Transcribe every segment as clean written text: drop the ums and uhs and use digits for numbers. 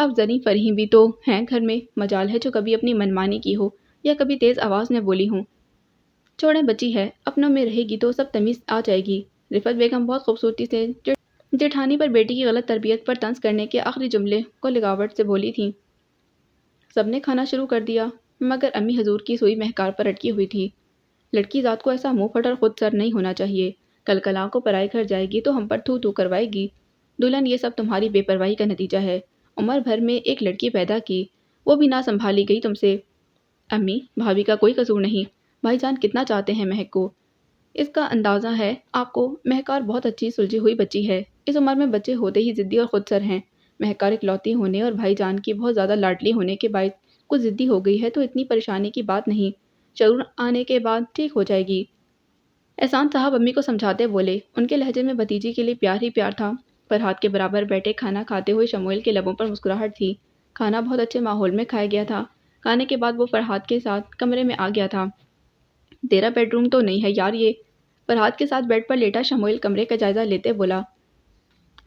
اب زریں فرحیں بھی تو ہیں گھر میں، مجال ہے جو کبھی اپنی منمانی کی ہو یا کبھی تیز آواز میں بولی ہوں۔ چھوڑیں بچی ہے، اپنوں میں رہے گی تو سب تمیز آ جائے گی۔ رفعت بیگم بہت خوبصورتی سے جیٹھانی پر بیٹی کی غلط تربیت پر طنز کرنے کے آخری جملے کو لگاوٹ سے بولی تھیں۔ سب نے کھانا شروع کر دیا مگر امی حضور کی سوئی مہکار پر اٹکی ہوئی تھی۔ لڑکی ذات کو ایسا منہ پھٹ اور خود سر نہیں ہونا چاہیے، کل کل کو پرائے گھر جائے گی تو ہم پر تھو تھو کروائے گی۔ دلہن یہ سب تمہاری بے پرواہی کا نتیجہ ہے، عمر بھر میں ایک لڑکی پیدا کی، وہ بھی نہ سنبھالی گئی تم سے۔ امی، بھابھی کا کوئی قصور نہیں، بھائی جان کتنا چاہتے ہیں مہک کو، اس کا اندازہ ہے آپ کو۔ مہکار بہت اچھی سلجھی ہوئی بچی ہے، اس عمر میں بچے ہوتے ہی ضدی اور خود سر ہیں۔ مہکار اکلوتی ہونے اور بھائی جان کی بہت زیادہ لاڈلی ہونے کے باعث کچھ ضدی ہو گئی ہے تو اتنی پریشانی کی بات نہیں، شعور آنے کے بعد ٹھیک ہو جائے گی۔ احسان صاحب امی کو سمجھاتے بولے، ان کے لہجے میں بھتیجی کے لیے پیار ہی پیار تھا۔ فرحات کے برابر بیٹھے کھانا کھاتے ہوئے شموئیل کے لبوں پر مسکراہٹ تھی۔ کھانا بہت اچھے ماحول میں کھایا گیا تھا۔ کھانے کے بعد وہ فرحات کے ساتھ کمرے میں آ گیا تھا۔ تیرا بیڈ روم تو نہیں ہے یار یہ؟ فرحات کے ساتھ بیڈ پر لیٹا شموئیل کمرے کا جائزہ لیتے بولا۔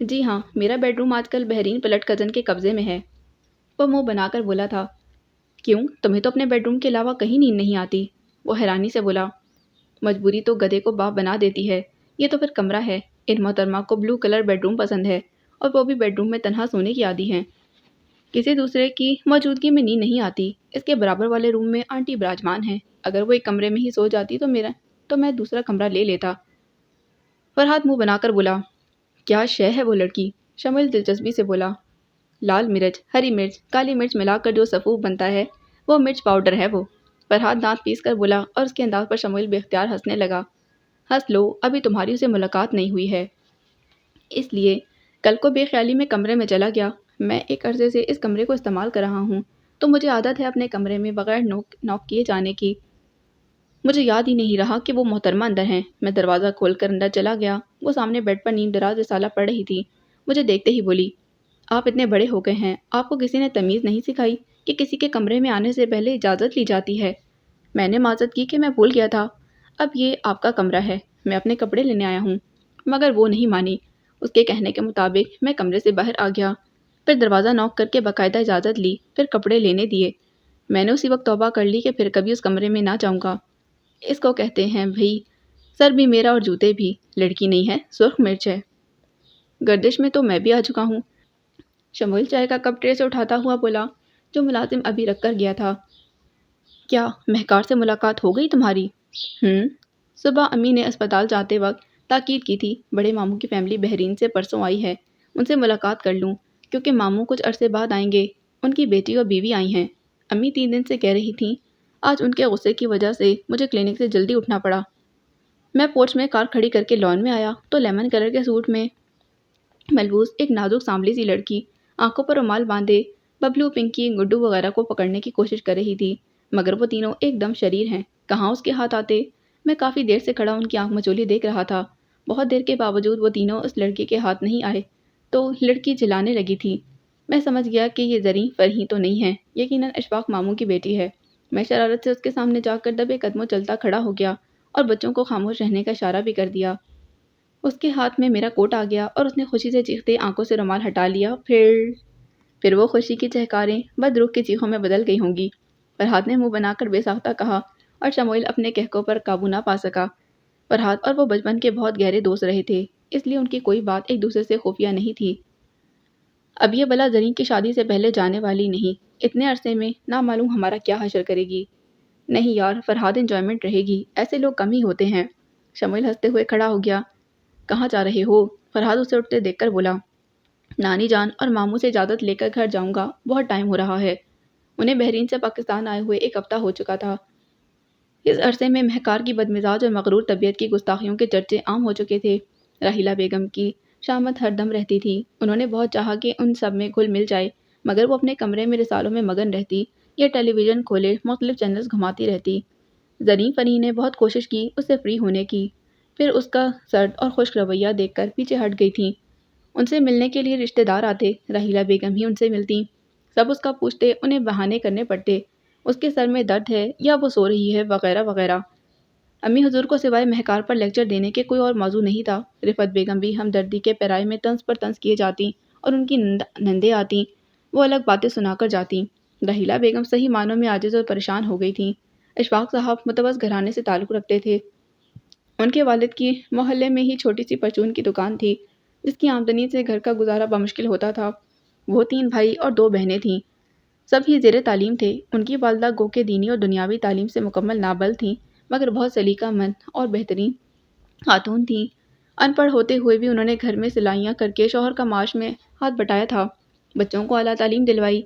جی ہاں، میرا بیڈ روم آج کل بحرین پلٹ کزن کے قبضے میں ہے، وہ منہ بنا کر بولا تھا۔ کیوں، تمہیں تو اپنے بیڈ روم کے علاوہ کہیں نیند نہیں آتی؟ وہ حیرانی سے بولا۔ مجبوری تو گدھے کو باپ بنا دیتی ہے، یہ تو پھر کمرہ ہے۔ ان محترمہ کو بلو کلر بیڈ روم پسند ہے اور وہ بھی بیڈ روم میں تنہا سونے کی عادی ہیں۔ کسی دوسرے کی موجودگی میں نیند نہیں آتی۔ اس کے برابر والے روم میں آنٹی براجمان ہیں، اگر وہ ایک کمرے میں ہی سو جاتی تو میں دوسرا کمرہ لے لیتا۔ فرحات منہ بنا کر بولا۔ کیا شے ہے وہ لڑکی؟ شموئیل دلچسپی سے بولا۔ لال مرچ، ہری مرچ، کالی مرچ ملا کر جو سفوف بنتا ہے وہ مرچ پاؤڈر ہے وہ۔ فرحات دانت پیس کر بولا اور اس کے انداز پر شموئیل بے اختیار ہنسنے لگا۔ ہنس لو، ابھی تمہاری اسے ملاقات نہیں ہوئی ہے، اس لیے کل کو بے خیالی میں کمرے میں چلا گیا۔ میں ایک عرصے سے اس کمرے کو استعمال کر رہا ہوں تو مجھے عادت ہے اپنے کمرے میں بغیر نوک کیے جانے کی۔ مجھے یاد ہی نہیں رہا کہ وہ محترمہ اندر ہیں۔ میں دروازہ کھول کر اندر چلا گیا، وہ سامنے بیڈ پر نیم دراز رسالہ پڑھ رہی تھی۔ مجھے دیکھتے ہی بولی، آپ اتنے بڑے ہو گئے ہیں، آپ کو کسی نے تمیز نہیں سکھائی کہ کسی کے کمرے میں آنے سے پہلے اجازت لی جاتی ہے؟ میں نے معذرت کی کہ میں بھول گیا تھا، اب یہ آپ کا کمرہ ہے، میں اپنے کپڑے لینے آیا ہوں۔ مگر وہ نہیں مانی۔ اس کے کہنے کے مطابق میں کمرے سے باہر آ گیا، پھر دروازہ نوک کر کے باقاعدہ اجازت لی، پھر کپڑے لینے دیے۔ میں نے اسی وقت توبہ کر لی کہ پھر کبھی اس کمرے میں نہ جاؤں گا۔ اس کو کہتے ہیں بھئی، سر بھی میرا اور جوتے بھی، لڑکی نہیں ہے، سرخ مرچ ہے۔ گردش میں تو میں بھی آ چکا ہوں۔ شموئیل چائے کا کپ ٹرے سے اٹھاتا ہوا بولا، جو ملازم ابھی رکھ کر گیا تھا۔ کیا مہکار سے ملاقات ہو گئی تمہاری؟ صبح امی نے اسپتال جاتے وقت تاکید کی تھی، بڑے ماموں کی فیملی بحرین سے پرسوں آئی ہے، ان سے ملاقات کر لوں، کیونکہ ماموں کچھ عرصے بعد آئیں گے، ان کی بیٹی اور بیوی آئی ہیں۔ امی 3 دن سے کہہ رہی تھیں، آج ان کے غصے کی وجہ سے مجھے کلینک سے جلدی اٹھنا پڑا۔ میں پورچ میں کار کھڑی کر کے لان میں آیا تو لیمن کلر کے سوٹ میں ملبوس ایک نازک سانبلی سی لڑکی آنکھوں پر رومال باندھے ببلو، پنکی، گڈو وغیرہ کو پکڑنے کی کوشش کر رہی تھی، مگر وہ تینوں ایک دم شریر ہیں، کہاں اس کے ہاتھ آتے۔ میں کافی دیر سے کھڑا ان کی آنکھ مچولی دیکھ رہا تھا، بہت دیر کے باوجود وہ تینوں اس لڑکی کے ہاتھ نہیں آئے تو لڑکی چلانے لگی تھی۔ میں سمجھ گیا کہ یہ زریں فرحیں تو نہیں ہے، یقیناً اشفاق ماموں کی بیٹی ہے۔ میں شرارت سے اس کے سامنے جا کر دبے قدموں چلتا کھڑا ہو گیا اور بچوں کو خاموش رہنے کا اشارہ بھی کر دیا۔ اس کے ہاتھ میں میرا کوٹ آ گیا اور اس نے خوشی سے چیختے آنکھوں سے رومال ہٹا لیا۔ پھر وہ خوشی کی چہکاریں بدرخ کی چیخوں میں بدل گئی ہوں گی، فرحات نے منہ بنا کر بے ساختہ کہا، اور شموئیل اپنے کہکوں پر قابو نہ پا سکا۔ فرحات اور وہ بچپن کے بہت گہرے دوست رہے تھے، اس لیے ان کی کوئی بات ایک دوسرے سے خفیہ نہیں تھی۔ اب یہ بلا زریں کی شادی سے پہلے جانے والی نہیں، اتنے عرصے میں نہ معلوم ہمارا کیا حشر کرے گی۔ نہیں یار، فرحات انجوائمنٹ رہے گی، ایسے لوگ کم ہی ہوتے ہیں۔ شموئیل ہنستے ہوئے کھڑا ہو گیا۔ کہاں جا رہے ہو؟ فرحات اسے اٹھتے دیکھ کر بولا۔ نانی جان اور ماموں سے اجازت لے کر گھر جاؤں گا، بہت ٹائم ہو رہا ہے۔ انہیں بحرین سے پاکستان آئے ہوئے 1 ہفتہ ہو چکا تھا۔ اس عرصے میں مہکار کی بدمزاج اور مغرور طبیعت کی گستاخیوں کے چرچے عام ہو چکے تھے۔ راحیلہ بیگم کی شامت ہر دم رہتی تھی، انہوں نے بہت چاہا کہ ان سب میں گھل مل جائے، مگر وہ اپنے کمرے میں رسالوں میں مگن رہتی یا ٹیلی ویژن کھولے مختلف چینلز گھماتی رہتی۔ زریں فرحیں نے بہت کوشش کی اس سے فری ہونے کی، پھر اس کا سرد اور خشک رویہ دیکھ کر پیچھے ہٹ گئی تھیں۔ ان سے ملنے کے لیے رشتہ دار آتے، راحیلہ بیگم ہی ان سے ملتیں، سب اس کا پوچھتے، انہیں بہانے کرنے پڑتے، اس کے سر میں درد ہے یا وہ سو رہی ہے وغیرہ وغیرہ۔ امی حضور کو سوائے مہکار پر لیکچر دینے کے کوئی اور موضوع نہیں تھا۔ رفعت بیگم بھی ہمدردی کے پیرائے میں طنز پر طنز کیے جاتیں اور ان کی نندیں آتیں، وہ الگ باتیں سنا کر جاتی۔ رحیلہ بیگم صحیح معنوں میں عاجز اور پریشان ہو گئی تھیں۔ اشفاق صاحب متوسط گھرانے سے تعلق رکھتے تھے۔ ان کے والد کی محلے میں ہی چھوٹی سی پرچون کی دکان تھی، جس کی آمدنی سے گھر کا گزارا بمشکل ہوتا تھا۔ وہ 3 بھائی اور 2 بہنیں تھیں۔ سب ہی زیر تعلیم تھے۔ ان کی والدہ گو کہ دینی اور دنیاوی تعلیم سے مکمل نابلد تھیں، مگر بہت سلیقہ مند اور بہترین خاتون تھیں۔ ان پڑھ ہوتے ہوئے بھی انہوں نے گھر میں سلائیاں کر کے شوہر کا معاش میں ہاتھ بٹایا تھا، بچوں کو اعلیٰ تعلیم دلوائی۔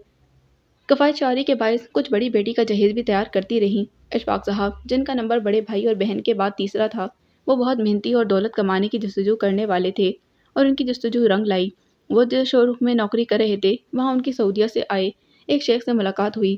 کفایت شعاری کے باعث کچھ بڑی بیٹی کا جہیز بھی تیار کرتی رہیں۔ اشفاق صاحب، جن کا نمبر بڑے بھائی اور بہن کے بعد تیسرا تھا، وہ بہت محنتی اور دولت کمانے کی جستجو کرنے والے تھے، اور ان کی جستجو رنگ لائی۔ وہ جس شو روم میں نوکری کر رہے تھے، وہاں ان کی سعودیہ سے آئے ایک شیخ سے ملاقات ہوئی۔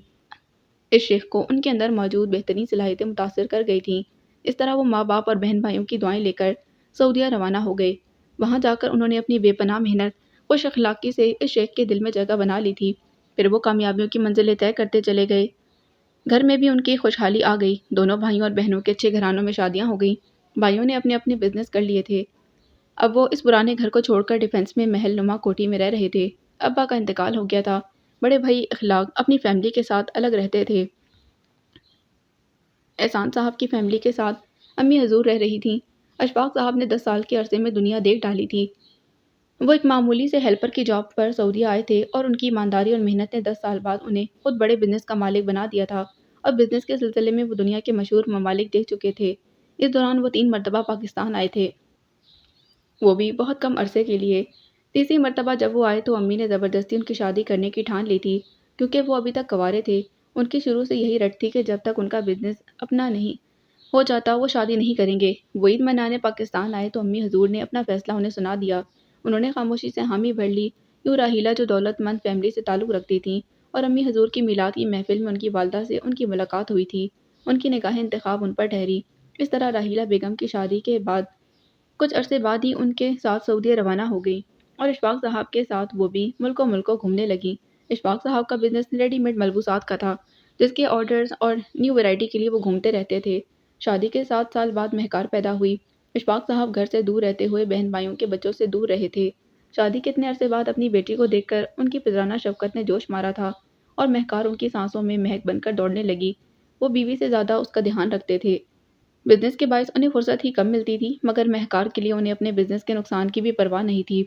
اس شیخ کو ان کے اندر موجود بہترین صلاحیتیں متاثر کر گئی تھیں۔ اس طرح وہ ماں باپ اور بہن بھائیوں کی دعائیں لے کر سعودیہ روانہ ہو گئے۔ وہاں جا کر انہوں نے اپنی بے پناہ محنت، خوش اخلاقی سے اس شیخ کے دل میں جگہ بنا لی تھی۔ پھر وہ کامیابیوں کی منزلیں طے کرتے چلے گئے۔ گھر میں بھی ان کی خوشحالی آ گئی۔ دونوں بھائیوں اور بہنوں کے اچھے گھرانوں میں شادیاں ہو گئیں۔ بھائیوں نے اپنے اپنے بزنس کر لیے تھے۔ اب وہ اس پرانے گھر کو چھوڑ کر ڈیفنس میں محل نما کوٹھی میں رہ رہے تھے۔ ابا کا انتقال ہو گیا تھا۔ بڑے بھائی اخلاق اپنی فیملی کے ساتھ الگ رہتے تھے۔ احسان صاحب کی فیملی کے ساتھ امی حضور رہ رہی تھیں۔ اشفاق صاحب نے 10 سال کے عرصے میں دنیا دیکھ ڈالی تھی۔ وہ ایک معمولی سے ہیلپر کی جاب پر سعودیہ آئے تھے، اور ان کی ایمانداری اور محنت نے 10 سال بعد انہیں خود بڑے بزنس کا مالک بنا دیا تھا، اور بزنس کے سلسلے میں وہ دنیا کے مشہور ممالک دیکھ چکے تھے۔ اس دوران وہ 3 مرتبہ پاکستان آئے تھے، وہ بھی بہت کم عرصے کے لیے۔ تیسری مرتبہ جب وہ آئے تو امی نے زبردستی ان کی شادی کرنے کی ٹھان لی تھی، کیونکہ وہ ابھی تک کنوارے تھے۔ ان کی شروع سے یہی رٹ تھی کہ جب تک ان کا بزنس اپنا نہیں ہو جاتا وہ شادی نہیں کریں گے۔ وہ عید منانے پاکستان آئے تو امی حضور نے اپنا فیصلہ انہیں سنا دیا۔ انہوں نے خاموشی سے حامی بھر لی۔ یوں راحیلہ، جو دولت مند فیملی سے تعلق رکھتی تھیں، اور امی حضور کی میلاد کی محفل میں ان کی والدہ سے ان کی ملاقات ہوئی تھی، ان کی نگاہ انتخاب ان پر ٹھہری۔ اس طرح راحیلہ بیگم کی شادی کے بعد کچھ عرصے بعد ہی ان کے ساتھ سعودیہ روانہ ہو گئی، اور اشفاق صاحب کے ساتھ وہ بھی ملکوں گھومنے لگیں۔ اشفاق صاحب کا بزنس ریڈی میڈ ملبوسات کا تھا، جس کے آرڈرز اور نیو ویرائٹی کے لیے وہ گھومتے رہتے تھے۔ شادی کے 7 سال بعد مہکار پیدا ہوئی۔ اشفاق صاحب گھر سے دور رہتے ہوئے بہن بھائیوں کے بچوں سے دور رہے تھے۔ شادی کے اتنے عرصے بعد اپنی بیٹی کو دیکھ کر ان کی پدرانہ شفقت نے جوش مارا تھا، اور مہکار ان کی سانسوں میں مہک بن کر دوڑنے لگی۔ وہ بیوی سے زیادہ اس کا دھیان رکھتے تھے۔ بزنس کے باعث انہیں فرصت ہی کم ملتی تھی، مگر مہکار کے لیے انہیں اپنے بزنس کے نقصان کی بھی پرواہ نہیں تھی۔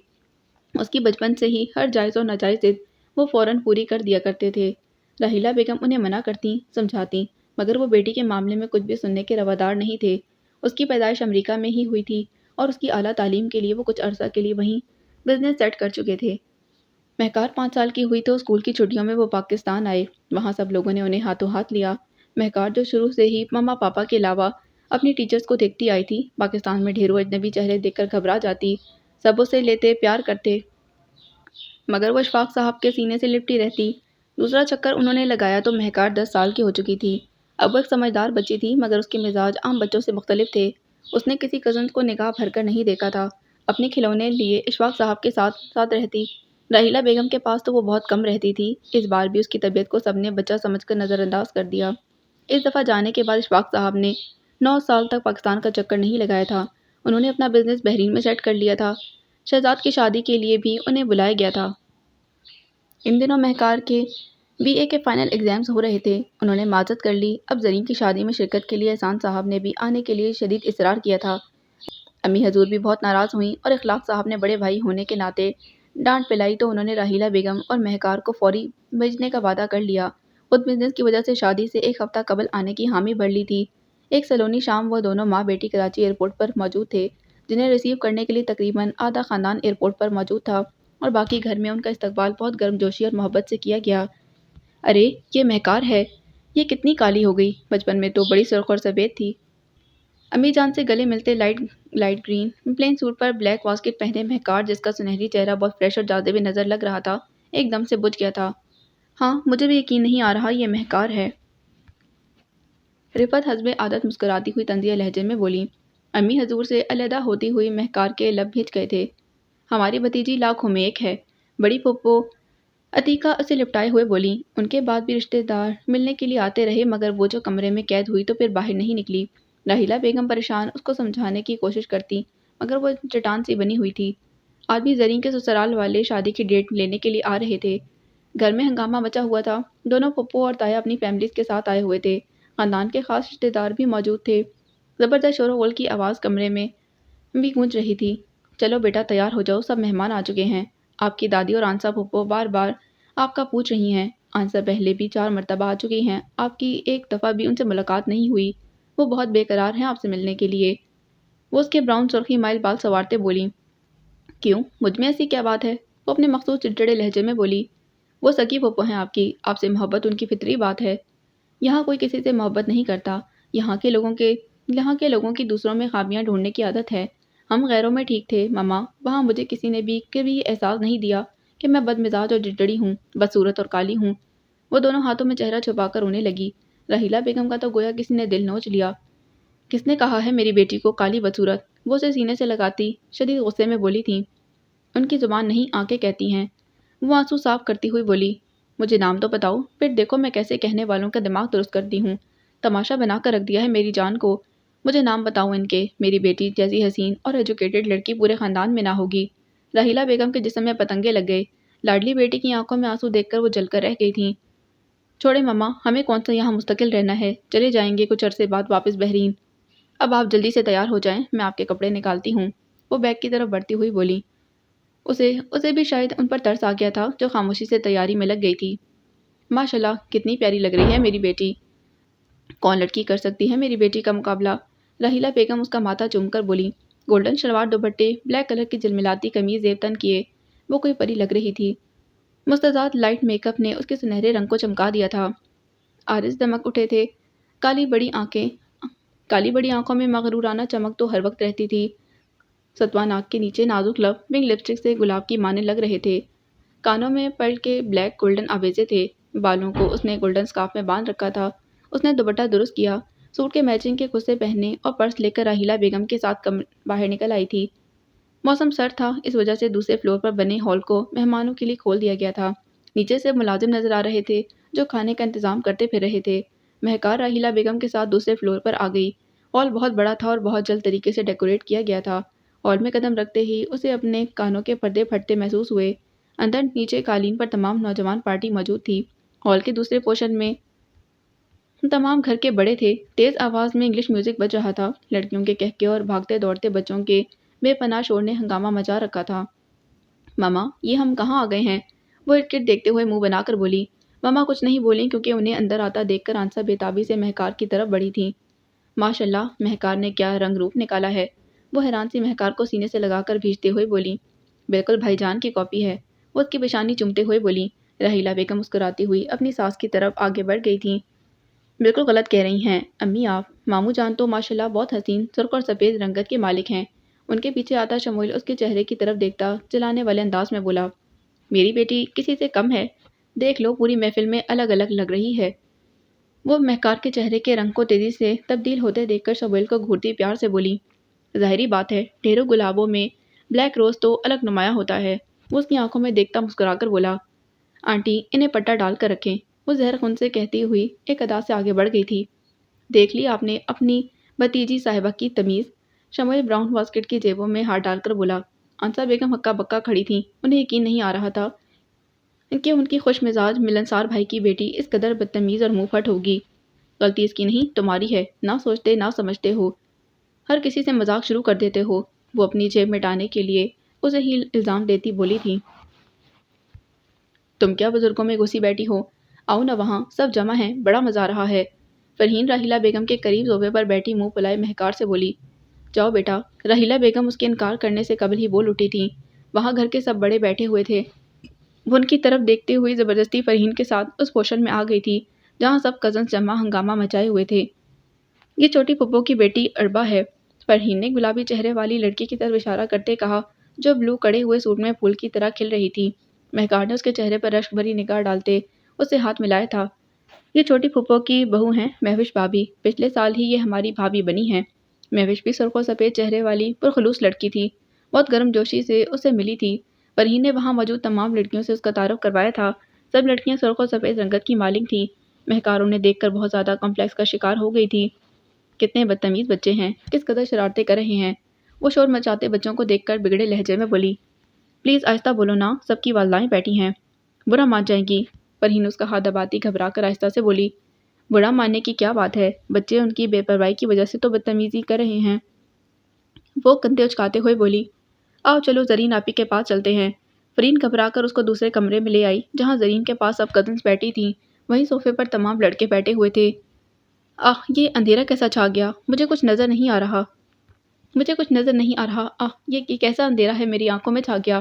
اس کی بچپن سے ہی ہر جائز اور ناجائز ضد وہ فوراً پوری کر دیا کرتے تھے۔ راحیلہ بیگم انہیں منع کرتیں، سمجھاتیں، مگر وہ بیٹی کے معاملے میں کچھ بھی سننے کے روادار نہیں تھے۔ اس کی پیدائش امریکہ میں ہی ہوئی تھی، اور اس کی اعلیٰ تعلیم کے لیے وہ کچھ عرصہ کے لیے وہیں بزنس سیٹ کر چکے تھے۔ مہکار 5 سال کی ہوئی تو اسکول کی چھٹیوں میں وہ پاکستان آئے۔ وہاں سب لوگوں نے انہیں ہاتھوں ہاتھ لیا۔ مہکار، جو شروع سے ہی ماما پاپا کے علاوہ اپنی ٹیچرز کو دیکھتی آئی تھی، پاکستان میں ڈھیروں اجنبی چہرے دیکھ کر گھبرا جاتی۔ سب اسے لیتے، پیار کرتے، مگر وہ اشفاق صاحب کے سینے سے لپٹی رہتی۔ دوسرا چکر انہوں نے لگایا تو مہکار 10 سال کی ہو چکی تھی۔ اب وہ ایک سمجھدار بچی تھی، مگر اس کے مزاج عام بچوں سے مختلف تھے۔ اس نے کسی کزن کو نگاہ بھر کر نہیں دیکھا تھا۔ اپنے کھلونے لیے اشفاق صاحب کے ساتھ ساتھ رہتی۔ راحیلہ بیگم کے پاس تو وہ بہت کم رہتی تھی۔ اس بار بھی اس کی طبیعت کو سب نے بچہ سمجھ کر نظر انداز کر دیا۔ اس دفعہ جانے کے بعد اشفاق صاحب نے 9 سال تک پاکستان کا چکر نہیں لگایا تھا۔ انہوں نے اپنا بزنس بحرین میں سیٹ کر لیا تھا۔ شہزاد کی شادی کے لیے بھی انہیں بلایا گیا تھا۔ ان دنوں مہکار کے بی اے کے فائنل ایگزامز ہو رہے تھے۔ انہوں نے معذرت کر لی۔ اب زرین کی شادی میں شرکت کے لیے احسان صاحب نے بھی آنے کے لیے شدید اصرار کیا تھا۔ امی حضور بھی بہت ناراض ہوئیں، اور اخلاق صاحب نے بڑے بھائی ہونے کے ناطے ڈانٹ پلائی تو انہوں نے راحیلہ بیگم اور مہکار کو فوری بھیجنے کا وعدہ کر لیا۔ خود بزنس کی وجہ سے شادی سے 1 ہفتہ قبل آنے کی حامی بھر لی تھی۔ ایک سلونی شام وہ دونوں ماں بیٹی کراچی ایئرپورٹ پر موجود تھے، جنہیں ریسیو کرنے کے لیے تقریباً آدھا خاندان ایئرپورٹ پر موجود تھا، اور باقی گھر میں ان کا استقبال بہت گرم جوشی اور محبت سے کیا گیا۔ ارے، یہ مہکار ہے! یہ کتنی کالی ہو گئی! بچپن میں تو بڑی سرخ اور سفید تھی۔ امی جان سے گلے ملتے لائٹ گرین پلین سوٹ پر بلیک واسکٹ پہنے مہکار، جس کا سنہری چہرہ بہت فریش اور جاذب نظر لگ رہا تھا، ایک دم سے بجھ گیا تھا۔ ہاں، مجھے بھی یقین نہیں آ رہا یہ مہکار ہے۔ رفعت حسب عادت مسکراتی ہوئی طنزیہ لہجے میں بولی۔ امی حضور سے علیحدہ ہوتی ہوئی مہکار کے لب بھیج گئے تھے۔ ہماری بھتیجی لاکھوں میں ایک ہے، بڑی پھپھو عتیقہ اسے لپٹائے ہوئے بولی۔ ان کے بعد بھی رشتے دار ملنے کے لیے آتے رہے، مگر وہ جو کمرے میں قید ہوئی تو پھر باہر نہیں نکلی۔ راحیلہ بیگم پریشان اس کو سمجھانے کی کوشش کرتی، مگر وہ چٹان سی بنی ہوئی تھی۔ آدمی زرین کے سسرال والے شادی کی ڈیٹ لینے کے لیے آ رہے تھے۔ گھر میں ہنگامہ مچا ہوا تھا۔ دونوں پھپھو اور تایا اپنی فیملیز کے ساتھ آئے ہوئے تھے۔ خاندان کے خاص رشتے دار بھی موجود تھے۔ زبردست شور و غل کی آواز کمرے میں بھی گونج رہی تھی۔ چلو بیٹا تیار ہو جاؤ، سب مہمان آ چکے ہیں۔ آپ کی دادی اور آنسا پھپھو بار بار آپ کا پوچھ رہی ہیں۔ آنسا پہلے بھی 4 مرتبہ آ چکی ہیں، آپ کی ایک دفعہ بھی ان سے ملاقات نہیں ہوئی۔ وہ بہت بے قرار ہیں آپ سے ملنے کے لیے۔ وہ اس کے براؤن سرخی مائل بال سنوارتے بولی۔ کیوں؟ مجھ میں ایسی کیا بات ہے؟ وہ اپنے مخصوص چڑچڑے لہجے میں بولی۔ وہ سگی پھپھو ہیں آپ کی، آپ سے محبت ان کی فطری بات ہے۔ یہاں کوئی کسی سے محبت نہیں کرتا۔ یہاں کے لوگوں کی دوسروں میں خامیاں ڈھونڈنے کی عادت ہے۔ ہم غیروں میں ٹھیک تھے ماما، وہاں مجھے کسی نے بھی کبھی احساس نہیں دیا کہ میں بد مزاج اور چڑچڑی ہوں، بدصورت اور کالی ہوں۔ وہ دونوں ہاتھوں میں چہرہ چھپا کر رونے لگی۔ رحیلہ بیگم کا تو گویا کسی نے دل نوچ لیا۔ کس نے کہا ہے میری بیٹی کو کالی بدصورت؟ وہ اسے سینے سے لگاتی شدید غصے میں بولی تھی۔ ان کی زبان نہیں آنکھیں کہتی ہیں۔ وہ آنسو صاف کرتی ہوئی بولی، مجھے نام تو بتاؤ، پھر دیکھو میں کیسے کہنے والوں کا دماغ درست کرتی ہوں۔ تماشا بنا کر رکھ دیا ہے میری جان کو۔ مجھے نام بتاؤ ان کے۔ میری بیٹی جیسی حسین اور ایجوکیٹڈ لڑکی پورے خاندان میں نہ ہوگی۔ رحیلہ بیگم کے جسم میں پتنگے لگ گئے۔ لاڈلی بیٹی کی آنکھوں میں آنسو دیکھ کر وہ جل کر رہ گئی تھیں۔ چھوڑے ماما، ہمیں کون سا یہاں مستقل رہنا ہے، چلے جائیں گے کچھ عرصے بعد واپس بحرین۔ اب آپ جلدی سے تیار ہو جائیں، میں آپ کے کپڑے نکالتی ہوں۔ وہ بیگ کی طرف بڑھتی ہوئی بولی۔ اسے بھی شاید ان پر ترس آ گیا تھا جو خاموشی سے تیاری میں لگ گئی تھی۔ ماشاءاللہ کتنی پیاری لگ رہی ہے میری بیٹی۔ کون لڑکی کر سکتی ہے میری بیٹی کا مقابلہ؟ رحیلہ بیگم اس کا ماتھا چوم کر بولی۔ گولڈن شلوار دوپٹے، بلیک کلر کی جلملاتی قمیض زیب تن کیے وہ کوئی پری لگ رہی تھی۔ مستزاد لائٹ میک اپ نے اس کے سنہرے رنگ کو چمکا دیا تھا۔ آرز دمک اٹھے تھے۔ کالی بڑی آنکھوں میں مغرورانہ چمک تو ہر وقت رہتی تھی۔ ستواں ناک کے نیچے نازک لب ونگ لپسٹک سے گلاب کی مانے لگ رہے تھے۔ کانوں میں پرل کے بلیک گولڈن آویزے تھے۔ بالوں کو اس نے گولڈن سکارف میں باندھ رکھا تھا۔ اس نے دوپٹہ درست کیا، سوٹ کے میچنگ کے کھسے پہنے اور پرس لے کر رحیلہ بیگم کے ساتھ باہر نکل آئی تھی۔ موسم سرد تھا، اس وجہ سے دوسرے فلور پر بنے ہال کو مہمانوں کے لیے کھول دیا گیا تھا۔ نیچے سے ملازم نظر آ رہے تھے جو کھانے کا انتظام کرتے پھر رہے تھے۔ مہکار رحیلہ بیگم کے ساتھ دوسرے فلور پر آ گئی۔ ہال بہت بڑا تھا اور بہت جلد طریقے سے ڈیکوریٹ کیا گیا تھا۔ ہال میں قدم رکھتے ہی اسے اپنے کانوں کے پردے پھٹتے محسوس ہوئے۔ اندر نیچے قالین پر تمام نوجوان پارٹی موجود تھی۔ ہال کے دوسرے پورشن میں تمام گھر کے بڑے تھے۔ تیز آواز میں انگلش میوزک بج رہا تھا۔ لڑکیوں کے کہکے اور بھاگتے دوڑتے بچوں کے بے پناہ شور نے ہنگامہ مچا رکھا تھا۔ ماما، یہ ہم کہاں آ گئے ہیں؟ وہ ارد گرد دیکھتے ہوئے منہ بنا کر بولی۔ ماما کچھ نہیں بولیں کیونکہ انہیں اندر آتا دیکھ کر آنسا بےتابی سے مہکار کی طرف بڑھی تھی۔ ماشاءاللہ، مہکار نے کیا رنگ روپ نکالا ہے۔ وہ حیران سی مہکار کو سینے سے لگا کر بھیجتے ہوئے بولی۔ بالکل بھائی جان کی کاپی ہے۔ وہ اس کی پیشانی چومتے ہوئے بولی۔ رحیلہ بیگم مسکراتی ہوئی اپنی ساس کی طرف آگے بڑھ گئی تھیں۔ بالکل غلط کہہ رہی ہیں امی آپ۔ ماموں جان تو ماشاءاللہ بہت حسین سرخ اور سفید رنگت کے مالک ہیں۔ ان کے پیچھے آتا شموئیل اس کے چہرے کی طرف دیکھتا چلانے والے انداز میں بولا۔ میری بیٹی کسی سے کم ہے؟ دیکھ لو پوری محفل میں الگ الگ لگ رہی ہے۔ وہ مہکار کے چہرے کے رنگ کو تیزی سے تبدیل ہوتے دیکھ کر شموئیل کو گھورتی پیار سے بولی۔ ظاہری بات ہے، ڈھیروں گلابوں میں بلیک روز تو الگ نمایاں ہوتا ہے۔ وہ اس کی آنکھوں میں دیکھتا مسکرا کر بولا۔ آنٹی انہیں پٹا ڈال کر رکھیں، وہ زہر خون سے کہتی ہوئی ایک ادا سے آگے بڑھ گئی تھی۔ دیکھ لی آپ نے اپنی بھتیجی صاحبہ کی تمیز؟ شموئیل براؤن واسکٹ کی جیبوں میں ہاتھ ڈال کر بولا۔ آنسا بیگم ہکا بکا کھڑی تھیں۔ انہیں یقین نہیں آ رہا تھا کہ ان کی خوش مزاج ملنسار بھائی کی بیٹی اس قدر بدتمیز اور منہ پھٹ ہوگی۔ غلطی اس کی نہیں تمہاری ہے، نہ سوچتے نہ سمجھتے ہو، ہر کسی سے مذاق شروع کر دیتے ہو۔ وہ اپنی جیب مٹانے کے لیے اسے ہی الزام دیتی بولی تھی۔ تم کیا بزرگوں میں گھسی بیٹھی ہو؟ آؤ نہ وہاں سب جمع ہیں، بڑا مزہ آ رہا ہے۔ فرحین رحیلہ بیگم کے قریب صوفے پر بیٹھی منہ پلائے مہکار سے بولی۔ جاؤ بیٹا۔ رحیلہ بیگم اس کے انکار کرنے سے قبل ہی بول اٹھی تھیں۔ وہاں گھر کے سب بڑے بیٹھے ہوئے تھے۔ وہ ان کی طرف دیکھتے ہوئی زبردستی فرحین کے ساتھ اس پورشن میں آ گئی تھی جہاں سب کزنز جمع ہنگامہ مچائے ہوئے تھے۔ یہ چھوٹی پھپھو کی بیٹی اربا ہے، فرحین نے گلابی چہرے والی لڑکی کی طرف اشارہ کرتے کہا جو بلو کڑے ہوئے سوٹ میں پھول کی طرح کھل رہی تھی۔ مہکار نے اس کے چہرے پر رشک بھری نگاہ ڈالتے اس سے ہاتھ ملایا تھا۔ یہ چھوٹی پھپھو کی بہو ہیں مہوش بھابھی، پچھلے سال ہی یہ ہماری بھابھی بنی ہیں۔ مہوش بھی سرخ و سفید چہرے والی پرخلوص لڑکی تھی، بہت گرم جوشی سے اس سے ملی تھی۔ فرحین نے وہاں موجود تمام لڑکیوں سے اس کا تعارف کروایا تھا۔ سب لڑکیاں سرخ و سفید رنگت کی مالک تھیں۔ مہکار انہیں دیکھ کر بہت زیادہ کمپلیکس کا شکار ہو گئی تھی۔ کتنے بدتمیز بچے ہیں، کس قدر شرارتیں کر رہے ہیں۔ وہ شور مچاتے بچوں کو دیکھ کر بگڑے لہجے میں بولی۔ پلیز آہستہ بولو نا، سب کی والدائیں بیٹھی ہیں۔ برا مان جائیں گی۔ فرحین اس کا ہاتھ دباتی گھبرا کر آہستہ سے بولی، برا ماننے کی کیا بات ہے؟ بچے ان کی بے پرواہی کی وجہ سے تو بدتمیزی کر رہے ہیں۔ وہ کندھے اچکاتے ہوئے بولی، آؤ چلو زرین آپی کے پاس چلتے ہیں۔ فرحین گھبرا کر اس کو دوسرے کمرے میں لے آئی جہاں زرین کے پاس سب کزنس بیٹھی تھیں، وہیں صوفے پر تمام لڑکے بیٹھے ہوئے تھے۔ یہ اندھیرا کیسا چھا گیا؟ مجھے کچھ نظر نہیں آ رہا۔ یہ کیسا اندھیرا ہے میری آنکھوں میں چھا گیا۔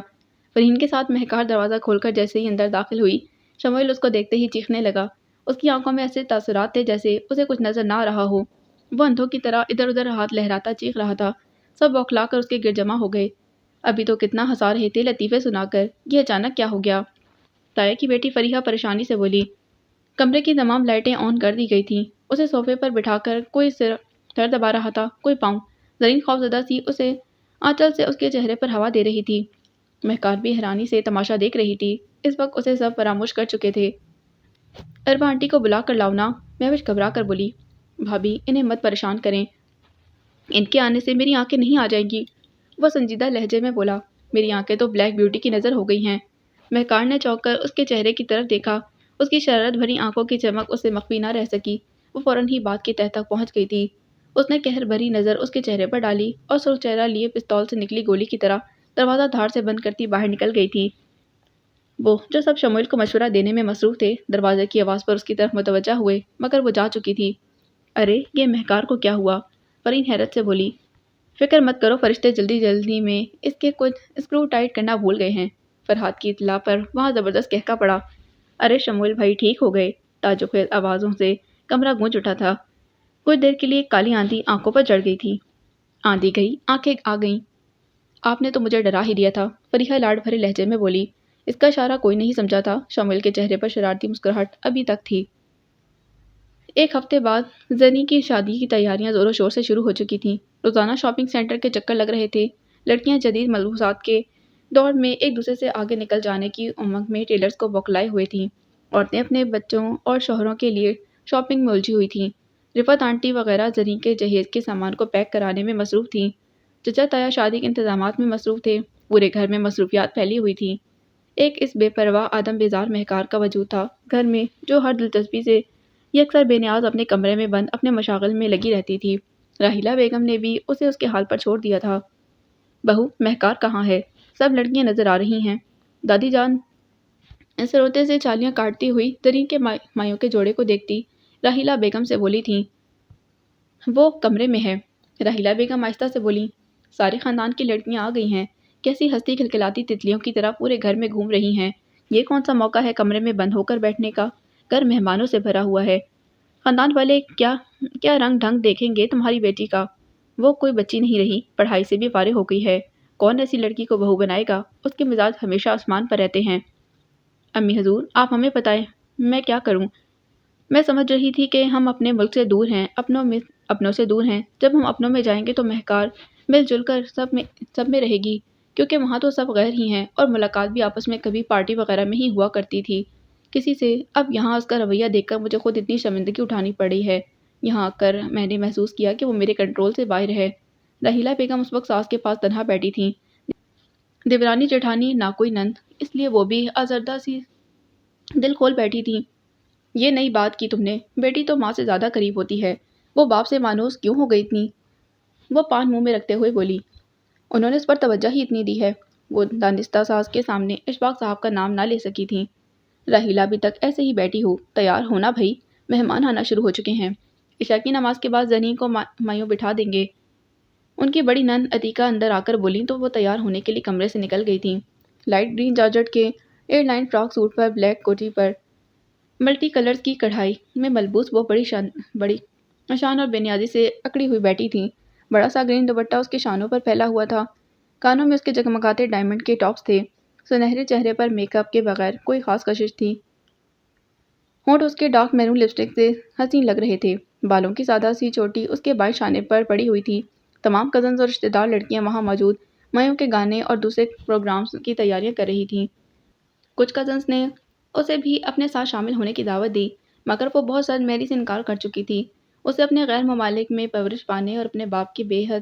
فرحین کے ساتھ مہکار دروازہ کھول کر جیسے ہی اندر داخل ہوئی، شمائل اس کو دیکھتے ہی چیخنے لگا۔ اس کی آنکھوں میں ایسے تاثرات تھے جیسے اسے کچھ نظر نہ آ رہا ہو۔ وہ اندھوں کی طرح ادھر ادھر ہاتھ لہراتا چیخ رہا تھا۔ سب بوکھلا کر اس کے گرد جمع ہو گئے۔ ابھی تو کتنا ہنسا رہے تھے لطیفے سنا کر، یہ اچانک کیا ہو گیا؟ تایا کی بیٹی فریحہ پریشانی سے بولی۔ کمرے کی تمام لائٹیں آن کر دی گئی تھیں۔ اسے صوفے پر بٹھا کر کوئی سر دبا رہا تھا، کوئی پاؤں۔ زرین خوفزدہ سی اسے آنچل سے اس کے چہرے پر ہوا دے رہی تھی۔ مہکار بھی حیرانی سے تماشا دیکھ رہی تھی۔ اس وقت اسے سب فراموش کر چکے تھے۔ اربا آنٹی کو بلا کر لاؤ نا، مہوش گھبرا کر بولی۔ بھابی انہیں مت پریشان کریں، ان کے آنے سے میری آنکھیں نہیں آ جائیں گی، وہ سنجیدہ لہجے میں بولا۔ میری آنکھیں تو بلیک بیوٹی کی نظر ہو گئی ہیں۔ مہکار نے چونک کر اس کے چہرے کی طرف دیکھا۔ اس کی شرارت بھری آنکھوں کی چمک اس سے مخفی نہ رہ سکی۔ وہ فوراً ہی بات کی تہہ تک پہنچ گئی تھی۔ اس نے قہر بھری نظر اس کے چہرے پر ڈالی اور سرخ چہرہ لیے پستول سے نکلی گولی کی طرح دروازہ دھاڑ سے بند کرتی باہر نکل گئی تھی۔ وہ جو سب شمائل کو مشورہ دینے میں مصروف تھے، دروازے کی آواز پر اس کی طرف متوجہ ہوئے، مگر وہ جا چکی تھی۔ ارے یہ مہکار کو کیا ہوا؟ فرحین حیرت سے بولی۔ فکر مت کرو فرشتے جلدی میں اس کے کچھ اسکرو ٹائٹ کرنا بھول گئے ہیں۔ فرحات کی اطلاع پر وہاں زبردست کہکا پڑا۔ ارے شمائل بھائی ٹھیک ہو گئے؟ تعجب خیز آوازوں سے کمرہ گونج اٹھا تھا۔ کچھ دیر کے لیے ایک کالی آندھی آنکھوں پر چڑھ گئی تھی۔ آندھی گئی، آنکھیں آ گئیں۔ آپ نے تو مجھے ڈرا ہی دیا تھا، فریحہ لاڈ بھرے لہجے میں بولی۔ اس کا اشارہ کوئی نہیں سمجھا تھا۔ شمائل کے چہرے پر شرارتی مسکراہٹ ابھی تک تھی۔ ایک ہفتے بعد زنی کی شادی کی تیاریاں زور و شور سے شروع ہو چکی تھیں۔ روزانہ شاپنگ سینٹر کے چکر لگ رہے تھے۔ لڑکیاں جدید ملبوسات کے دوڑ میں ایک دوسرے سے آگے نکل جانے کی امنگ میں ٹیلرز کو بوکھلائے ہوئے تھیں۔ عورتیں اپنے بچوں اور شوہروں کے لیے شاپنگ میں الجھی ہوئی تھیں۔ رفعت آنٹی وغیرہ زرین کے جہیز کے سامان کو پیک کرانے میں مصروف تھیں۔ چچا تایا شادی کے انتظامات میں مصروف تھے۔ پورے گھر میں مصروفیات پھیلی ہوئی تھیں۔ ایک اس بے پرواہ آدم بیزار مہکار کا وجود تھا گھر میں، جو ہر دلچسپی سے یہ اکثر بے نیاز اپنے کمرے میں بند اپنے مشاغل میں لگی رہتی تھی۔ راحیلہ بیگم نے بھی اسے اس کے حال پر چھوڑ دیا تھا۔ بہو مہکار کہاں ہے؟ سب لڑکیاں نظر آ رہی ہیں۔ دادی جان سروتے سے چالیاں کاٹتی ہوئی زرین کے مائیوں کے جوڑے کو دیکھتی راحیلہ بیگم سے بولی تھیں۔ وہ کمرے میں ہے، راحیلہ بیگم آہستہ سے بولی۔ سارے خاندان کی لڑکیاں آ گئی ہیں، کیسی ہستی کھلکھلاتی تتلیوں کی طرح پورے گھر میں گھوم رہی ہیں۔ یہ کون سا موقع ہے کمرے میں بند ہو کر بیٹھنے کا؟ گھر مہمانوں سے بھرا ہوا ہے۔ خاندان والے کیا رنگ ڈھنگ دیکھیں گے تمہاری بیٹی کا؟ وہ کوئی بچی نہیں رہی، پڑھائی سے بھی فارغ ہو گئی ہے۔ کون ایسی لڑکی کو بہو بنائے گا؟ اس کے مزاج ہمیشہ آسمان پر رہتے ہیں۔ امی حضور آپ ہمیں بتائیں، میں کیا کروں؟ میں سمجھ رہی تھی کہ ہم اپنے ملک سے دور ہیں، اپنوں سے دور ہیں۔ جب ہم اپنوں میں جائیں گے تو مہکار مل جل کر سب میں رہے گی، کیونکہ وہاں تو سب غیر ہی ہیں اور ملاقات بھی آپس میں کبھی پارٹی وغیرہ میں ہی ہوا کرتی تھی کسی سے۔ اب یہاں اس کا رویہ دیکھ کر مجھے خود اتنی شرمندگی اٹھانی پڑی ہے۔ یہاں آ کر میں نے محسوس کیا کہ وہ میرے کنٹرول سے باہر ہے۔ راحیلہ بیگم اس وقت ساس کے پاس تنہا بیٹھی تھیں۔ دیورانی جیٹھانی نہ کوئی نند، اس لیے وہ بھی آزردہ سی دل کھول بیٹھی تھیں۔ یہ نئی بات کی تم نے، بیٹی تو ماں سے زیادہ قریب ہوتی ہے، وہ باپ سے مانوس کیوں ہو گئی اتنی؟ وہ پان منہ میں رکھتے ہوئے بولی۔ انہوں نے اس پر توجہ ہی اتنی دی ہے۔ وہ دانستہ ساس کے سامنے اشفاق صاحب کا نام نہ لے سکی تھیں۔ راحیلہ ابھی تک ایسے ہی بیٹھی ہو، تیار ہونا بھائی، مہمان آنا شروع ہو چکے ہیں۔ عشاء کی نماز کے بعد زنی کو مائیوں بٹھا دیں گے۔ ان کی بڑی نند عتیقہ اندر آ کر بولیں تو وہ تیار ہونے کے لیے کمرے سے نکل گئی تھیں۔ لائٹ گرین جارجٹ کے ایئر لائن فراک سوٹ پر بلیک کوٹی پر ملٹی کلرز کی کڑھائی میں ملبوس وہ بڑی شان اور بے نیازی سے اکڑی ہوئی بیٹھی تھیں۔ بڑا سا گرین دوپٹہ اس کے شانوں پر پھیلا ہوا تھا۔ کانوں میں اس کے جگمگاتے ڈائمنڈ کے ٹاپس تھے۔ سنہرے چہرے پر میک اپ کے بغیر کوئی خاص کشش تھی۔ ہونٹ اس کے ڈارک میرون لپسٹک سے حسین لگ رہے تھے۔ بالوں کی سادہ سی چوٹی اس کے بائیں شانے پر پڑی ہوئی تھی۔ تمام کزنز اور رشتہ دار لڑکیاں وہاں موجود مائیوں کے گانے اور دوسرے پروگرامز کی تیاریاں کر رہی تھیں۔ کچھ کزنز نے اسے بھی اپنے ساتھ شامل ہونے کی دعوت دی، مگر وہ بہت سرد میری سے انکار کر چکی تھی۔ اسے اپنے غیر ممالک میں پرورش پانے اور اپنے باپ کی بے حد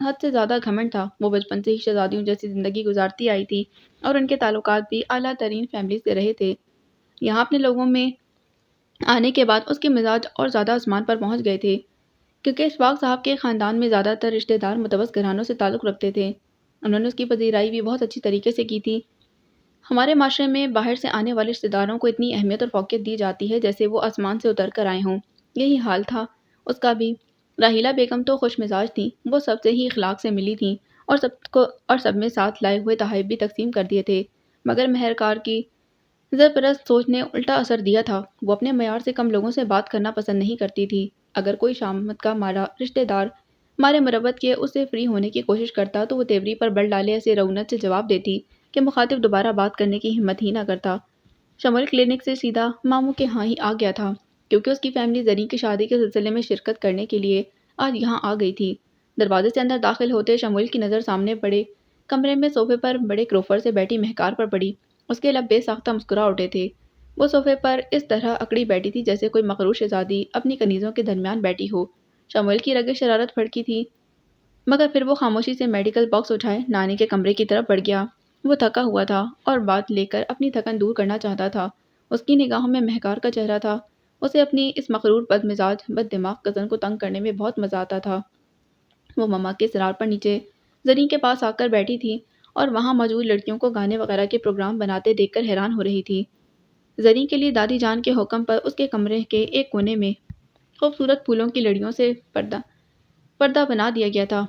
حد سے زیادہ گھمنڈ تھا۔ وہ بچپن سے ہی شہزادیوں جیسی زندگی گزارتی آئی تھی اور ان کے تعلقات بھی اعلیٰ ترین فیملیز سے رہے تھے۔ یہاں اپنے لوگوں میں آنے کے بعد اس کے مزاج اور زیادہ آسمان پر پہنچ گئے تھے، کیونکہ اشفاق صاحب کے خاندان میں زیادہ تر رشتہ دار متوسط گھرانوں سے تعلق رکھتے تھے۔ انہوں نے اس کی پذیرائی بھی بہت اچھی طریقے سے کی تھی۔ ہمارے معاشرے میں باہر سے آنے والے رشتہ داروں کو اتنی اہمیت اور فوقیت دی جاتی ہے جیسے وہ آسمان سے اتر کر آئے ہوں۔ یہی حال تھا اس کا بھی۔ راحیلہ بیگم تو خوش مزاج تھیں، وہ سب سے ہی اخلاق سے ملی تھیں اور سب میں ساتھ لائے ہوئے تحائف بھی تقسیم کر دیے تھے، مگر مہرکار کی زرپرست سوچ نے الٹا اثر دیا تھا۔ وہ اپنے معیار سے کم لوگوں سے بات کرنا پسند نہیں کرتی تھی۔ اگر کوئی شامت کا مارا رشتہ دار مارے مربت کے اس سے فری ہونے کی کوشش کرتا تو وہ تیوری پر بل ڈالے ایسے رعونت سے جواب دیتی کہ مخاطب دوبارہ بات کرنے کی ہمت ہی نہ کرتا۔ شمول کلینک سے سیدھا ماموں کے ہاں ہی آ گیا تھا، کیونکہ اس کی فیملی زرین کی شادی کے سلسلے میں شرکت کرنے کے لیے آج یہاں آ گئی تھی۔ دروازے سے اندر داخل ہوتے شمول کی نظر سامنے پڑے کمرے میں صوفے پر بڑے کروفر سے بیٹھی مہکار پر پڑی۔ اس کے لب بے ساختہ مسکرا اٹھے تھے۔ وہ صوفے پر اس طرح اکڑی بیٹھی تھی جیسے کوئی مغرور شہزادی اپنی کنیزوں کے درمیان بیٹھی ہو۔ شمول کی رگیں شرارت بھڑکی تھی، مگر پھر وہ خاموشی سے میڈیکل باکس اٹھائے نانی کے کمرے کی طرف بڑھ گیا۔ وہ تھکا ہوا تھا اور بات لے کر اپنی تھکن دور کرنا چاہتا تھا۔ اس کی نگاہوں میں مہکار کا چہرہ تھا۔ اسے اپنی اس مغرور بد مزاج بد دماغ کزن کو تنگ کرنے میں بہت مزہ آتا تھا۔ وہ مما کے اصرار پر نیچے زرین کے پاس آ کر بیٹھی تھی اور وہاں موجود لڑکیوں کو گانے وغیرہ کے پروگرام بناتے دیکھ کر حیران ہو رہی تھی۔ زرین کے لیے دادی جان کے حکم پر اس کے کمرے کے ایک کونے میں خوبصورت پھولوں کی لڑیوں سے پردہ بنا دیا گیا تھا۔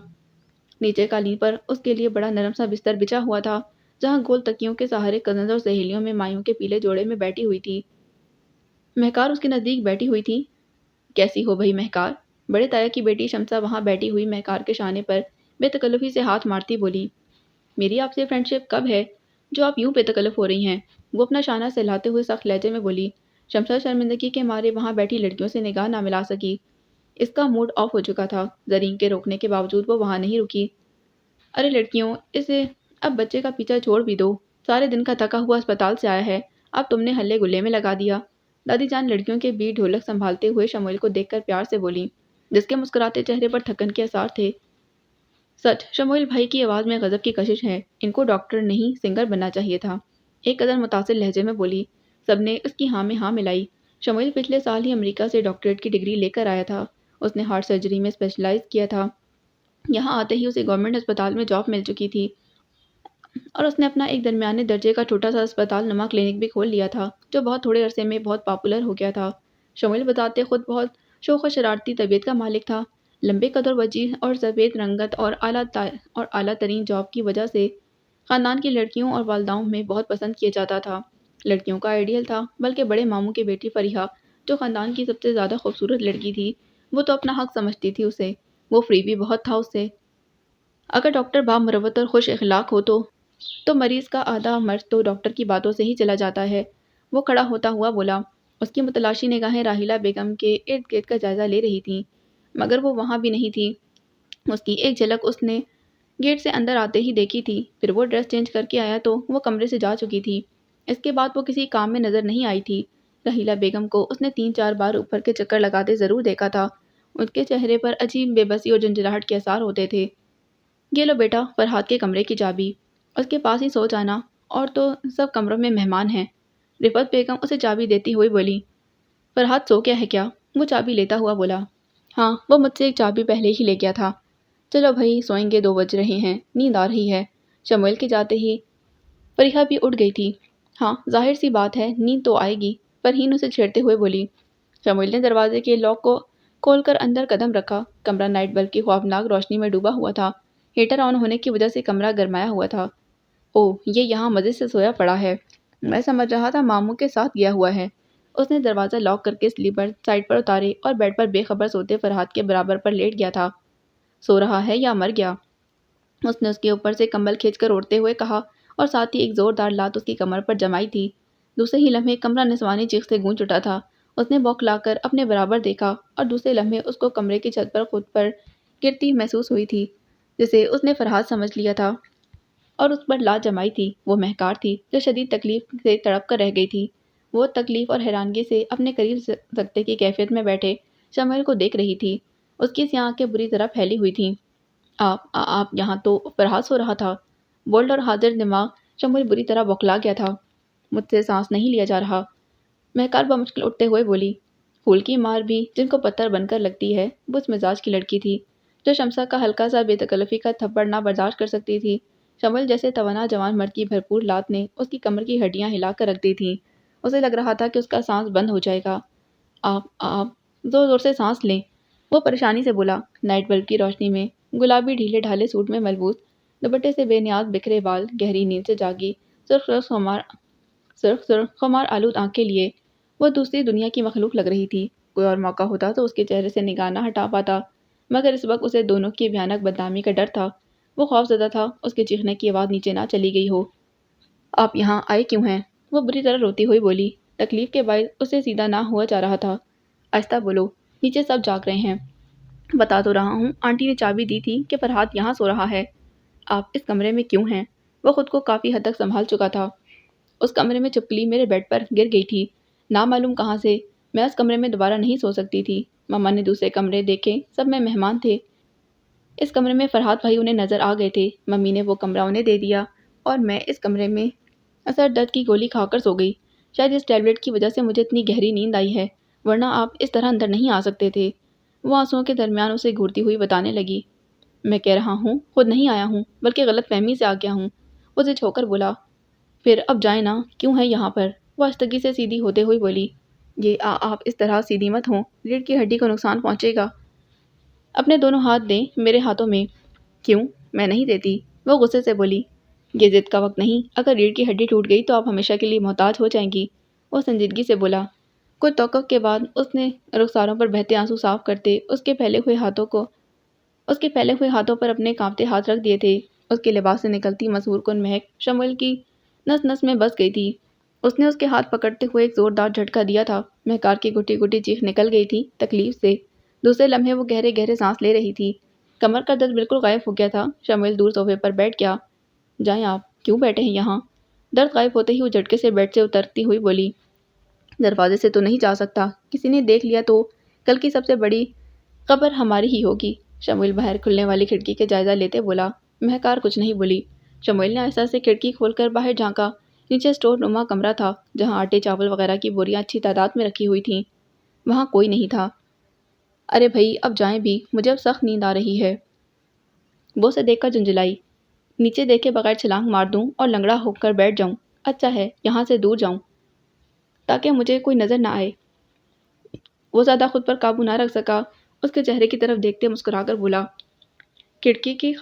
نیچے قالین پر اس کے لیے بڑا نرم سا بستر بچھا ہوا تھا، جہاں گول تکیوں کے سہارے کزنز اور سہیلیوں میں مایوں کے پیلے جوڑے میں بیٹھی ہوئی تھی۔ مہکار اس کے نزدیک بیٹھی ہوئی تھی۔ کیسی ہو بھئی مہکار؟ بڑے تایا کی بیٹی شمسا وہاں بیٹھی ہوئی مہکار کے شانے پر بے تکلفی سے ہاتھ مارتی بولی، میری آپ سے فرینڈ شپ کب ہے جو آپ یوں بے تکلف ہو رہی ہیں؟ وہ اپنا شانہ سہلاتے ہوئے سخت لہجے میں بولی۔ شمسا شرمندگی کے مارے وہاں بیٹھی لڑکیوں سے نگاہ نہ ملا سکی۔ اس کا موڈ آف ہو چکا تھا۔ زرین کے روکنے کے باوجود وہ وہاں نہیں رکی۔ ارے لڑکیوں، اسے اب بچے کا پیچھا چھوڑ بھی دو۔ سارے دن کا تھکا ہوا اسپتال سے آیا ہے، اب تم نے ہلے گلے میں لگا دیا۔ دادی جان لڑکیوں کے بیچ ڈھولک سنبھالتے ہوئے شمویل کو دیکھ کر پیار سے بولی، جس کے مسکراتے چہرے پر تھکن کے آثار تھے۔ سچ، شمویل بھائی کی آواز میں غضب کی کشش ہے، ان کو ڈاکٹر نہیں سنگر بننا چاہیے تھا، ایک قدر متاثر لہجے میں بولی۔ سب نے اس کی ہاں میں ہاں ملائی۔ شمویل پچھلے سال ہی امریکہ سے ڈاکٹریٹ کی ڈگری لے کر آیا تھا۔ اس نے ہارٹ سرجری میں اسپیشلائز کیا تھا۔ یہاں آتے ہی اسے گورنمنٹ اسپتال میں جاب مل چکی تھی اور اس نے اپنا ایک درمیانے درجے کا چھوٹا سا اسپتال نما کلینک بھی کھول لیا تھا، جو بہت تھوڑے عرصے میں بہت پاپولر ہو گیا تھا۔ شمویل بذات خود بہت شوخ و شرارتی طبیعت کا مالک تھا۔ لمبے قد اور وجیح اور سفید رنگت اور اعلیٰ ترین جاب کی وجہ سے خاندان کی لڑکیوں اور والداؤں میں بہت پسند کیا جاتا تھا۔ لڑکیوں کا آئیڈیل تھا، بلکہ بڑے ماموں کی بیٹی فریحہ، جو خاندان کی سب سے زیادہ خوبصورت لڑکی تھی، وہ تو اپنا حق سمجھتی تھی اسے، وہ فری بھی بہت تھا اس سے۔ اگر ڈاکٹر بامروت اور خوش اخلاق ہو تو مریض کا آدھا مرض تو ڈاکٹر کی باتوں سے ہی چلا جاتا ہے۔ وہ کھڑا ہوتا ہوا بولا۔ اس کی متلاشی نگاہیں راحیلہ بیگم کے ارد گرد کا جائزہ لے رہی تھیں، مگر وہ وہاں بھی نہیں تھی۔ اس کی ایک جھلک اس نے گیٹ سے اندر آتے ہی دیکھی تھی، پھر وہ ڈریس چینج کر کے آیا تو وہ کمرے سے جا چکی تھی۔ اس کے بعد وہ کسی کام میں نظر نہیں آئی تھی۔ راحیلہ بیگم کو اس نے 3-4 بار اوپر کے چکر لگاتے ضرور دیکھا تھا۔ ان کے چہرے پر عجیب بے بسی اور جھنجھلاہٹ کے آثار ہوتے تھے۔ یہ لو بیٹا فرحات کے کمرے کی چابی، اس کے پاس ہی سو جانا، اور تو سب کمروں میں مہمان ہیں۔ رفعت بیگم اسے چابی دیتی ہوئی بولی۔ فرحات سو گیا ہے کیا؟ وہ چابی لیتا ہوا بولا۔ ہاں، وہ مجھ سے ایک چابی پہلے ہی لے گیا تھا۔ چلو بھائی سوئیں گے، 2 بج رہے ہیں، نیند آ رہی ہے۔ شمویل کے جاتے ہی فریحہ بھی اٹھ گئی تھی۔ ہاں ظاہر سی بات ہے، نیند تو آئے گی، فرحین اسے چھیڑتے ہوئے بولی۔ شمویل نے دروازے کے لاک کو کھول کر اندر قدم رکھا۔ کمرہ نائٹ بلب کی خوفناک روشنی میں ڈوبا ہوا تھا۔ ہیٹر آن ہونے کی وجہ سے کمرہ گرمایا ہوا تھا۔ اوہ، یہ یہاں مزے سے سویا پڑا ہے، میں سمجھ رہا تھا ماموں کے ساتھ گیا ہوا ہے۔ اس نے دروازہ لاک کر کے سلیپر سائڈ پر اتارے اور بیڈ پر بے خبر سوتے فرحات کے برابر پر لیٹ گیا تھا۔ سو رہا ہے یا مر گیا؟ اس نے اس کے اوپر سے کمبل کھینچ کر اوڑھتے ہوئے کہا اور ساتھ ہی ایک زوردار لات اس کی کمر پر جمائی تھی۔ دوسرے ہی لمحے کمرہ نسوانی چیخ سے گونج اٹھا تھا۔ اس نے بوکھلا کر اپنے برابر دیکھا اور دوسرے لمحے اس کو کمرے کی چھت پر خود پر گرتی محسوس ہوئی تھی، جسے اس نے فرحات سمجھ لیا تھا اور اس پر لات جمائی تھی۔ وہ مہکار تھی جو شدید تکلیف سے تڑپ کر رہ گئی تھی۔ وہ تکلیف اور حیرانگی سے اپنے قریب سکتے کی کیفیت میں بیٹھے شمویل کو دیکھ رہی تھی۔ اس کی سیاہ آنکھیں بری طرح پھیلی ہوئی تھیں۔ آپ یہاں تو فرحات سو رہا تھا۔ بولڈ اور حاضر دماغ شمول بری طرح بوکھلا گیا تھا۔ مجھ سے سانس نہیں لیا جا رہا، مہکار بمشکل اٹھتے ہوئے بولی۔ پھول کی مار بھی جن کو پتھر بن کر لگتی ہے، وہ اس مزاج کی لڑکی تھی جو شمسا کا ہلکا سا بے تکلفی کا تھپڑ نہ برداشت کر سکتی تھی۔ شمول جیسے توانا جوان مرد کی بھرپور لات نے اس کی کمر کی ہڈیاں ہلا کر رکھ دی تھیں۔ اسے لگ رہا تھا کہ اس کا سانس بند ہو جائے گا۔ آپ زور زور سے سانس لیں، وہ پریشانی سے بولا۔ نائٹ بلب کی روشنی میں گلابی ڈھیلے ڈھالے سوٹ میں ملبوس، دوپٹے سے بے نیاز بکھرے بال، گہری نیند سے جاگی سرخ خمار آلود آنکھیں لیے وہ دوسری دنیا کی مخلوق لگ رہی تھی۔ کوئی اور موقع ہوتا تو اس کے چہرے سے نگاہ نہ ہٹا پاتا، مگر اس وقت اسے دونوں کی بھیانک بدنامی کا ڈر تھا۔ وہ خوف زدہ تھا اس کے چیخنے کی آواز نیچے نہ چلی گئی ہو۔ آپ یہاں آئے کیوں ہیں؟ وہ بری طرح روتی ہوئی بولی۔ تکلیف کے باعث اسے سیدھا نہ ہوا جا رہا تھا۔ آہستہ بولو، نیچے سب جاگ رہے ہیں۔ بتا تو رہا ہوں، آنٹی نے چابی دی تھی کہ فرحات یہاں سو رہا ہے۔ آپ اس کمرے میں کیوں ہیں؟ وہ خود کو کافی حد تک سنبھال چکا تھا۔ اس کمرے میں چپکلی میرے بیڈ پر گر گئی تھی، نامعلوم کہاں سے۔ میں اس کمرے میں دوبارہ نہیں سو سکتی تھی۔ مما نے دوسرے کمرے دیکھے، سب میں مہمان تھے۔ اس کمرے میں فرحات بھائی انہیں نظر آ گئے تھے۔ ممی نے وہ کمرہ انہیں دے دیا اور میں اس کمرے میں اثر درد کی گولی کھا کر سو گئی۔ شاید اس ٹیبلٹ کی وجہ سے مجھے اتنی گہری نیند آئی ہے، ورنہ آپ اس طرح اندر نہیں آ سکتے تھے۔ وہ آنسوؤں کے درمیان اسے گھورتی ہوئی بتانے لگی۔ میں کہہ رہا ہوں خود نہیں آیا ہوں، بلکہ غلط فہمی سے آ گیا ہوں، وہ ضد ہو کر بولا۔ پھر اب جائیں نا، کیوں ہے یہاں پر؟ وہ آہستگی سے سیدھی ہوتے ہوئی بولی۔ یہ آپ اس طرح سیدھی مت ہوں، ریڑھ کی ہڈی کو نقصان پہنچے گا۔ اپنے دونوں ہاتھ دیں میرے ہاتھوں میں۔ کیوں؟ میں نہیں دیتی، وہ غصے سے بولی۔ یہ ضد کا وقت نہیں، اگر ریڑھ کی ہڈی ٹوٹ گئی تو آپ ہمیشہ کے لیے محتاج ہو جائیں گی، وہ سنجیدگی سے بولا۔ کچھ توقف کے بعد اس نے رخساروں پر بہتے آنسو صاف کرتے اس کے پھیلے ہوئے ہاتھوں پر اپنے کانپتے ہاتھ رکھ دیے تھے۔ اس کے لباس سے نکلتی مسحور کن مہک شمول کی نس نس میں بس گئی تھی۔ اس نے اس کے ہاتھ پکڑتے ہوئے ایک زوردار جھٹکا دیا تھا۔ مہکار کی گھٹی گھٹی چیخ نکل گئی تھی تکلیف سے۔ دوسرے لمحے وہ گہرے گہرے سانس لے رہی تھی۔ کمر کا درد بالکل غائب ہو گیا تھا۔ شمول دور صوفے پر بیٹھ گیا۔ جائیں آپ، کیوں بیٹھے ہیں یہاں؟ درد غائب ہوتے ہی وہ جھٹکے سے بیڈ سے اترتی ہوئی بولی۔ دروازے سے تو نہیں جا سکتا، کسی نے دیکھ لیا تو کل کی سب سے بڑی خبر ہماری ہی ہوگی، شمول باہر کھلنے والی کھڑکی کے جائزہ لیتے بولا۔ مہکار کچھ نہیں بولی۔ شمول نے آہستہ سے کھڑکی کھول کر باہر جھانکا۔ نیچے اسٹور نما کمرہ تھا جہاں آٹے چاول وغیرہ کی بوریاں اچھی تعداد میں رکھی ہوئی تھیں۔ وہاں کوئی نہیں تھا۔ ارے بھائی اب جائیں بھی، مجھے اب سخت نیند آ رہی ہے، وہ اسے دیکھ کر جھنجھلائی۔ نیچے دیکھے بغیر چھلانگ مار دوں اور لنگڑا ہو کر بیٹھ جاؤں، اچھا ہے یہاں سے دور جاؤں تاکہ مجھے کوئی نظر نہ آئے۔ وہ زیادہ خود پر قابو نہ رکھ سکا، اس کے چہرے کی طرف دیکھتے مسکرا کر بولا۔ کھڑکی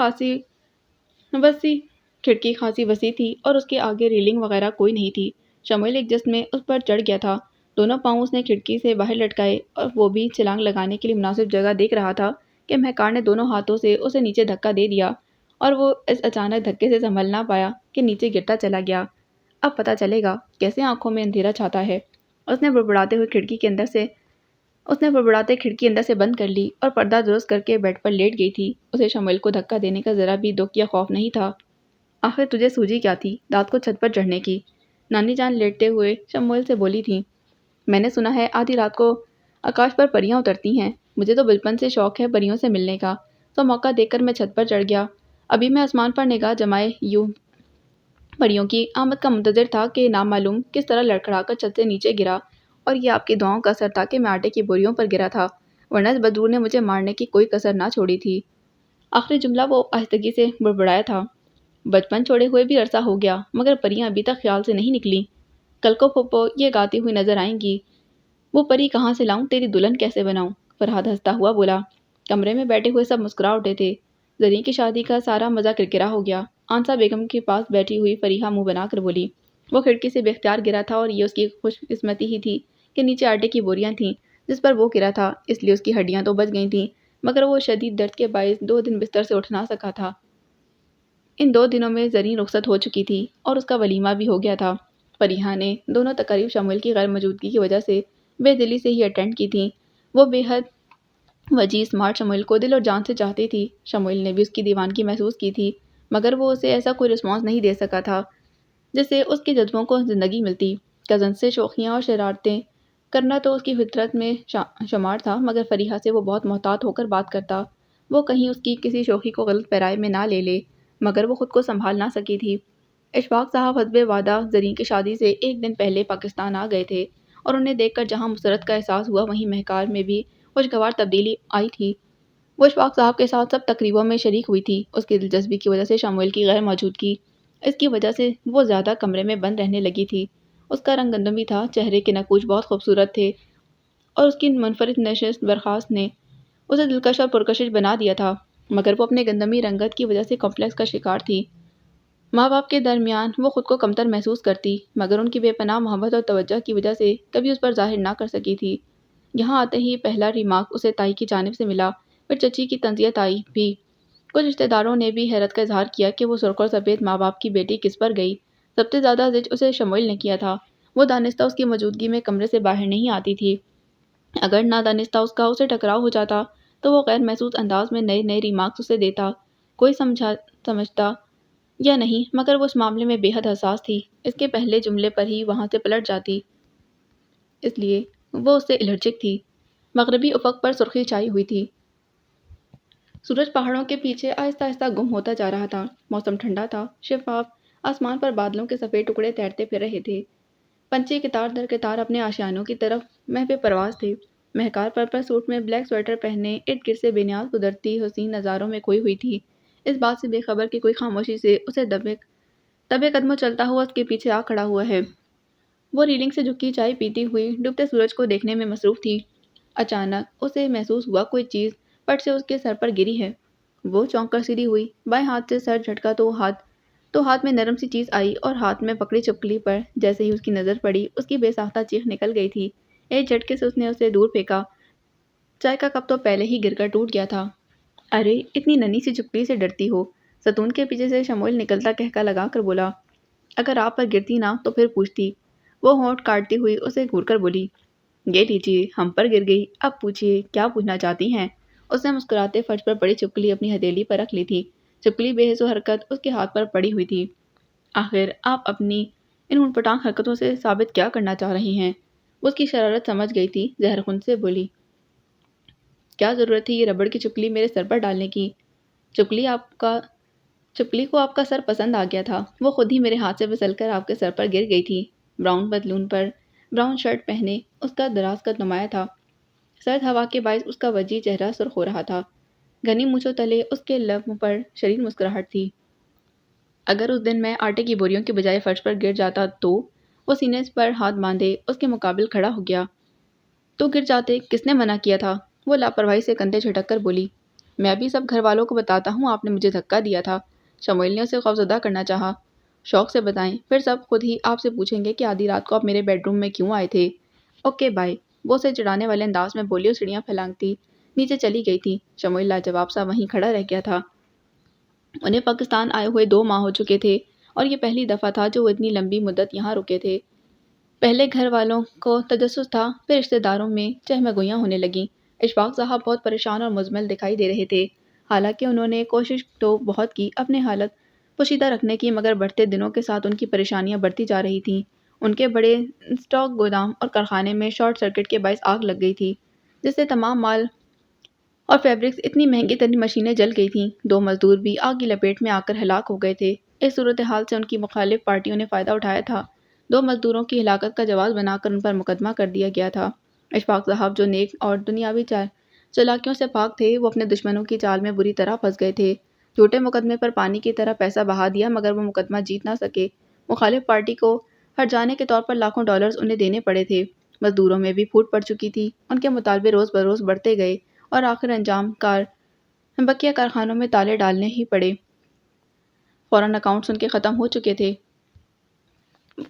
خاصی وسیع تھی اور اس کے آگے ریلنگ وغیرہ کوئی نہیں تھی۔ شمول ایک جست میں اس پر چڑھ گیا تھا۔ دونوں پاؤں اس نے کھڑکی سے باہر لٹکائے اور وہ بھی چھلانگ لگانے کے لیے مناسب جگہ دیکھ رہا تھا کہ مہکار نے دونوں ہاتھوں سے اسے نیچے دھکا دے دیا اور وہ اس اچانک دھکے سے سنبھل نہ پایا کہ نیچے گرتا چلا گیا۔ اب پتہ چلے گا کیسے آنکھوں میں اندھیرا چھاتا ہے۔ اس نے بڑبڑاتے کھڑکی اندر سے بند کر لی اور پردہ درست کر کے بیڈ پر لیٹ گئی تھی۔ اسے شمول کو دھکا دینے کا ذرا بھی دکھ یا خوف نہیں تھا۔ آخر تجھے سوجی کیا تھی رات کو چھت پر چڑھنے کی؟ نانی جان لیٹتے ہوئے شمول سے بولی تھی۔ میں نے سنا ہے آدھی رات کو آکاش پر پریاں اترتی ہیں، مجھے تو بچپن سے شوق ہے پریوں سے ملنے کا، تو موقع دیکھ کر میں چھت پر چڑھ گیا۔ ابھی میں آسمان پر نگاہ جمائے یوں پریوں کی آمد کا منتظر تھا کہ نامعلوم کس طرح لڑکھڑا کر چھت سے نیچے گرا، اور یہ آپ کی دعاؤں کا اثر تھا کہ میں آٹے کی بوریوں پر گرا تھا، ورنہ اس بدرور نے مجھے مارنے کی کوئی کسر نہ چھوڑی تھی۔ آخری جملہ وہ آہستگی سے بڑبڑایا تھا۔ بچپن چھوڑے ہوئے بھی عرصہ ہو گیا، مگر پریاں ابھی تک خیال سے نہیں نکلیں۔ کل کو پھپھو یہ گاتی ہوئی نظر آئیں گی۔ وہ پری کہاں سے لاؤں، تیری دلہن کیسے بناؤں؟ فرحات ہنستا ہوا بولا۔ کمرے میں بیٹھے ہوئے سب مسکرا اٹھے تھے۔ زرین کی شادی کا سارا مزہ کرکرا ہو گیا۔ آنسا بیگم کے پاس بیٹھی ہوئی فریحہ منہ بنا کر بولی۔ وہ کھڑکی سے بے اختیار گرا تھا اور یہ اس کی خوش قسمتی ہی تھی کہ نیچے آٹے کی بوریاں تھیں جس پر وہ گرا تھا، اس لیے اس کی ہڈیاں تو بچ گئی تھیں، مگر وہ شدید درد کے باعث 2 دن بستر سے اٹھ نہ سکا تھا۔ ان 2 دنوں میں زرین رخصت ہو چکی تھی اور اس کا ولیمہ بھی ہو گیا تھا۔ فریحہ نے دونوں تقاریب شمول کی غیر موجودگی کی وجہ سے بے دلی سے ہی اٹینڈ کی تھیں۔ وہ بے حد وجیح اسمارٹ شمول کو دل اور جان سے چاہتی تھی۔ شمول نے بھی اس کی دیوانگی محسوس کی تھی، مگر وہ اسے ایسا کوئی رسپانس نہیں دے سکا تھا جس سے اس کے جذبوں کو زندگی ملتی۔ کزن سے شوخیاں اور شرارتیں کرنا تو اس کی فطرت میں شمار تھا، مگر فریحہ سے وہ بہت محتاط ہو کر بات کرتا۔ وہ کہیں اس کی کسی شوخی کو غلط پیرائی میں نہ لے لے، مگر وہ خود کو سنبھال نہ سکی تھی۔ اشفاق صاحب حسب وعدہ زرین کی شادی سے ایک دن پہلے پاکستان آ گئے تھے، اور انہیں دیکھ کر جہاں مسرت کا احساس ہوا وہیں مہکار میں بھی خوشگوار تبدیلی آئی تھی۔ وہ اشفاق صاحب کے ساتھ سب تقریبوں میں شریک ہوئی تھی۔ اس کی دلچسپی کی وجہ سے شمویل کی غیر موجودگی، اس کی وجہ سے وہ زیادہ کمرے میں بند رہنے لگی تھی۔ اس کا رنگ گندمی تھا، چہرے کے نقوش بہت خوبصورت تھے، اور اس کی منفرد نشست برخاست نے اسے دلکش اور پرکشش بنا دیا تھا، مگر وہ اپنے گندمی رنگت کی وجہ سے کمپلیکس کا شکار تھی۔ ماں باپ کے درمیان وہ خود کو کمتر محسوس کرتی، مگر ان کی بے پناہ محبت اور توجہ کی وجہ سے کبھی اس پر ظاہر نہ کر سکی تھی۔ یہاں آتے ہی پہلا ریمارک اسے تائی کی جانب سے ملا، پھر چچی کی تنزیت آئی بھی۔ کچھ رشتہ داروں نے بھی حیرت کا اظہار کیا کہ وہ سرخ اور سفید ماں باپ کی بیٹی کس پر گئی۔ سب سے زیادہ زج اسے شمویل نے کیا تھا۔ وہ دانستہ اس کی موجودگی میں کمرے سے باہر نہیں آتی تھی۔ اگر نہ دانستہ اس کا اسے ٹکراؤ ہو جاتا تو وہ غیر محسوس انداز میں نئے نئے ریمارکس اسے دیتا، کوئی سمجھتا یا نہیں، مگر وہ اس معاملے میں بے حد حساس تھی۔ اس کے پہلے جملے پر ہی وہاں سے پلٹ جاتی، اس لیے وہ اس سے الرجک تھی۔ مغربی افق پر سرخی چھائی ہوئی تھی۔ سورج پہاڑوں کے پیچھے آہستہ آہستہ گم ہوتا جا رہا تھا۔ موسم ٹھنڈا تھا، شفاف، آسمان پر بادلوں کے سفید ٹکڑے تیرتے پھر رہے تھے۔ پنچھی قطار در قطار اپنے آشیانوں کی طرف محو پرواز تھے۔ مہکار پرپل سوٹ میں بلیک سویٹر پہنے ارد گرد سے بے نیاز قدرتی حسین نظاروں میں کھوئی ہوئی تھی، اس بات سے بے خبر کہ کوئی خاموشی سے اسے دبے قدموں چلتا ہوا اس کے پیچھے آ کھڑا ہوا ہے۔ وہ ریلنگ سے جھکی چائے پیتی ہوئی ڈوبتے سورج کو دیکھنے میں مصروف تھی۔ اچانک اسے محسوس ہوا کوئی چیز پٹ سے اس کے سر پر گری ہے۔ وہ چونک کر سیدھی ہوئی، بائیں ہاتھ سے سر جھٹکا تو ہاتھ میں نرم سی چیز آئی اور ہاتھ میں پکڑی چپکلی پر جیسے ہی اس کی نظر پڑی اس کی بے ساختہ چیخ نکل گئی تھی۔ ایک جھٹکے سے اس نے اسے دور پھینکا۔ چائے کا کپ تو پہلے ہی گر کر ٹوٹ گیا تھا۔ ارے اتنی ننھی سی چپکلی سے ڈرتی ہو؟ ستون کے پیچھے سے شمویل نکلتا کہکا لگا کر بولا۔ اگر آپ پر گرتی نا تو پھر پوچھتی، وہ ہونٹ کاٹتی ہوئی اسے گھور کر بولی۔ یہ لیجیے، ہم پر گر گئی، اب پوچھیے کیا پوچھنا چاہتی ہیں؟ اس نے مسکراتے فرش پر پڑی چپکلی اپنی ہتھیلی پر رکھ لی تھی۔ چپکلی بے حس و حرکت اس کے ہاتھ پر پڑی ہوئی تھی۔ آخر آپ اپنی ان اون پٹانگ حرکتوں سے ثابت کیا کرنا چاہ رہی ہیں؟ وہ اس کی شرارت سمجھ گئی تھی، زہر خون سے بولی۔ کیا ضرورت تھی یہ ربڑ کی چپکلی میرے سر پر ڈالنے کی؟ چپکلی کو آپ کا سر پسند آ گیا تھا، وہ خود ہی میرے ہاتھ سے پھسل کر آپ کے سر پر گر گئی تھی۔ براؤن پتلون پر براؤن شرٹ پہنے اس کا دراز قد نمایاں تھا۔ سرد ہوا کے باعث اس کا وجیح چہرہ سرخ ہو رہا تھا۔ گھنی مونچھوں تلے اس کے لبوں پر شریر مسکراہٹ تھی۔ اگر اس دن میں آٹے کی بوریوں کی بجائے فرش پر گر جاتا تو؟ وہ سینے پر ہاتھ باندھے اس کے مقابل کھڑا ہو گیا۔ تو گر جاتے، کس نے منع کیا تھا؟ وہ لاپرواہی سے کندھے جھٹک کر بولی۔ میں بھی سب گھر والوں کو بتاتا ہوں آپ نے مجھے دھکا دیا تھا۔ شمویل نے اسے خوفزدہ کرنا چاہا۔ شوق سے بتائیں، پھر سب خود ہی آپ سے پوچھیں گے کہ آدھی رات کو آپ میرے بیڈ روم میں کیوں آئے تھے۔ اوکے بائے، وہ اسے چڑھانے والے انداز میں بولی اور سیڑھیاں پھلانگتی نیچے چلی گئی تھی۔ شمویل لاجواب سا وہیں کھڑا رہ گیا تھا۔ انہیں پاکستان آئے ہوئے 2 ماہ ہو چکے تھے، اور یہ پہلی دفعہ تھا جو وہ اتنی لمبی مدت یہاں رکے تھے۔ پہلے گھر والوں کو تجسس تھا، پھر رشتہ داروں میں چہمگوئیاں ہونے لگیں۔ اشفاق صاحب بہت پریشان اور مزمل دکھائی دے رہے تھے، حالانکہ انہوں نے کوشش تو بہت کی اپنے حالت پوشیدہ رکھنے کی، مگر بڑھتے دنوں کے ساتھ ان کی پریشانیاں بڑھتی جا رہی تھیں۔ ان کے بڑے اسٹاک گودام اور کارخانے میں شارٹ سرکٹ کے باعث آگ لگ گئی تھی، جس سے تمام مال اور فیبرکس اتنی مہنگی ترین مشینیں جل گئی تھیں۔ 2 مزدور بھی آگ کی لپیٹ میں آ کر ہلاک ہو گئے تھے۔ اس صورتحال سے ان کی مخالف پارٹیوں نے فائدہ اٹھایا تھا۔ 2 مزدوروں کی ہلاکت کا جواز بنا کر ان پر مقدمہ کر دیا گیا تھا۔ اشفاق صاحب جو نیک اور دنیاوی چالاکیوں سے پاک تھے، وہ اپنے دشمنوں کی چال میں بری طرح پھنس گئے تھے۔ جھوٹے مقدمے پر پانی کی طرح پیسہ بہا دیا، مگر وہ مقدمہ جیت نہ سکے۔ مخالف پارٹی کو ہٹ جانے کے طور پر لاکھوں ڈالرز انہیں دینے پڑے تھے۔ مزدوروں میں بھی پھوٹ پڑ چکی تھی، ان کے مطالبے روز بروز بڑھتے گئے اور آخر انجام بقیہ کارخانوں میں تالے ڈالنے ہی پڑے۔ فوراً اکاؤنٹس ان کے ختم ہو چکے تھے۔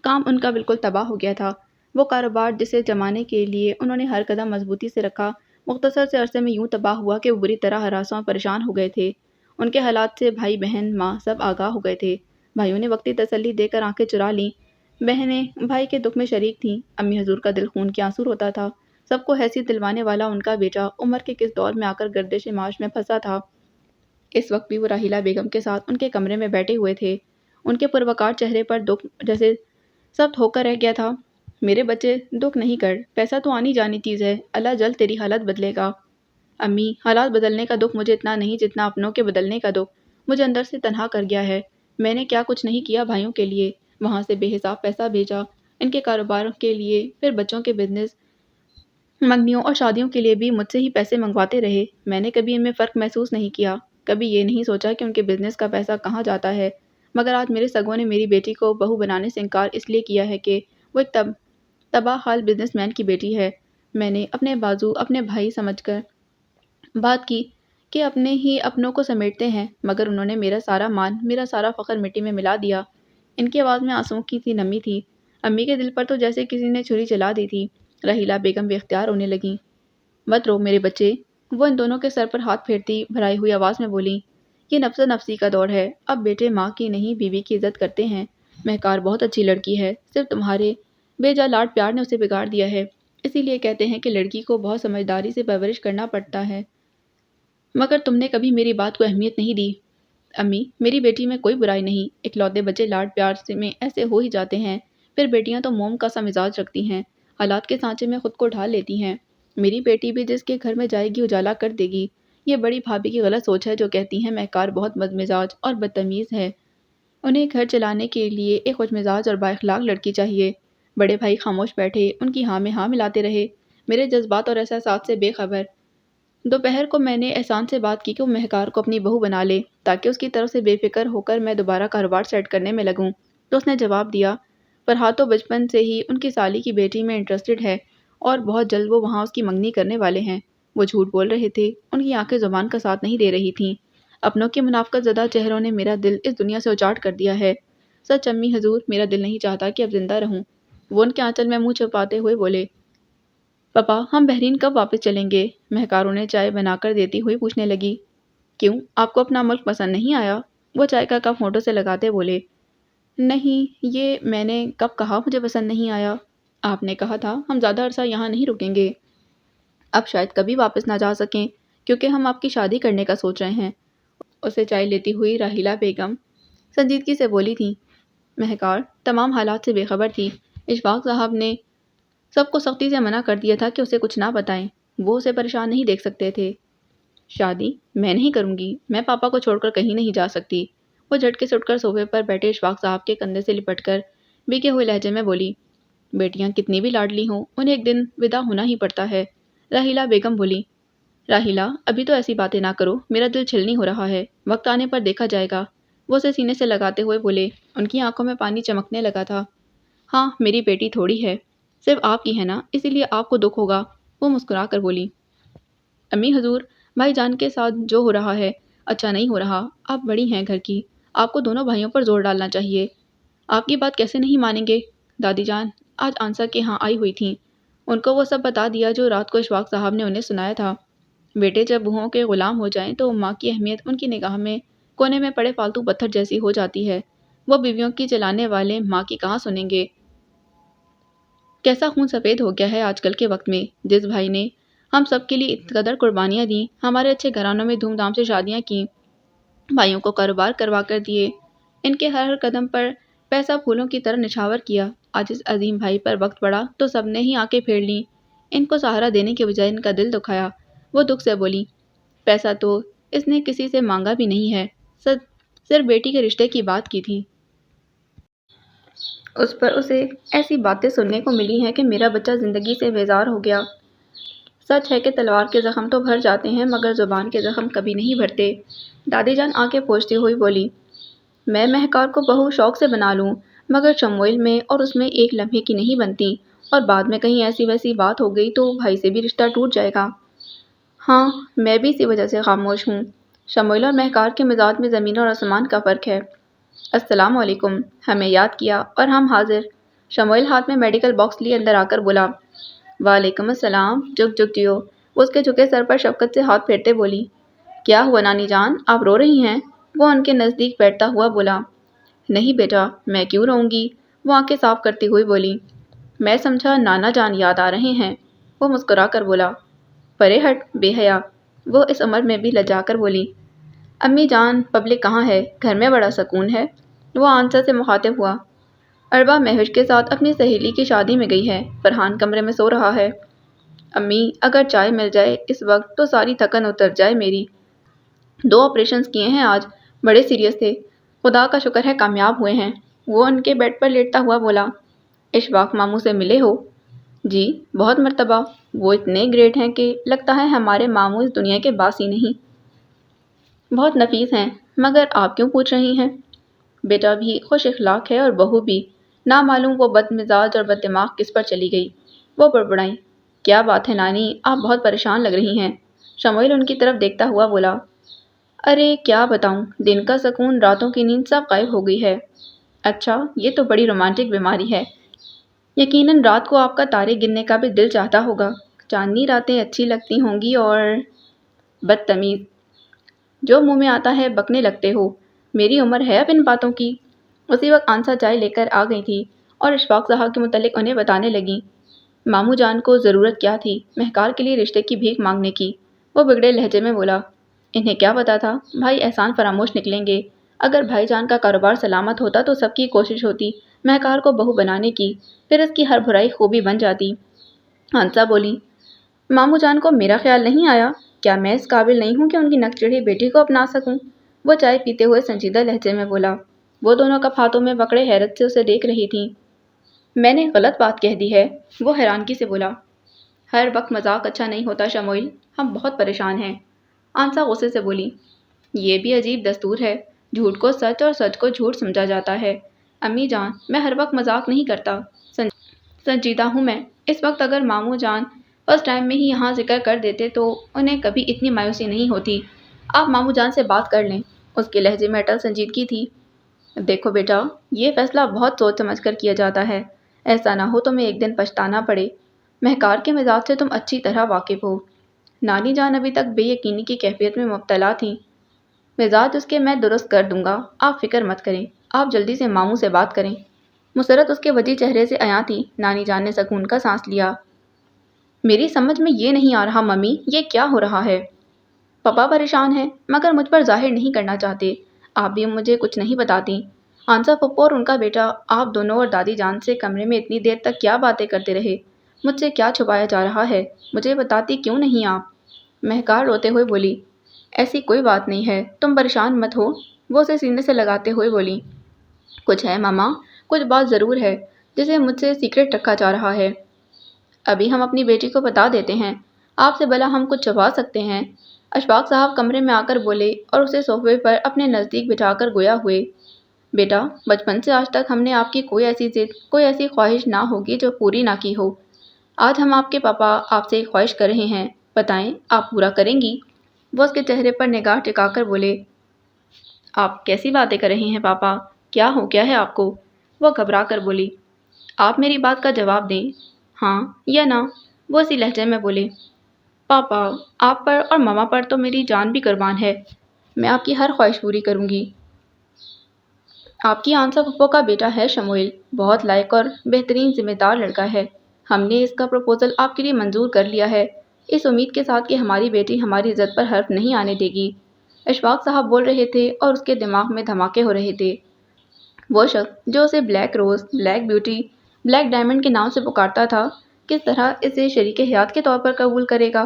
کام ان کا بالکل تباہ ہو گیا تھا۔ وہ کاروبار جسے جمانے کے لیے انہوں نے ہر قدم مضبوطی سے رکھا، مختصر سے عرصے میں یوں تباہ ہوا کہ وہ بری طرح ہراساں اور پریشان ہو گئے تھے۔ ان کے حالات سے بھائی بہن ماں سب آگاہ ہو گئے تھے۔ بھائیوں نے وقتی تسلی دے کر آنکھیں چرا لیں، بہنیں بھائی کے دکھ میں شریک تھیں۔ امی حضور کا دل خون کے آنسو روتا تھا۔ سب کو حیثیت دلوانے والا ان کا بیٹا عمر کے کس دور میں آ کر گردش معاش میں پھنسا تھا۔ اس وقت بھی وہ راحیلہ بیگم کے ساتھ ان کے کمرے میں بیٹھے ہوئے تھے۔ ان کے پروقار چہرے پر دکھ جیسے ثبت ہو کر رہ گیا تھا۔ میرے بچے، دکھ نہیں کر، پیسہ تو آنی جانی چیز ہے، اللہ جلد تیری حالت بدلے گا۔ امی، حالات بدلنے کا دکھ مجھے اتنا نہیں جتنا اپنوں کے بدلنے کا دکھ مجھے اندر سے تنہا کر گیا ہے۔ میں نے کیا کچھ نہیں کیا بھائیوں کے لیے، وہاں سے بے حساب پیسہ بھیجا ان کے کاروبار کے لیے، پھر بچوں کے بزنس، منگنیوں اور شادیوں کے لیے بھی مجھ سے ہی پیسے منگواتے رہے۔ میں نے کبھی ان میں فرق محسوس نہیں کیا، کبھی یہ نہیں سوچا کہ ان کے بزنس کا پیسہ کہاں جاتا ہے، مگر آج میرے سگوں نے میری بیٹی کو بہو بنانے سے انکار اس لیے کیا ہے کہ وہ ایک تباہ حال بزنس مین کی بیٹی ہے۔ میں نے اپنے بازو اپنے بھائی سمجھ کر بات کی کہ اپنے ہی اپنوں کو سمیٹتے ہیں، مگر انہوں نے میرا سارا مان، میرا سارا فخر مٹی میں ملا دیا۔ ان کی آواز میں آنسوؤں کی سی نمی تھی۔ امی کے دل پر تو جیسے کسی نے چھری چلا دی تھی۔ رحیلہ بیگم بے اختیار رونے لگیں۔ مت رو میرے بچے، وہ ان دونوں کے سر پر ہاتھ پھیرتی بھرائی ہوئی آواز میں بولی۔ یہ نفس نفسی کا دور ہے، اب بیٹے ماں کی نہیں بیوی کی عزت کرتے ہیں۔ مہکار بہت اچھی لڑکی ہے، صرف تمہارے بے جا لاڈ پیار نے اسے بگاڑ دیا ہے، اسی لیے کہتے ہیں کہ لڑکی کو بہت سمجھداری سے پرورش کرنا پڑتا ہے، مگر تم نے کبھی میری بات کو اہمیت نہیں دی۔ امی، میری بیٹی میں کوئی برائی نہیں، اکلوتے بچے لاڈ پیار میں ایسے ہو ہی جاتے ہیں، پھر بیٹیاں تو موم کا سا مزاج رکھتی ہیں، حالات کے سانچے میں خود کو ڈھال لیتی ہیں۔ میری بیٹی بھی جس کے گھر میں جائے گی اجالا کر دے گی۔ یہ بڑی بھابھی کی غلط سوچ ہے جو کہتی ہیں مہکار بہت بد مزاج اور بدتمیز ہے، انہیں گھر چلانے کے لیے ایک خوش مزاج اور با اخلاق لڑکی چاہیے۔ بڑے بھائی خاموش بیٹھے، ان کی ہاں میں ہاں ملاتے رہے، میرے جذبات اور احساسات سے بے خبر۔ دوپہر کو میں نے احسان سے بات کی کہ وہ مہکار کو اپنی بہو بنا لے تاکہ اس کی طرف سے بے فکر ہو کر میں دوبارہ کاروبار سیٹ کرنے میں لگوں، تو اس نے جواب دیا، فرحات تو بچپن سے ہی ان کی سالی کی بیٹی میں انٹرسٹڈ ہے اور بہت جلد وہ وہاں اس کی منگنی کرنے والے ہیں۔ وہ جھوٹ بول رہے تھے، ان کی آنکھیں زبان کا ساتھ نہیں دے رہی تھیں۔ اپنوں کے منافقت زدہ چہروں نے میرا دل اس دنیا سے اچاٹ کر دیا ہے۔ سچ امی حضور، میرا دل نہیں چاہتا کہ اب زندہ رہوں۔ وہ ان کے آنچل میں منہ چھپاتے ہوئے بولے، پپا ہم بحرین کب واپس چلیں گے؟ مہکاروں نے چائے بنا کر دیتی ہوئی پوچھنے لگی۔ کیوں، آپ کو اپنا ملک پسند نہیں آیا؟ وہ چائے کا کپ ہونٹوں سے لگاتے بولے، نہیں، یہ میں نے کب کہا مجھے پسند نہیں آیا؟ آپ نے کہا تھا ہم زیادہ عرصہ یہاں نہیں رکیں گے، اب شاید کبھی واپس نہ جا سکیں کیونکہ ہم آپ کی شادی کرنے کا سوچ رہے ہیں۔ اسے چائے لیتی ہوئی راحیلہ بیگم سنجیدگی سے بولی تھی۔ مہکار تمام حالات سے بے خبر تھی۔ اشفاق صاحب نے سب کو سختی سے منع کر دیا تھا کہ اسے کچھ نہ بتائیں، وہ اسے پریشان نہیں دیکھ سکتے تھے۔ شادی میں نہیں کروں گی، میں پاپا کو چھوڑ کر کہیں نہیں جا سکتی۔ وہ جھٹکے سے اٹھ کر صوفے پر بیٹھے اشفاق صاحب کے کندھے سے لپٹ کر بھیگے ہوئے لہجے میں بولی، بیٹیاں کتنی بھی لاڈلی ہوں انہیں ایک دن ودا ہونا ہی پڑتا ہے۔ راحیلہ بیگم بولی، راحیلہ ابھی تو ایسی باتیں نہ کرو، میرا دل چھلنی ہو رہا ہے، وقت آنے پر دیکھا جائے گا۔ وہ اسے سینے سے لگاتے ہوئے بولے، ان کی آنکھوں میں پانی چمکنے لگا تھا۔ ہاں میری بیٹی تھوڑی ہے، صرف آپ کی ہے نا، اسی لیے آپ کو دکھ ہوگا۔ وہ مسکرا کر بولی، امی حضور، بھائی جان کے ساتھ جو ہو رہا ہے اچھا نہیں ہو رہا، آپ بڑی ہیں گھر کی، آپ کو دونوں بھائیوں پر زور ڈالنا چاہیے۔ آپ کی بات کیسے نہیں مانیں گے؟ دادی جان آج آنسا کے ہاں آئی ہوئی تھیں، ان کو وہ سب بتا دیا جو رات کو اشفاق صاحب نے انہیں سنایا تھا۔ بیٹے جب بہوؤں کے غلام ہو جائیں تو ماں کی اہمیت ان کی نگاہ میں کونے میں پڑے فالتو پتھر جیسی ہو جاتی ہے، وہ بیویوں کی چلانے والے ماں کی کہاں سنیں گے۔ کیسا خون سفید ہو گیا ہے آج کل کے وقت میں، جس بھائی نے ہم سب کے لیے اس قدر قربانیاں دیں، ہمارے اچھے گھرانوں میں دھوم دھام سے شادیاں کیں، بھائیوں کو کاروبار کروا کر دیے، ان کے ہر قدم پر پیسہ پھولوں کی طرح نچھاور کیا، آج اس عظیم بھائی پر وقت پڑا تو سب نے ہی آنکھیں پھیر لیں، ان کو سہارا دینے کے بجائے ان کا دل دکھایا۔ وہ دکھ سے بولی، پیسہ تو اس نے کسی سے مانگا بھی نہیں ہے، صرف بیٹی کے رشتے کی بات کی تھی، اس پر اسے ایسی باتیں سننے کو ملی ہیں کہ میرا بچہ زندگی سے بیزار ہو گیا۔ سچ ہے کہ تلوار کے زخم تو بھر جاتے ہیں مگر زبان کے زخم کبھی نہیں بھرتے۔ دادی جان آنکھیں پوچھتی ہوئی بولی، میں مہکار کو بہو شوق سے بنا لوں مگر شموئیل میں اور اس میں ایک لمحے کی نہیں بنتی، اور بعد میں کہیں ایسی ویسی بات ہو گئی تو بھائی سے بھی رشتہ ٹوٹ جائے گا۔ ہاں میں بھی اسی وجہ سے خاموش ہوں، شموئیل اور مہکار کے مزاج میں زمین اور آسمان کا فرق ہے۔ السلام علیکم، ہمیں یاد کیا اور ہم حاضر۔ شموئیل ہاتھ میں میڈیکل باکس لیے اندر آ کر بولا، وعلیکم السلام، جھک جھک جیو۔ وہ اس کے جھکے سر پر شفقت سے ہاتھ پھیرتے بولی، کیا ہوا نانی جان، آپ رو رہی ہیں؟ وہ ان کے نزدیک بیٹھتا ہوا بولا، نہیں بیٹا میں کیوں رہوں گی، وہ آنکھیں صاف کرتی ہوئی بولی، میں سمجھا نانا جان یاد آ رہے ہیں۔ وہ مسکرا کر بولا، پرے ہٹ بے حیا۔ وہ اس عمر میں بھی لجا کر بولی، امی جان پبلک کہاں ہے، گھر میں بڑا سکون ہے۔ وہ آنسر سے مخاطب ہوا، اربا مہوش کے ساتھ اپنی سہیلی کی شادی میں گئی ہے، فرحان کمرے میں سو رہا ہے۔ امی اگر چائے مل جائے اس وقت تو ساری تھکن اتر جائے میری۔ 2 آپریشنز کیے ہیں آج، بڑے سیریس تھے، خدا کا شکر ہے کامیاب ہوئے ہیں۔ وہ ان کے بیڈ پر لیٹتا ہوا بولا۔ اشفاق ماموں سے ملے ہو؟ جی بہت مرتبہ، وہ اتنے گریٹ ہیں کہ لگتا ہے ہمارے ماموں اس دنیا کے باسی نہیں۔ بہت نفیس ہیں، مگر آپ کیوں پوچھ رہی ہیں؟ بیٹا بھی خوش اخلاق ہے اور بہو بھی، نہ معلوم وہ بد مزاج اور بد دماغ کس پر چلی گئی۔ وہ بڑبڑائیں۔ کیا بات ہے نانی، آپ بہت پریشان لگ رہی ہیں۔ شموئیل ان کی طرف دیکھتا ہوا بولا۔ ارے کیا بتاؤں، دن کا سکون راتوں کی نیند سب غائب ہو گئی ہے۔ اچھا یہ تو بڑی رومانٹک بیماری ہے۔ یقیناً رات کو آپ کا تارے گننے کا بھی دل چاہتا ہوگا، چاندنی راتیں اچھی لگتی ہوں گی اور… بدتمیز، جو منہ میں آتا ہے بکنے لگتے ہو، میری عمر ہے اب ان باتوں کی۔ اسی وقت آنسا چائے لے کر آ گئی تھی اور اشفاق صاحب کے متعلق انہیں بتانے لگیں۔ ماموں جان کو ضرورت کیا تھی مہکار کے لیے رشتے کی بھیک مانگنے کی؟ وہ بگڑے لہجے میں بولا۔ انہیں کیا پتا تھا بھائی احسان فراموش نکلیں گے۔ اگر بھائی جان کا کاروبار سلامت ہوتا تو سب کی کوشش ہوتی مہکار کو بہو بنانے کی، پھر اس کی ہر برائی خوبی بن جاتی۔ ہنسا بولی۔ ماموں جان کو میرا خیال نہیں آیا؟ کیا میں اس قابل نہیں ہوں کہ ان کی نکچڑھی بیٹی کو اپنا سکوں؟ وہ چائے پیتے ہوئے سنجیدہ لہجے میں بولا۔ وہ دونوں کپ ہاتھوں میں پکڑے حیرت سے اسے دیکھ رہی تھیں۔ میں نے غلط بات کہہ دی ہے؟ وہ حیرانگی سے بولا۔ ہر وقت مذاق اچھا نہیں ہوتا شموئیل، ہم بہت پریشان ہیں۔ آنسا غصے سے بولی۔ یہ بھی عجیب دستور ہے، جھوٹ کو سچ اور سچ کو جھوٹ سمجھا جاتا ہے۔ امی جان میں ہر وقت مذاق نہیں کرتا، سنجیدہ ہوں میں۔ اس وقت اگر ماموں جان فرسٹ ٹائم میں ہی یہاں ذکر کر دیتے تو انہیں کبھی اتنی مایوسی نہیں ہوتی۔ آپ ماموں جان سے بات کر لیں۔ اس کے لہجے میں اٹل سنجیدگی تھی۔ دیکھو بیٹا، یہ فیصلہ بہت سوچ سمجھ کر کیا جاتا ہے، ایسا نہ ہو تمہیں ایک دن پچھتانا پڑے۔ مہکار کے مزاج سے تم اچھی طرح واقف ہو۔ نانی جان ابھی تک بے یقینی کی کیفیت میں مبتلا تھیں۔ مزاج اس کے میں درست کر دوں گا، آپ فکر مت کریں، آپ جلدی سے ماموں سے بات کریں۔ مسرت اس کے وجہ چہرے سے عیاں تھی۔ نانی جان نے سکون کا سانس لیا۔ میری سمجھ میں یہ نہیں آ رہا ممی، یہ کیا ہو رہا ہے؟ پاپا پریشان ہیں مگر مجھ پر ظاہر نہیں کرنا چاہتے۔ آپ بھی مجھے کچھ نہیں بتاتی۔ آنسا پھپھو اور ان کا بیٹا آپ دونوں اور دادی جان سے کمرے میں اتنی دیر تک کیا باتیں کرتے رہے؟ مجھ سے کیا چھپایا جا رہا ہے؟ مجھے بتاتی کیوں نہیں آپ؟ مہکار روتے ہوئے بولی۔ ایسی کوئی بات نہیں ہے، تم پریشان مت ہو، وہ اسے سینے سے لگاتے ہوئے بولی۔ کچھ ہے ماما، کچھ بات ضرور ہے جسے مجھ سے سیکرٹ رکھا جا رہا ہے۔ ابھی ہم اپنی بیٹی کو بتا دیتے ہیں، آپ سے بھلا ہم کچھ چھپا سکتے ہیں؟ اشفاق صاحب کمرے میں آ کر بولے اور اسے صوفے پر اپنے نزدیک بٹھا کر گویا ہوئے۔ بیٹا بچپن سے آج تک ہم نے آپ کی کوئی ایسی ضد، کوئی ایسی خواہش نہ ہوگی جو پوری نہ کی ہو۔ آج ہم آپ کے پاپا آپ سے ایک خواہش کر رہے ہیں، بتائیں آپ پورا کریں گی؟ وہ اس کے چہرے پر نگاہ ٹکا کر بولے۔ آپ کیسی باتیں کر رہے ہیں پاپا؟ کیا ہو گیا ہے آپ کو؟ وہ گھبرا کر بولی۔ آپ میری بات کا جواب دیں، ہاں یا نہ؟ وہ اسی لہجے میں بولے۔ پاپا آپ پر اور ماما پر تو میری جان بھی قربان ہے، میں آپ کی ہر خواہش پوری کروں گی۔ آپ کی آنسا پھپھو کا بیٹا ہے شموئیل، بہت لائق اور بہترین ذمہ دار لڑکا ہے۔ ہم نے اس کا پروپوزل آپ کے لیے منظور کر لیا ہے، اس امید کے ساتھ کہ ہماری بیٹی ہماری عزت پر حرف نہیں آنے دے گی۔ اشفاق صاحب بول رہے تھے اور اس کے دماغ میں دھماکے ہو رہے تھے۔ وہ شخص جو اسے بلیک روز، بلیک بیوٹی، بلیک ڈائمنڈ کے نام سے پکارتا تھا، کس طرح اسے شریک حیات کے طور پر قبول کرے گا؟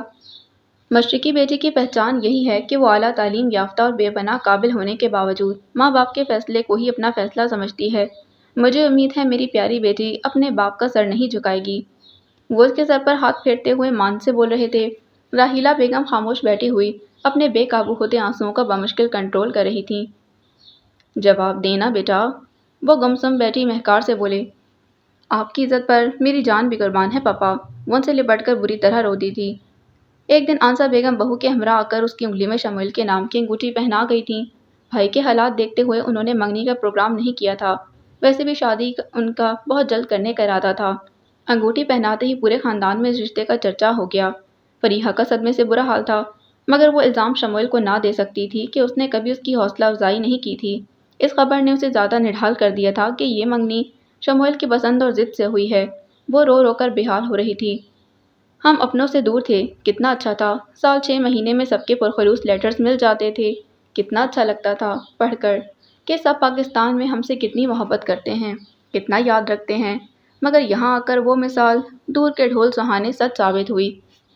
مشرقی بیٹی کی پہچان یہی ہے کہ وہ اعلیٰ تعلیم یافتہ اور بے پناہ قابل ہونے کے باوجود ماں باپ کے فیصلے کو ہی اپنا فیصلہ سمجھتی ہے۔ مجھے امید ہے میری پیاری بیٹی اپنے باپ کا سر نہیں جھکائے گی۔ وہ اس کے سر پر ہاتھ پھیرتے ہوئے مان سے بول رہے تھے۔ راحیلہ بیگم خاموش بیٹھی ہوئی اپنے بے قابو ہوتے آنسوؤں کا بمشکل کنٹرول کر رہی تھیں۔ جواب دینا بیٹا، وہ گمسم بیٹھی مہکار سے بولے۔ آپ کی عزت پر میری جان بھی قربان ہے پاپا، وہ ان سے لپٹ کر بری طرح روتی تھی۔ ایک دن آنسا بیگم بہو کے ہمراہ آ کر اس کی انگلی میں شموئیل کے نام کی انگوٹھی پہنا گئی تھیں۔ بھائی کے حالات دیکھتے ہوئے انہوں نے منگنی کا پروگرام نہیں کیا تھا، ویسے بھی شادی ان کا بہت جلد کرنے کا ارادہ تھا۔ انگوٹھی پہناتے ہی پورے خاندان میں اس رشتے کا چرچا ہو گیا۔ فریحہ کا صدمے سے برا حال تھا، مگر وہ الزام شموئیل کو نہ دے سکتی تھی کہ اس نے کبھی اس کی حوصلہ افزائی نہیں کی تھی۔ اس خبر نے اسے زیادہ نڈھال کر دیا تھا کہ یہ منگنی شموئیل کی پسند اور ضد سے ہوئی ہے۔ وہ رو رو کر بے حال ہو رہی تھی۔ ہم اپنوں سے دور تھے، کتنا اچھا تھا، سال 6 مہینے میں سب کے پرخلوص لیٹرز مل جاتے تھے، کتنا اچھا لگتا تھا پڑھ کر کہ سب پاکستان میں ہم سے کتنی محبت کرتے ہیں، کتنا یاد رکھتے ہیں، مگر یہاں آ کر وہ مثال دور کے ڈھول سہانے سچ ثابت ہوئی۔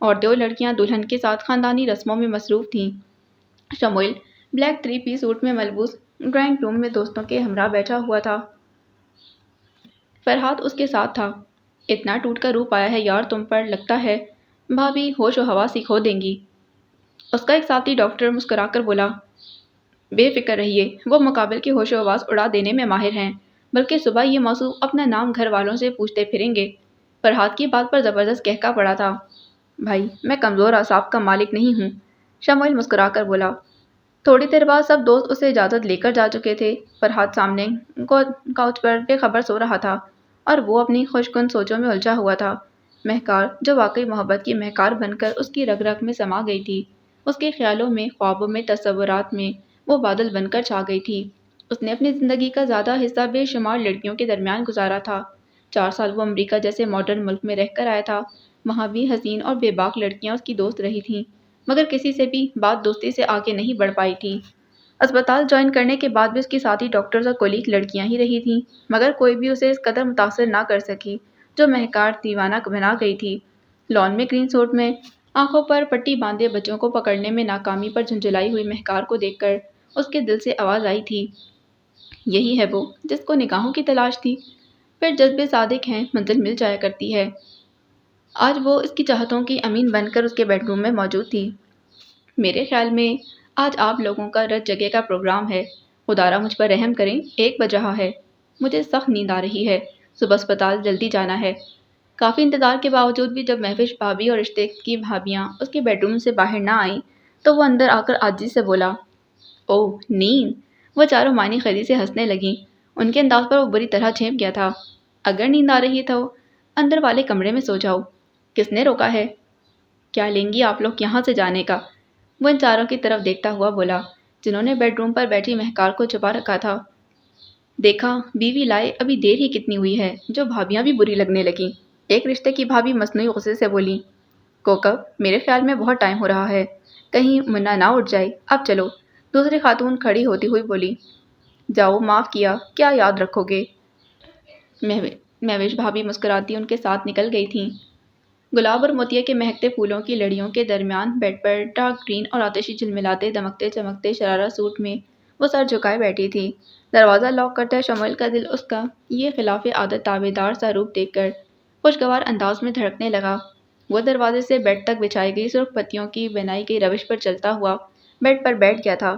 اور دو لڑکیاں دلہن کے ساتھ خاندانی رسموں میں مصروف تھیں۔ شموئل بلیک 3 پیس سوٹ میں ملبوس ڈرائنگ روم میں دوستوں کے ہمراہ بیٹھا ہوا تھا۔ فرحات اس کے ساتھ تھا۔ اتنا ٹوٹ کر روپ آیا ہے یار تم پر، لگتا ہے بھابھی ہوش و حواس ہی کھو دیں گی۔ اس کا ایک ساتھی ڈاکٹر مسکرا کر بولا، بے فکر رہیے، وہ مقابل کے ہوش و حواس اڑا دینے میں ماہر ہیں، بلکہ صبح یہ موضوع اپنا نام گھر والوں سے پوچھتے پھریں گے۔ فرحات کی بات پر زبردست کہکا پڑا تھا۔ بھائی میں کمزور اعصاب کا مالک نہیں ہوں، شموئل مسکرا کر بولا۔ تھوڑی دیر بعد سب دوست اسے اجازت لے کر جا چکے تھے۔ فرحات سامنے کاؤچ پر بے خبر سو رہا تھا اور وہ اپنی خوش کن سوچوں میں الجھا ہوا تھا۔ مہکار جو واقعی محبت کی مہکار بن کر اس کی رگ رگ میں سما گئی تھی، اس کے خیالوں میں، خوابوں میں، تصورات میں وہ بادل بن کر چھا گئی تھی۔ اس نے اپنی زندگی کا زیادہ حصہ بے شمار لڑکیوں کے درمیان گزارا تھا۔ 4 سال وہ امریکہ جیسے ماڈرن ملک میں رہ کر آیا تھا۔ وہاں بھی حسین اور بے باک لڑکیاں اس کی دوست رہی تھیں، مگر کسی سے بھی بات دوستی سے آگے نہیں بڑھ پائی تھی۔ اسپتال جوائن کرنے کے بعد بھی اس کی ساتھی ڈاکٹرز اور کولیگ لڑکیاں ہی رہی تھیں، مگر کوئی بھی اسے اس قدر متاثر نہ کر سکی جو مہکار دیوانہ بنا گئی تھی۔ لان میں گرین سوٹ میں آنکھوں پر پٹی باندھے بچوں کو پکڑنے میں ناکامی پر جھنجھلائی ہوئی مہکار کو دیکھ کر اس کے دل سے آواز آئی تھی، یہی ہے وہ جس کو نگاہوں کی تلاش تھی۔ پھر جذبے صادق ہیں، منزل مل جایا کرتی ہے۔ آج وہ اس کی چاہتوں کی امین بن کر اس کے بیڈ روم میں موجود تھی۔ میرے خیال میں آج آپ لوگوں کا رت جگہ کا پروگرام ہے، خدارا مجھ پر رحم کریں، 1 بج رہا ہے، مجھے سخت نیند آ رہی ہے، صبح اسپتال جلدی جانا ہے۔ کافی انتظار کے باوجود بھی جب مہوش بھابھی اور رشتے کی بھابیاں اس کے بیڈ روم سے باہر نہ آئیں تو وہ اندر آ کر عاجزی سے بولا، اوہ نیند۔ وہ چاروں معنی خیری سے ہنسنے لگیں۔ ان کے انداز پر وہ بری طرح جھینپ گیا تھا۔ اگر نیند آ رہی تو اندر والے کمرے میں سو جاؤ، کس نے روکا ہے؟ کیا لیں گی آپ لوگ یہاں سے جانے کا؟ وہ ان چاروں کی طرف دیکھتا ہوا بولا جنہوں نے بیڈ روم پر بیٹھی مہکار کو چھپا رکھا تھا۔ دیکھا بیوی لائے ابھی دیر ہی کتنی ہوئی ہے، جو بھابیاں بھی بری لگنے لگیں۔ ایک رشتے کی بھابھی مصنوعی غصے سے بولی، کوکب میرے خیال میں بہت ٹائم ہو رہا ہے، کہیں منا نہ اٹھ جائے، اب چلو۔ دوسری خاتون کھڑی ہوتی ہوئی بولی، جاؤ معاف کیا، کیا یاد رکھو گے؟ مہوش بھابھی مسکراتی ان کے ساتھ نکل گئی تھیں۔ گلاب اور موتیا کے مہکتے پھولوں کی لڑیوں کے درمیان بیڈ پر ڈارک گرین اور آتشی جھلملاتے دمکتے چمکتے شرارہ سوٹ میں وہ سر جھکائے بیٹھی تھی۔ دروازہ لاک کرتا شموئل کا دل اس کا یہ خلاف عادت تابع دار سا روپ دیکھ کر خوشگوار انداز میں دھڑکنے لگا۔ وہ دروازے سے بیڈ تک بچھائی گئی سرخ پتیوں کی بنائی گئی روش پر چلتا ہوا بیڈ پر بیٹھ گیا تھا۔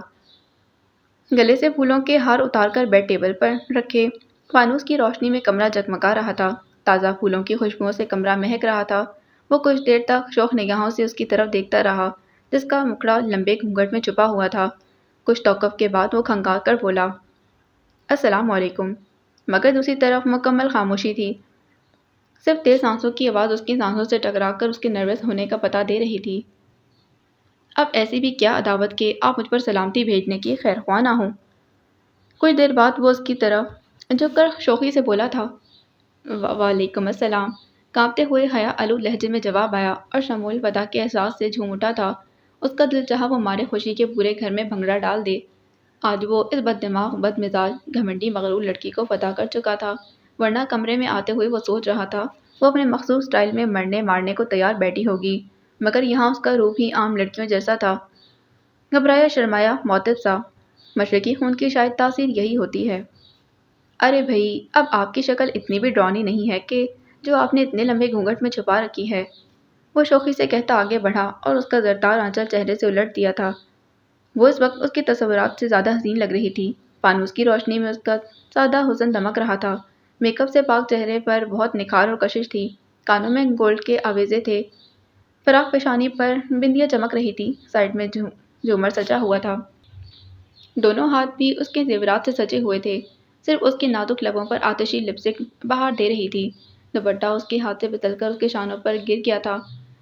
گلے سے پھولوں کے ہار اتار کر بیڈ ٹیبل پر رکھے فانوس کی روشنی میں کمرہ جگمگا رہا تھا۔ تازہ پھولوں کی خوشبوؤں سے کمرہ مہک رہا تھا۔ وہ کچھ دیر تک شوق نگاہوں سے اس کی طرف دیکھتا رہا جس کا مکڑا لمبے گھونگھٹ میں چھپا ہوا تھا۔ کچھ توقف کے بعد وہ کھنگا کر بولا، السلام علیکم، مگر دوسری طرف مکمل خاموشی تھی۔ صرف تیز سانسوں کی آواز اس کی سانسوں سے ٹکرا کر اس کے نروس ہونے کا پتہ دے رہی تھی۔ اب ایسی بھی کیا عداوت کہ آپ مجھ پر سلامتی بھیجنے کی خیر خواہ نہ ہوں؟ کچھ دیر بعد وہ اس کی طرف جھک کر شوخی سے بولا تھا، وعلیکم السلام۔ کانپتے ہوئے حیا آلود لہجے میں جواب آیا اور شموئل ودا کے احساس سے جھوم اٹھا تھا۔ اس کا دل چاہا وہ مارے خوشی کے پورے گھر میں بھنگڑا ڈال دے۔ آج وہ اس بد دماغ، بد مزاج، گھمنڈی مغرور لڑکی کو فتح کر چکا تھا، ورنہ کمرے میں آتے ہوئے وہ سوچ رہا تھا وہ اپنے مخصوص سٹائل میں مرنے مارنے کو تیار بیٹھی ہوگی، مگر یہاں اس کا روپ ہی عام لڑکیوں جیسا تھا، گھبرایا شرمایا معتب سا۔ مشرقی خون کی شاید تاثیر یہی ہوتی ہے۔ ارے بھئی اب آپ کی شکل اتنی بھی ڈراؤنی نہیں ہے کہ جو آپ نے اتنے لمبے گھونگھٹ میں چھپا رکھی ہے، وہ شوخی سے کہتا آگے بڑھا اور اس کا زرتار آنچل چہرے سے الٹ دیا تھا۔ وہ اس وقت اس کے تصورات سے زیادہ حسین لگ رہی تھی۔ فانوس کی روشنی میں اس کا سادہ حسن دمک رہا تھا۔ میک اپ سے پاک چہرے پر بہت نکھار اور کشش تھی۔ کانوں میں گولڈ کے آویزے تھے۔ فراق پیشانی پر بندیاں چمک رہی تھی۔ سائڈ میں جھومر سجا ہوا تھا۔ دونوں ہاتھ بھی اس کے زیورات سے سجے ہوئے تھے۔ صرف اس کے نازک لبوں پر آتشی لپسٹک بہار دے رہی تھی۔ دوپٹہ اس کے ہاتھ سے پھسل کر اس کے شانوں پر گر گیا تھا۔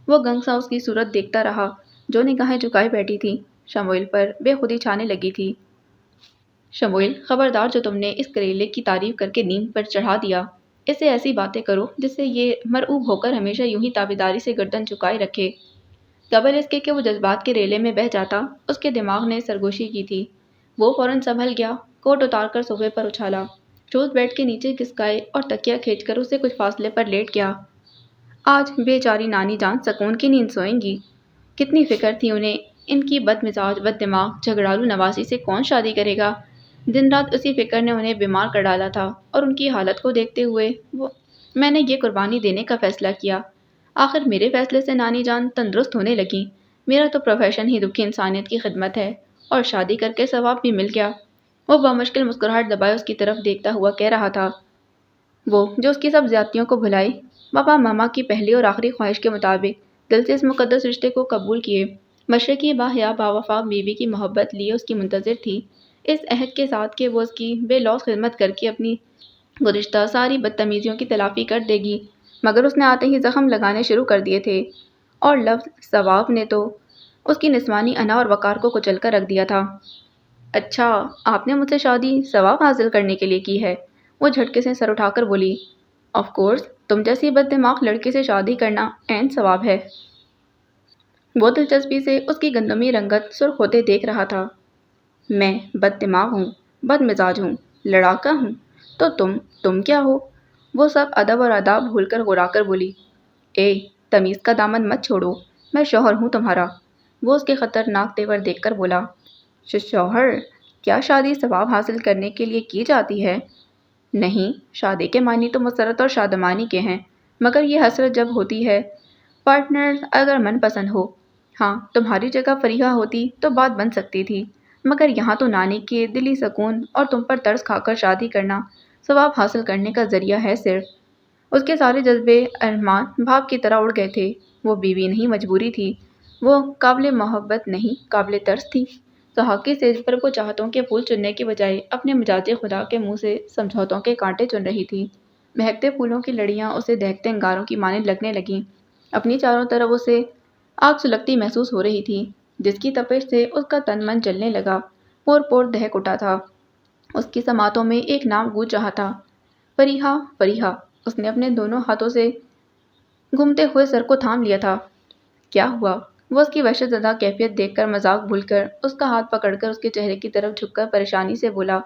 وہ گنگ سا اس کی صورت دیکھتا رہا جو نگاہیں جھکائے بیٹھی تھی۔ شموئل پر بے خودی چھانے لگی تھی۔ شموئل خبردار، جو تم نے اس کریلے کی تعریف کر کے نیند پر چڑھا دیا، اس سے ایسی باتیں کرو جس سے یہ مرعوب ہو کر ہمیشہ یوں ہی تابعداری سے گردن جھکائے رکھے۔ قبل اس کے کہ وہ جذبات کے ریلے میں بہہ جاتا، اس کے دماغ نے سرگوشی کی تھی۔ وہ فوراً سنبھل گیا، کوٹ اتار کر صوفے پر اچھالا، شوز بیڈ کے نیچے کھسکائے اور تکیہ کھینچ کر اسے کچھ فاصلے پر لیٹ گیا۔ آج بیچاری نانی جان سکون کی نیند سوئیں گی۔ کتنی فکر تھی انہیں، ان کی بد مزاج بد دماغ جھگڑالو نواسی سے کون شادی کرے گا؟ دن رات اسی فکر نے انہیں بیمار کر ڈالا تھا، اور ان کی حالت کو دیکھتے ہوئے میں نے یہ قربانی دینے کا فیصلہ کیا۔ آخر میرے فیصلے سے نانی جان تندرست ہونے لگیں۔ میرا تو پروفیشن ہی دکھی انسانیت کی خدمت ہے، اور شادی کر کے ثواب بھی مل گیا۔ وہ بمشکل مسکراہٹ دبائے اس کی طرف دیکھتا ہوا کہہ رہا تھا، وہ جو اس کی سب زیادتیوں کو بھلائی، پاپا ماما کی پہلی اور آخری خواہش کے مطابق دل سے اس مقدس رشتے کو قبول کیے۔ مشرقی باحیا باوفا بیوی کی محبت لیے اس کی منتظر تھی، اس عہد کے ساتھ کہ وہ اس کی بے لوث خدمت کر کے اپنی گزشتہ ساری بدتمیزیوں کی تلافی کر دے گی، مگر اس نے آتے ہی زخم لگانے شروع کر دیے تھے، اور لفظ ثواب نے تو اس کی نسوانی انا اور وقار کو کچل کر رکھ دیا تھا۔ اچھا، آپ نے مجھ سے شادی ثواب حاصل کرنے کے لیے کی ہے؟ وہ جھٹکے سے سر اٹھا کر بولی، آف کورس، تم جیسی بد دماغ لڑکی سے شادی کرنا عین ثواب ہے۔ وہ دلچسپی سے اس کی گندمی رنگت سرخ ہوتے دیکھ رہا تھا۔ میں بد دماغ ہوں، بد مزاج ہوں، لڑاکا ہوں، تو تم کیا ہو؟ وہ سب ادب اور آداب بھول کر غرا کر بولی، اے، تمیز کا دامن مت چھوڑو، میں شوہر ہوں تمہارا۔ وہ اس کے خطرناک تیور دیکھ کر بولا، شوہر؟ کیا شادی ثواب حاصل کرنے کے لیے کی جاتی ہے؟ نہیں، شادی کے معنی تو مسرت اور شادمانی کے ہیں، مگر یہ حسرت جب ہوتی ہے، پارٹنر اگر من پسند ہو۔ ہاں، تمہاری جگہ فریحہ ہوتی تو بات بن سکتی تھی، مگر یہاں تو نانی کے دلی سکون اور تم پر ترس کھا کر شادی کرنا ثواب حاصل کرنے کا ذریعہ ہے صرف۔ اس کے سارے جذبے ارمان بھاپ کی طرح اڑ گئے تھے۔ وہ بیوی نہیں، مجبوری تھی، وہ قابل محبت نہیں، قابل ترس تھی۔ سہاگ سیج پر وہ چاہتوں کے پھول چننے کے بجائے اپنے مزاج خدا کے منہ سے سمجھوتوں کے کانٹے چن رہی تھی۔ مہکتے پھولوں کی لڑیاں اسے دہکتے انگاروں کی مانند لگنے لگیں۔ اپنی چاروں طرف اسے آگ سلگتی محسوس ہو رہی تھی، جس کی تپش سے اس کا تن من جلنے لگا، پور پور دہک اٹھا تھا۔ اس کی سماعتوں میں ایک نام گونج رہا تھا، فریحہ، فریحہ۔ اس نے اپنے دونوں ہاتھوں سے گھومتے ہوئے سر کو تھام لیا تھا۔ کیا ہوا؟ وہ اس کی وحشت زدہ کیفیت دیکھ کر مذاق بھول کر اس کا ہاتھ پکڑ کر اس کے چہرے کی طرف جھک کر پریشانی سے بولا،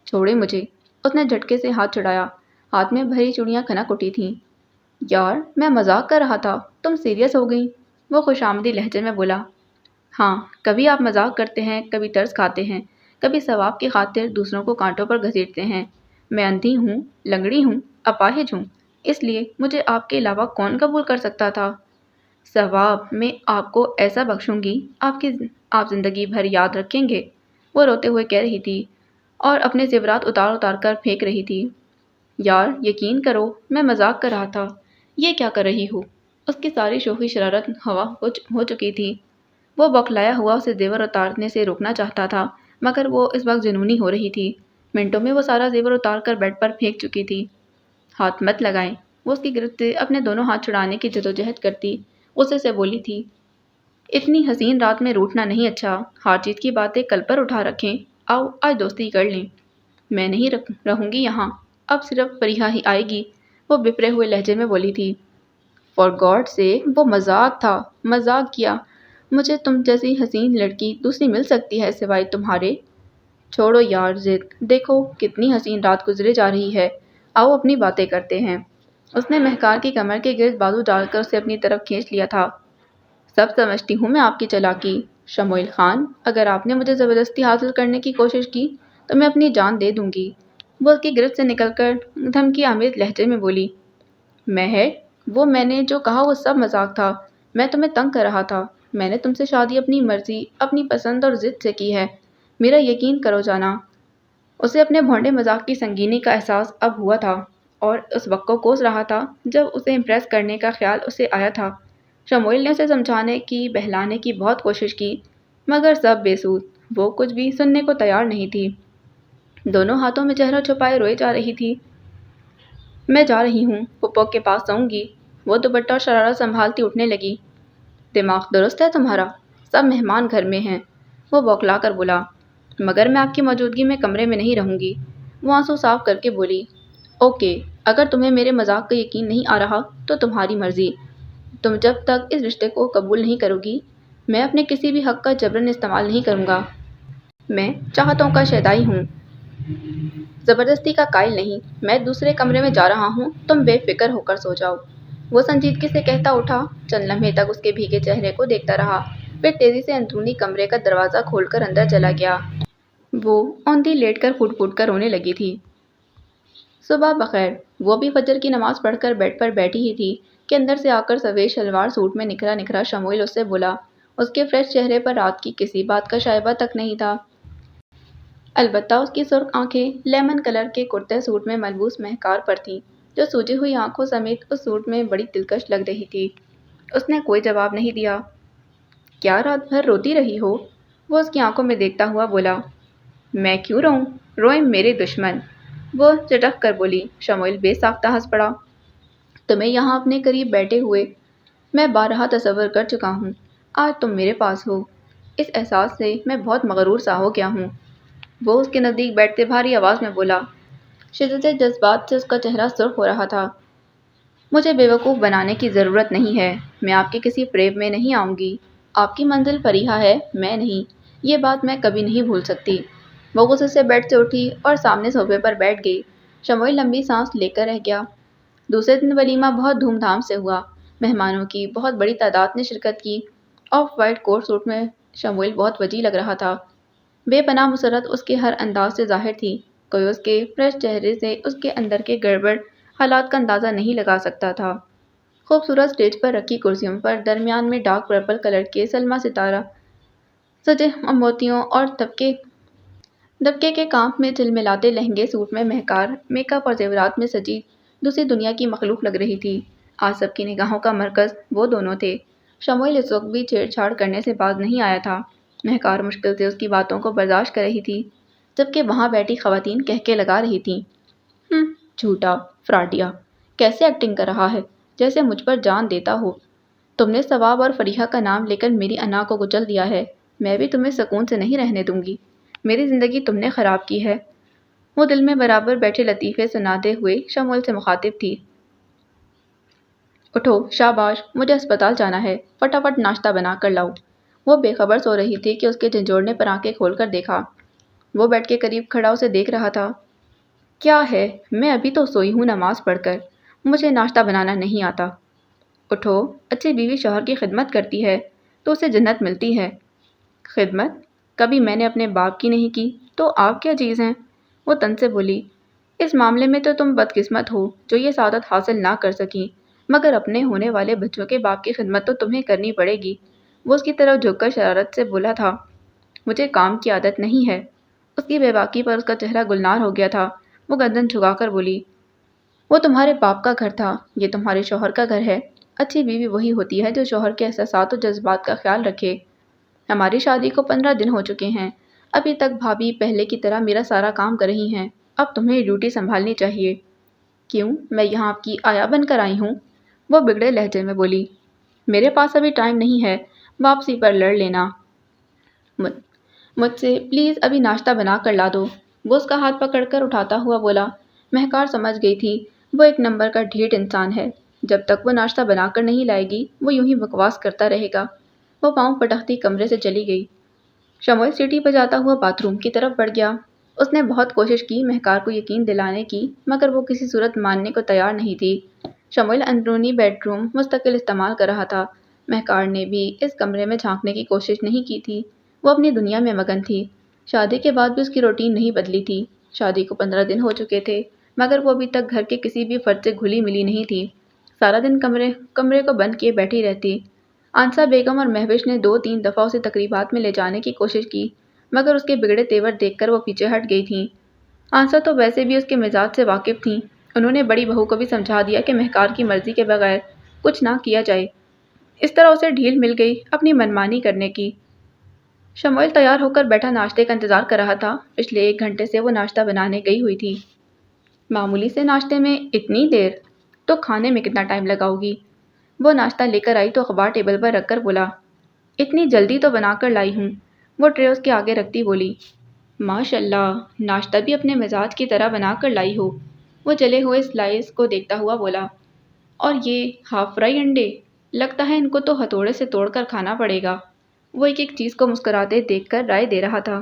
چھوڑے مجھے۔ اس نے جھٹکے سے ہاتھ چھڑایا، ہاتھ میں بھری چوڑیاں کھنک اٹھی تھیں۔ یار، میں مذاق کر رہا تھا، تم سیریس ہو گئی؟ وہ خوشامدی لہجے میں بولا، ہاں، کبھی آپ مذاق کرتے ہیں، کبھی ترس کھاتے ہیں، کبھی ثواب کی خاطر دوسروں کو کانٹوں پر گھسیٹتے ہیں۔ میں اندھی ہوں، لنگڑی ہوں، اپاہج ہوں، اس لیے مجھے آپ کے علاوہ کون قبول کر سکتا تھا؟ ثواب میں آپ کو ایسا بخشوں گی، آپ زندگی بھر یاد رکھیں گے۔ وہ روتے ہوئے کہہ رہی تھی اور اپنے زیورات اتار اتار کر پھینک رہی تھی۔ یار، یقین کرو، میں مذاق کر رہا تھا۔ یہ کیا کر رہی ہو؟ اس کی ساری شوخی شرارت ہوا ہو چکی تھی۔ وہ بوکھلایا ہوا اسے زیور اتارنے سے روکنا چاہتا تھا، مگر وہ اس وقت جنونی ہو رہی تھی۔ منٹوں میں وہ سارا زیور اتار کر بیڈ پر پھینک چکی تھی۔ ہاتھ مت لگائیں، وہ اس کی گرفت سے اپنے دونوں ہاتھ چھڑانے کی جدوجہد کرتی غصے سے بولی تھی۔ اتنی حسین رات میں روٹھنا نہیں اچھا، ہر چیز کی باتیں کل پر اٹھا رکھیں، آؤ آج دوستی کر لیں۔ میں نہیں رہوں گی یہاں، اب صرف فریحہ ہی آئے گی، وہ بپرے ہوئے لہجے میں بولی تھی۔ فار گاڈ سیک، وہ مذاق تھا، مذاق کیا۔ مجھے تم جیسی حسین لڑکی دوسری مل سکتی ہے سوائے تمہارے؟ چھوڑو یار ضد، دیکھو کتنی حسین رات گزرے جا رہی ہے، آؤ اپنی باتیں کرتے ہیں۔ اس نے مہکار کی کمر کے گرد بازو ڈال کر اسے اپنی طرف کھینچ لیا تھا۔ سب سمجھتی ہوں میں آپ کی چالاکی، شموئیل خان، اگر آپ نے مجھے زبردستی حاصل کرنے کی کوشش کی تو میں اپنی جان دے دوں گی۔ وہ اس کی گرفت سے نکل کر دھمکی آمیز لہجے میں بولی، میں نے جو کہا وہ سب مذاق تھا، میں تمہیں تنگ کر رہا تھا، میں نے تم سے شادی اپنی مرضی، اپنی پسند اور ضد سے کی ہے، میرا یقین کرو جانا۔ اسے اپنے بھونڈے مذاق کی سنگینی کا احساس اب ہوا تھا، اور اس وقت کو کوس رہا تھا جب اسے امپریس کرنے کا خیال اسے آیا تھا۔ شموئیل نے اسے سمجھانے کی، بہلانے کی بہت کوشش کی، مگر سب بے سود، وہ کچھ بھی سننے کو تیار نہیں تھی۔ دونوں ہاتھوں میں چہرہ چھپائے روئے جا رہی تھی۔ میں جا رہی ہوں، پھپھو کے پاس سوؤں گی۔ وہ دوپٹہ اور شرارہ سنبھالتی اٹھنے لگی۔ دماغ درست ہے تمہارا؟ سب مہمان گھر میں ہیں، وہ بوکھلا کر بولا، مگر میں آپ کی موجودگی میں کمرے میں نہیں رہوں گی۔ وہ آنسو صاف کر کے بولی، اوکے، اگر تمہیں میرے مذاق کا یقین نہیں آ رہا تو تمہاری مرضی، تم جب تک اس رشتے کو قبول نہیں کرو گی، میں اپنے کسی بھی حق کا جبراً استعمال نہیں کروں گا۔ میں چاہتوں کا شیدائی ہوں، زبردستی کا قائل نہیں۔ میں دوسرے کمرے میں جا رہا ہوں، تم بے فکر ہو کر سو جاؤ۔ وہ سنجیدگی سے کہتا اٹھا۔ چند لمحے تک اس کے بھیگے چہرے کو دیکھتا رہا، پھر تیزی سے اندرونی کمرے کا دروازہ کھول کر اندر چلا گیا۔ وہ اوندھی لیٹ کر پھوٹ پھوٹ کر رونے لگی تھی۔ صبح بخیر۔ وہ بھی فجر کی نماز پڑھ کر بیڈ پر بیٹھی ہی تھی کہ اندر سے آ کر سفید شلوار سوٹ میں نکھرا نکھرا شموئیل اس سے بولا۔ اس کے فریش چہرے پر رات کی کسی بات کا شائبہ تک نہیں تھا، البتہ اس کی سرخ آنکھیں لیمن کلر کے کرتے سوٹ میں ملبوس مہکار پر تھیں، جو سوجی ہوئی آنکھوں سمیت اس سوٹ میں بڑی دلکش لگ رہی تھی۔ اس نے کوئی جواب نہیں دیا۔ کیا رات بھر روتی رہی ہو؟ وہ اس کی آنکھوں میں دیکھتا ہوا بولا۔ میں کیوں روؤں؟ روئیں میرے دشمن، وہ چٹک کر بولی۔ شموئیل بے ساختہ ہنس پڑا۔ تمہیں یہاں اپنے قریب بیٹھے ہوئے میں بارہا تصور کر چکا ہوں۔ آج تم میرے پاس ہو، اس احساس سے میں بہت مغرور سا ہو گیا ہوں، وہ اس کے نزدیک بیٹھتے بھاری آواز میں بولا۔ شدت جذبات سے اس کا چہرہ سرخ ہو رہا تھا۔ مجھے بیوقوف بنانے کی ضرورت نہیں ہے، میں آپ کے کسی فریب میں نہیں آؤں گی۔ آپ کی منزل فریحہ ہے، میں نہیں، یہ بات میں کبھی نہیں بھول سکتی۔ وہ غصے سے بیڈ سے اٹھی اور سامنے صوفے پر بیٹھ گئی۔ شموئیل لمبی سانس لے کر رہ گیا۔ دوسرے دن ولیمہ بہت دھوم دھام سے ہوا۔ مہمانوں کی بہت بڑی تعداد نے شرکت کی۔ آف وائٹ کوٹ سوٹ میں شموئیل بہت وجیح لگ رہا تھا۔ بے پناہ مسرت اس کے ہر انداز سے ظاہر تھی، کوئی اس کے فریش چہرے سے اس کے اندر کے گڑبڑ حالات کا اندازہ نہیں لگا سکتا تھا۔ خوبصورت اسٹیج پر رکھی کرسیوں پر درمیان میں ڈارک پرپل کلر کے سلما ستارہ سجے موتیوں اور دبکے کے کام میں جھلملاتے لہنگے سوٹ میں مہکار میک اپ اور زیورات میں سجی دوسری دنیا کی مخلوق لگ رہی تھی۔ آج سب کی نگاہوں کا مرکز وہ دونوں تھے۔ شموئیل اس وقت بھی چھیڑ چھاڑ کرنے سے باز نہیں آیا تھا۔ مہکار مشکل سے اس کی باتوں کو برداشت کر رہی تھی، جبکہ وہاں بیٹھی خواتین کہکے لگا رہی تھیں۔ جھوٹا فراڈیا، کیسے ایکٹنگ کر رہا ہے، جیسے مجھ پر جان دیتا ہو۔ تم نے ثواب اور فریحہ کا نام لے کر میری انا کو کچل دیا ہے، میں بھی تمہیں سکون سے نہیں رہنے دوں گی۔ میری زندگی تم نے خراب کی ہے۔ وہ دل میں برابر بیٹھے لطیفے سناتے ہوئے شموئیل سے مخاطب تھی۔ اٹھو، شاباش، مجھے اسپتال جانا ہے، فٹافٹ ناشتہ بنا کر لاؤ۔ وہ بے خبر سو رہی تھی کہ اس کے جھنجھوڑنے پر آنکھیں کھول کر دیکھا۔ وہ بیڈ کے قریب کھڑا اسے دیکھ رہا تھا۔ کیا ہے، میں ابھی تو سوئی ہوں نماز پڑھ کر، مجھے ناشتہ بنانا نہیں آتا۔ اٹھو، اچھی بیوی شوہر کی خدمت کرتی ہے تو اسے جنت ملتی ہے۔ خدمت کبھی میں نے اپنے باپ کی نہیں کی تو آپ کیا چیز ہیں؟ وہ تن سے بولی۔ اس معاملے میں تو تم بدقسمت ہو جو یہ سعادت حاصل نہ کر سکی، مگر اپنے ہونے والے بچوں کے باپ کی خدمت تو تمہیں کرنی پڑے گی۔ وہ اس کی طرف جھک کر شرارت سے بولا تھا۔ مجھے کام کی عادت نہیں ہے۔ اس کی بے باکی پر اس کا چہرہ گلنار ہو گیا تھا۔ وہ گردن جھکا کر بولی۔ وہ تمہارے باپ کا گھر تھا، یہ تمہارے شوہر کا گھر ہے۔ اچھی بیوی وہی ہوتی ہے جو شوہر کے احساسات و جذبات کا خیال رکھے۔ ہماری شادی کو 15 دن ہو چکے ہیں، ابھی تک بھابھی پہلے کی طرح میرا سارا کام کر رہی ہیں۔ اب تمہیں ڈیوٹی سنبھالنی چاہیے۔ کیوں، میں یہاں آپ کی آیا بن کر آئی ہوں؟ وہ بگڑے لہجے میں بولی۔ میرے پاس ابھی ٹائم نہیں ہے، واپسی پر لڑ لینا مجھ سے، پلیز ابھی ناشتہ بنا کر لا دو۔ وہ اس کا ہاتھ پکڑ کر اٹھاتا ہوا بولا۔ مہکار سمجھ گئی تھی وہ ایک نمبر کا ڈھیٹ انسان ہے، جب تک وہ ناشتہ بنا کر نہیں لائے گی وہ یوں ہی بکواس کرتا رہے گا۔ وہ پاؤں پٹکتی کمرے سے چلی گئی۔ شموئیل سیٹی بجاتا ہوا باتھ روم کی طرف بڑھ گیا۔ اس نے بہت کوشش کی مہکار کو یقین دلانے کی، مگر وہ کسی صورت ماننے کو تیار نہیں تھی۔ شموئیل اندرونی بیڈ روم مستقل استعمال کر رہا تھا۔ مہکار نے بھی اس کمرے میں جھانکنے کی کوشش نہیں کی تھی، وہ اپنی دنیا میں مگن تھی۔ شادی کے بعد بھی اس کی روٹین نہیں بدلی تھی۔ شادی کو 15 دن ہو چکے تھے، مگر وہ ابھی تک گھر کے کسی بھی فرد سے گھلی ملی نہیں تھی۔ سارا دن کمرے کو بند کیے بیٹھی رہتی۔ آنسا بیگم اور مہوش نے 2-3 دفعہ اسے تقریبات میں لے جانے کی کوشش کی، مگر اس کے بگڑے تیور دیکھ کر وہ پیچھے ہٹ گئی تھیں۔ آنسا تو ویسے بھی اس کے مزاج سے واقف تھیں۔ انہوں نے بڑی بہو کو بھی سمجھا دیا کہ مہکار کی مرضی کے بغیر کچھ نہ کیا جائے۔ اس طرح اسے ڈھیل مل گئی اپنی منمانی کرنے کی۔ شموئیل تیار ہو کر بیٹھا ناشتے کا انتظار کر رہا تھا۔ پچھلے 1 گھنٹے سے وہ ناشتہ بنانے گئی ہوئی تھی۔ معمولی سے ناشتے میں اتنی دیر، تو کھانے میں کتنا ٹائم لگاؤ گی؟ وہ ناشتہ لے کر آئی تو اخبار ٹیبل پر رکھ کر بولا۔ اتنی جلدی تو بنا کر لائی ہوں، وہ ٹرے اس کے آگے رکھتی بولی۔ ماشاء اللہ، ناشتہ بھی اپنے مزاج کی طرح بنا کر لائی ہو، وہ جلے ہوئے سلائس کو دیکھتا ہوا بولا۔ اور یہ ہاف فرائی انڈے، لگتا ہے ان کو تو ہتھوڑے سے توڑ کر کھانا پڑے گا۔ وہ ایک ایک چیز کو مسکراتے دیکھ کر رائے دے رہا تھا۔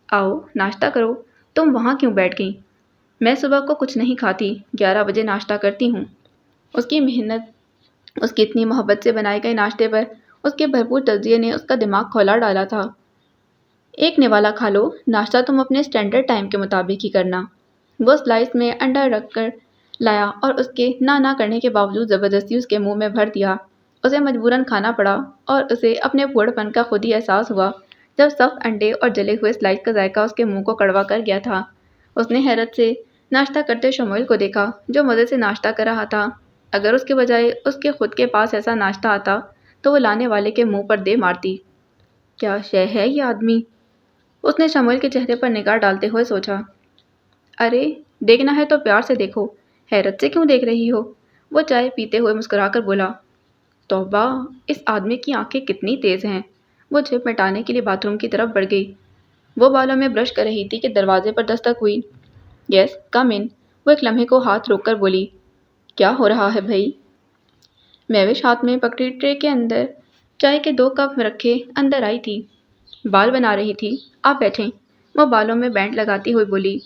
آؤ ناشتہ کرو، تم وہاں کیوں بیٹھ گئی؟ میں صبح کو کچھ نہیں کھاتی، 11 بجے ناشتہ کرتی ہوں۔ اس کی محنت اس کی اتنی محبت سے بنائے گئے ناشتے پر اس کے بھرپور تجزیے نے اس کا دماغ کھولا ڈالا تھا۔ ایک نوالا کھا لو، ناشتہ تم اپنے اسٹینڈرڈ ٹائم کے مطابق ہی کرنا۔ وہ سلائس میں انڈا رکھ کر لایا اور اس کے نہ کرنے کے باوجود زبردستی اس کے منہ میں بھر دیا۔ اسے مجبوراً کھانا پڑا اور اسے اپنے پھوڑ پن کا خود ہی احساس ہوا جب سخت انڈے اور جلے ہوئے سلائس کا ذائقہ اس کے منہ کو کڑوا کر گیا تھا۔ اس نے حیرت سے ناشتہ کرتے شموئیل کو دیکھا جو مزے سے ناشتہ کر رہا تھا۔ اگر اس کے بجائے اس کے خود کے پاس ایسا ناشتہ آتا تو وہ لانے والے کے منہ پر دے مارتی۔ کیا شے ہے یہ آدمی؟ اس نے شموئیل کے چہرے پر نگاہ ڈالتے ہوئے سوچا۔ ارے دیکھنا ہے تو پیار سے دیکھو، حیرت سے کیوں دیکھ رہی ہو؟ وہ چائے پیتے ہوئے مسکرا کر بولا۔ توبہ، اس آدمی کی آنکھیں کتنی تیز ہیں۔ وہ جھپ مٹانے کے لیے باتھ روم کی طرف بڑھ گئی۔ وہ بالوں میں برش کر رہی تھی کہ دروازے پر دستک ہوئی۔ یس کم ان، وہ ایک لمحے کو ہاتھ روک کر بولی۔ کیا ہو رہا ہے بھائی؟ مہوش ہاتھ میں پکڑی ٹرے کے اندر چائے کے 2 کپ رکھے اندر آئی تھی۔ بال بنا رہی تھی، آپ بیٹھیں، وہ بالوں میں بینڈ لگاتی ہوئی بولی۔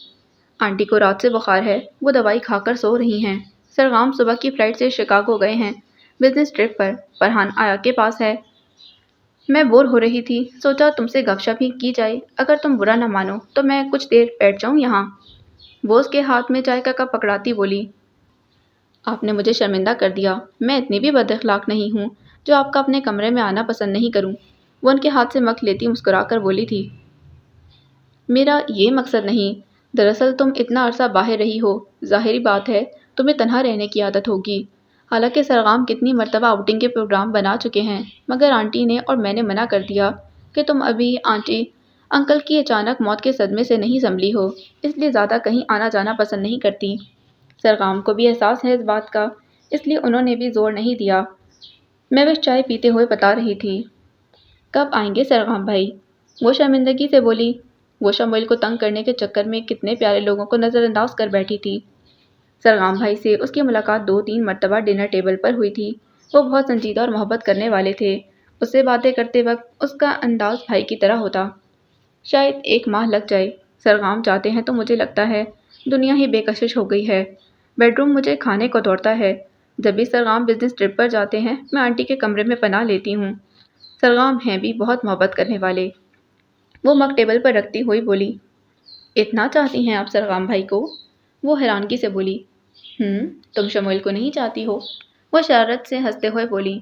آنٹی کو رات سے بخار ہے، وہ دوائی کھا کر سو رہی ہیں۔ سرغام صبح کی فلائٹ سے شکاگو گئے ہیں، بزنس ٹرپ پر، فرحان آیا کے پاس ہے۔ میں بور ہو رہی تھی، سوچا تم سے گپ شپ ہی کی جائے، اگر تم برا نہ مانو تو میں کچھ دیر بیٹھ جاؤں یہاں۔ وہ اس کے ہاتھ میں چائے کا کپ پکڑاتی بولی۔ آپ نے مجھے شرمندہ کر دیا، میں اتنی بھی بد اخلاق نہیں ہوں جو آپ کا اپنے کمرے میں آنا پسند نہیں کروں، وہ ان کے ہاتھ سے مک لیتی مسکرا کر بولی تھی۔ میرا یہ مقصد نہیں، دراصل تم اتنا عرصہ باہر رہی ہو، ظاہری بات ہے تمہیں تنہا رہنے کی عادت ہوگی۔ حالانکہ سرغام کتنی مرتبہ آؤٹنگ کے پروگرام بنا چکے ہیں، مگر آنٹی نے اور میں نے منع کر دیا کہ تم ابھی آنٹی انکل کی اچانک موت کے صدمے سے نہیں سنبھلی ہو، اس لیے زیادہ کہیں آنا جانا پسند نہیں کرتی۔ سرغام کو بھی احساس ہے اس بات کا، اس لیے انہوں نے بھی زور نہیں دیا۔ میں بس چائے پیتے ہوئے بتا رہی تھی۔ کب آئیں گے سرغام بھائی؟ وہ شرمندگی سے بولی۔ وہ شموئیل کو تنگ کرنے کے چکر میں کتنے پیارے لوگوں کو نظر انداز کر بیٹھی تھی۔ سرغام بھائی سے اس کی ملاقات 2-3 مرتبہ ڈنر ٹیبل پر ہوئی تھی۔ وہ بہت سنجیدہ اور محبت کرنے والے تھے۔ اس سے باتیں کرتے وقت اس کا انداز بھائی کی طرح ہوتا۔ شاید 1 ماہ لگ جائے۔ سرغام چاہتے ہیں تو مجھے لگتا ہے دنیا ہی بے کشش ہو گئی ہے۔ بیڈروم مجھے کھانے کو دوڑتا ہے۔ جب بھی سرغام بزنس ٹرپ پر جاتے ہیں میں آنٹی کے کمرے میں پناہ لیتی ہوں۔ سرغام ہیں بھی بہت محبت کرنے والے۔ وہ مگ ٹیبل پر رکھتی ہوئی بولی۔ اتنا چاہتی ہیں آپ سرغام بھائی کو؟ وہ حیرانگی سے بولی۔ تم شموئیل کو نہیں چاہتی ہو؟ وہ شرارت سے ہنستے ہوئے بولی۔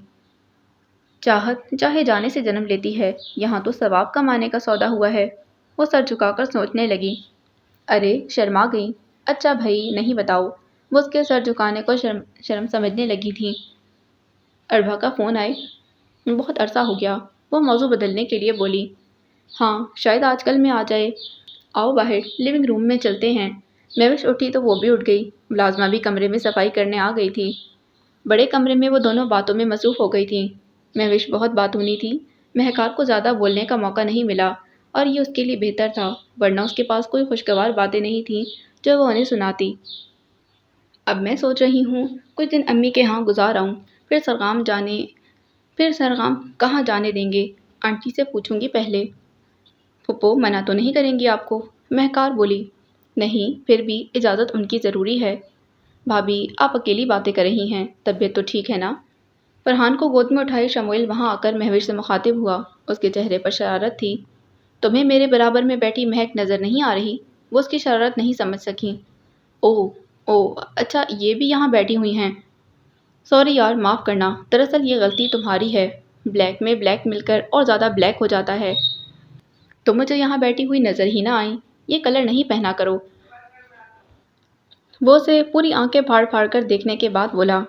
چاہت چاہے جانے سے جنم لیتی ہے، یہاں تو ثواب کمانے کا سودا ہوا ہے۔ وہ سر جھکا کر سوچنے لگی۔ ارے شرما گئی، اچھا بھائی نہیں بتاؤ۔ وہ اس کے سر جھکانے کو شرم سمجھنے لگی تھی۔ اربا کا فون آئے، بہت عرصہ ہو گیا، وہ موضوع بدلنے کے لیے بولی۔ ہاں شاید آج کل میں آ جائے، آؤ باہر لیونگ روم میں چلتے ہیں۔ مہوش اٹھی تو وہ بھی اٹھ گئی۔ ملازمہ بھی کمرے میں صفائی کرنے آ گئی تھی۔ بڑے کمرے میں وہ دونوں باتوں میں مصروف ہو گئی تھیں۔ مہوش بہت باتونی تھی، مہکار کو زیادہ بولنے کا موقع نہیں ملا اور یہ اس کے لیے بہتر تھا، ورنہ اس کے پاس کوئی خوشگوار باتیں نہیں تھیں جو وہ انہیں سناتی۔ اب میں سوچ رہی ہوں کچھ دن امی کے ہاں گزار آؤں، پھر سرغام کہاں جانے دیں گے، آنٹی سے پوچھوں گی پہلے۔ پھپھو منع تو نہیں کریں گی آپ کو؟ مہکار بولی۔ نہیں، پھر بھی اجازت ان کی ضروری ہے۔ بھابھی آپ اکیلی باتیں کر رہی ہیں، طبیعت تو ٹھیک ہے نا؟ فرحان کو گود میں اٹھائے شموئیل وہاں آ کر مہوش سے مخاطب ہوا۔ اس کے چہرے پر شرارت تھی۔ تمہیں میرے برابر میں بیٹھی مہک نظر نہیں آ رہی؟ وہ اس کی شرارت نہیں سمجھ سکیں۔ اوہ اچھا یہ بھی یہاں بیٹھی ہوئی ہیں۔ سوری یار معاف کرنا، دراصل یہ غلطی تمہاری ہے، بلیک میں بلیک مل کر اور زیادہ بلیک ہو جاتا ہے۔ تم مجھے یہاں بیٹھی ہوئی نظر ہی نہ آئیں، یہ کلر نہیں پہنا کرو۔ وہ اسے پوری آنکھیں پھاڑ پھاڑ کر دیکھنے کے بعد بولا۔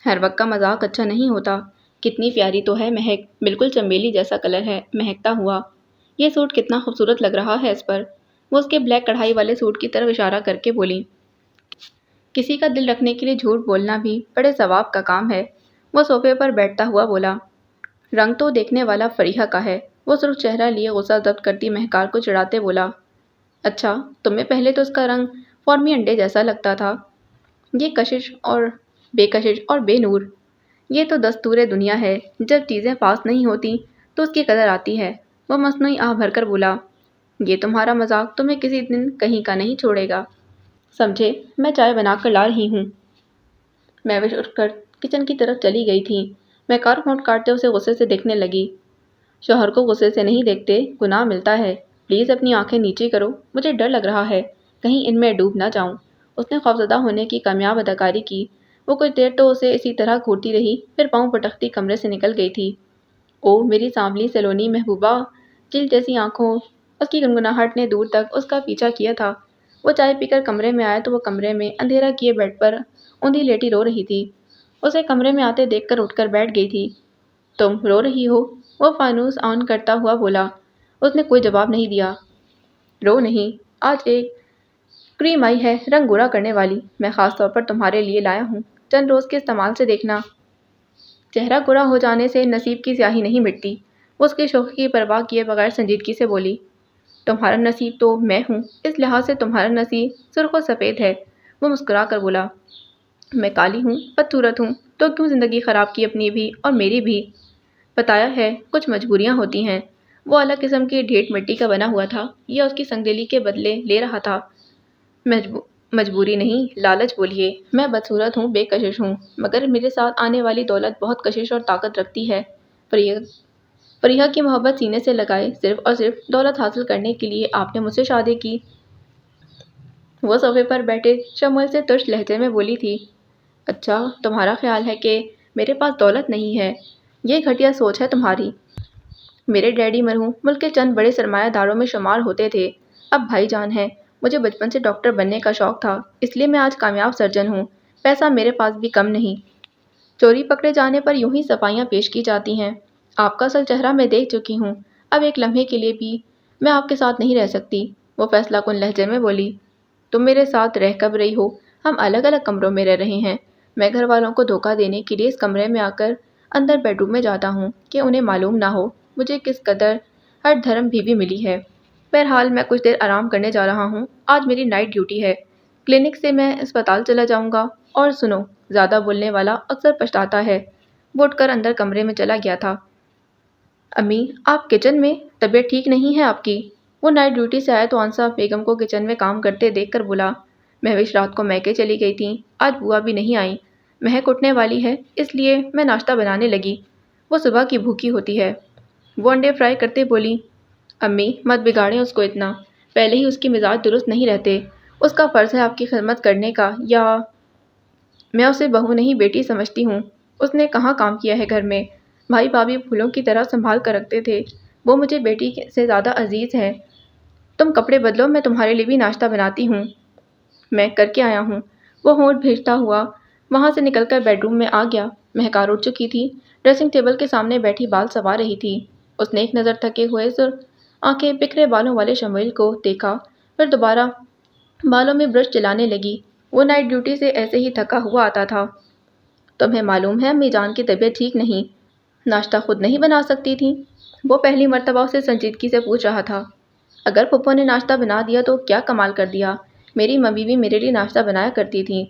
ہر وقت کا مذاق اچھا نہیں ہوتا۔ کتنی پیاری تو ہے مہک، بالکل چمیلی جیسا کلر ہے، مہکتا ہوا۔ یہ سوٹ کتنا خوبصورت لگ رہا ہے اس پر۔ وہ اس کے بلیک کڑھائی والے سوٹ کی طرف اشارہ کر کے بولی۔ کسی کا دل رکھنے کے لیے جھوٹ بولنا بھی بڑے ثواب کا کام ہے، وہ صوفے پر بیٹھتا ہوا بولا۔ رنگ تو دیکھنے والا فریحہ کا ہے، وہ صرف چہرہ لیے غصہ ضبط کرتی مہکار کو چڑھاتے بولا۔ اچھا تمہیں پہلے تو اس کا رنگ فورمی انڈے جیسا لگتا تھا، یہ کشش اور بے نور، یہ تو دستور دنیا ہے، جب چیزیں پاس نہیں ہوتی تو اس کی قدر آتی ہے۔ وہ مصنوعی آہ بھر کر بولا۔ یہ تمہارا مذاق تمہیں کسی دن کہیں کا نہیں چھوڑے گا، سمجھے؟ میں چائے بنا کر لا رہی ہوں۔ مہوش اٹھ کر کچن کی طرف چلی گئی تھیں۔ مہکار ہونٹ کاٹتے اسے غصے سے دیکھنے لگی۔ شوہر کو غصے سے نہیں دیکھتے، گناہ ملتا ہے۔ پلیز اپنی آنکھیں نیچی کرو، مجھے ڈر لگ رہا ہے، کہیں ان میں ڈوب نہ جاؤں۔ اس نے خوفزدہ ہونے کی کامیاب اداکاری کی۔ وہ کچھ دیر تو اسے اسی طرح گھورتی رہی، پھر پاؤں پٹکتی کمرے سے نکل گئی تھی۔ او میری سانولی سیلونی محبوبہ، چیل جیسی آنکھوں۔ اس کی گنگناہٹ نے دور تک اس کا پیچھا کیا تھا۔ وہ چائے پی کر کمرے میں آیا تو وہ کمرے میں اندھیرا کیے بیڈ پر اوندھی لیٹی رو رہی تھی۔ اسے کمرے میں آتے دیکھ کر اٹھ کر بیٹھ گئی تھی۔ تم رو رہی ہو؟ وہ فانوس آن کرتا ہوا بولا۔ اس نے کوئی جواب نہیں دیا۔ رو نہیں، آج ایک کریم آئی ہے رنگ گورا کرنے والی، میں خاص طور پر تمہارے لیے لایا ہوں، چند روز کے استعمال سے دیکھنا۔ چہرہ گورا ہو جانے سے نصیب کی سیاہی نہیں مٹتی۔ وہ اس کی شوخی کی پرواہ کیے بغیر سنجیدگی سے بولی۔ تمہارا نصیب تو میں ہوں، اس لحاظ سے تمہارا نصیب سرخ و سفید ہے۔ وہ مسکرا کر بولا۔ میں کالی ہوں، بدصورت ہوں، تو کیوں زندگی خراب کی اپنی بھی اور میری بھی؟ بتایا ہے، کچھ مجبوریاں ہوتی ہیں۔ وہ الگ قسم کی ڈھیٹ مٹی کا بنا ہوا تھا، یہ اس کی سنگدلی کے بدلے لے رہا تھا۔ مجبوری نہیں، لالچ بولیے۔ میں بدصورت ہوں، بے کشش ہوں، مگر میرے ساتھ آنے والی دولت بہت کشش اور طاقت رکھتی ہے۔ فریحہ کی محبت سینے سے لگائے، صرف اور صرف دولت حاصل کرنے کے لیے آپ نے مجھ سے شادی کی۔ وہ صوفے پر بیٹھے شموئیل سے ترش لہجے میں بولی تھی۔ اچھا، تمہارا خیال ہے کہ میرے پاس دولت نہیں ہے؟ یہ گھٹیا سوچ ہے تمہاری۔ میرے ڈیڈی مرحوم ملک کے چند بڑے سرمایہ داروں میں شمار ہوتے تھے، اب بھائی جان ہیں۔ مجھے بچپن سے ڈاکٹر بننے کا شوق تھا، اس لیے میں آج کامیاب سرجن ہوں۔ پیسہ میرے پاس بھی کم نہیں۔ چوری پکڑے جانے پر یوں ہی صفائیاں پیش کی جاتی ہیں۔ آپ کا اصل چہرہ میں دیکھ چکی ہوں، اب ایک لمحے کے لیے بھی میں آپ کے ساتھ نہیں رہ سکتی۔ وہ فیصلہ کن لہجے میں بولی۔ تم میرے ساتھ رہ کب رہی ہو؟ ہم الگ الگ کمروں میں رہ رہے ہیں۔ میں گھر والوں کو دھوکہ دینے کے لیے اس کمرے میں آ کر اندر بیڈ روم میں جاتا ہوں کہ انہیں معلوم نہ ہو مجھے کس قدر ہر دھرم بیوی ملی ہے۔ بہرحال میں کچھ دیر آرام کرنے جا رہا ہوں، آج میری نائٹ ڈیوٹی ہے۔ کلینک سے میں اسپتال چلا جاؤں گا۔ اور سنو، زیادہ بولنے والا اکثر پچھتاتا ہے۔ وہ اٹھ کر اندر کمرے میں چلا گیا تھا۔ امی، آپ کچن میں؟ طبیعت ٹھیک نہیں ہے آپ کی؟ وہ نائٹ ڈیوٹی سے آیا تو انصاف بیگم کو کچن میں کام کرتے دیکھ کر بولا۔ مہوش رات کو میکے چلی گئی تھیں، آج بوا بھی نہیں آئیں۔ مہک اٹھنے والی ہے، اس لیے میں ناشتہ بنانے لگی، وہ صبح کی بھوکی ہوتی ہے۔ وہ انڈے فرائی کرتے بولی۔ امی، مت بگاڑیں اس کو اتنا، پہلے ہی اس کی مزاج درست نہیں رہتے۔ اس کا فرض ہے آپ کی خدمت کرنے کا، یا میں اسے بہو نہیں بیٹی سمجھتی ہوں۔ اس نے کہاں کام کیا ہے گھر میں؟ بھائی بھابھی پھولوں کی طرح سنبھال کر رکھتے تھے، وہ مجھے بیٹی سے زیادہ عزیز ہے۔ تم کپڑے بدلو، میں تمہارے لیے بھی ناشتہ بناتی ہوں۔ میں کر کے آیا ہوں۔ وہ ہونٹ بھیجتا ہوا وہاں سے نکل کر بیڈ روم میں آ گیا۔ مہکار اٹھ چکی تھی، ڈریسنگ ٹیبل کے سامنے بیٹھی بال سنوار رہی تھی۔ اس نے ایک نظر تھکے ہوئے سرخ آنکھیں بکھرے بالوں والے شموئیل کو دیکھا، پھر دوبارہ بالوں میں برش چلانے لگی۔ وہ نائٹ ڈیوٹی سے ایسے ہی تھکا ہوا آتا تھا۔ تمہیں معلوم ہے امی جان کی طبیعت ٹھیک نہیں، ناشتہ خود نہیں بنا سکتی تھیں؟ وہ پہلی مرتبہ اسے سنجیدگی سے پوچھ رہا تھا۔ اگر پھپھو نے ناشتہ بنا دیا تو کیا کمال کر دیا، میری ممی بھی میرے لیے ناشتہ بنایا کرتی تھیں۔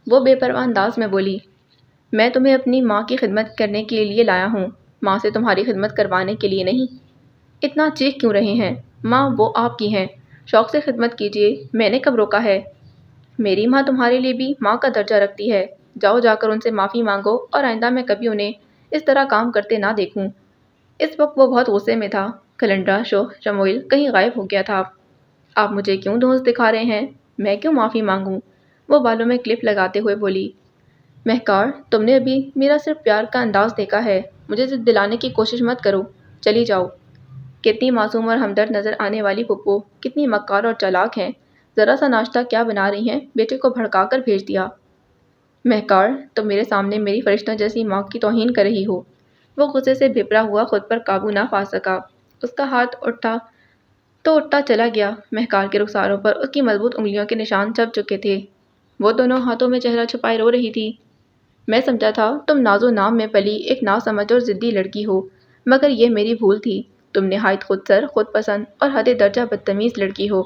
وہ بے پرواہ انداز میں بولی۔ میں تمہیں اپنی ماں کی خدمت کرنے کے لیے لایا ہوں، ماں سے تمہاری خدمت کروانے کے لیے نہیں۔ اتنا چیخ کیوں رہے ہیں؟ ماں وہ آپ کی ہیں، شوق سے خدمت کیجیے، میں نے کب روکا ہے؟ میری ماں تمہارے لیے بھی ماں کا درجہ رکھتی ہے، جاؤ جا کر ان سے معافی مانگو اور آئندہ میں کبھی انہیں اس طرح کام کرتے نہ دیکھوں۔ اس وقت وہ بہت غصے میں تھا۔ کلنڈرا شموئیل کہیں غائب ہو گیا تھا۔ آپ مجھے کیوں دھونس دکھا رہے ہیں؟ میں کیوں معافی مانگوں؟ وہ بالوں میں کلپ لگاتے ہوئے بولی۔ مہکار، تم نے ابھی میرا صرف پیار کا انداز دیکھا ہے، مجھے ضد دلانے کی کوشش مت کرو، چلی جاؤ۔ کتنی معصوم اور ہمدرد نظر آنے والی پھپھو، کتنی مکار اور چالاک ہیں، ذرا سا ناشتہ کیا بنا رہی ہیں، بیٹے کو بھڑکا کر بھیج دیا۔ مہکار، تم میرے سامنے میری فرشتوں جیسی ماں کی توہین کر رہی ہو۔ وہ غصے سے بھپرا ہوا خود پر قابو نہ پا سکا، اس کا ہاتھ اٹھتا چلا گیا۔ مہکار کے رخساروں پر اس کی مضبوط انگلیوں کے نشان چھپ چکے تھے، وہ دونوں ہاتھوں میں چہرہ چھپائے رو رہی تھی۔ میں سمجھا تھا تم ناز و نام میں پلی ایک ناسمجھ اور ضدی لڑکی ہو، مگر یہ میری بھول تھی، تم نہایت خود سر، خود پسند اور حد درجہ بدتمیز لڑکی ہو،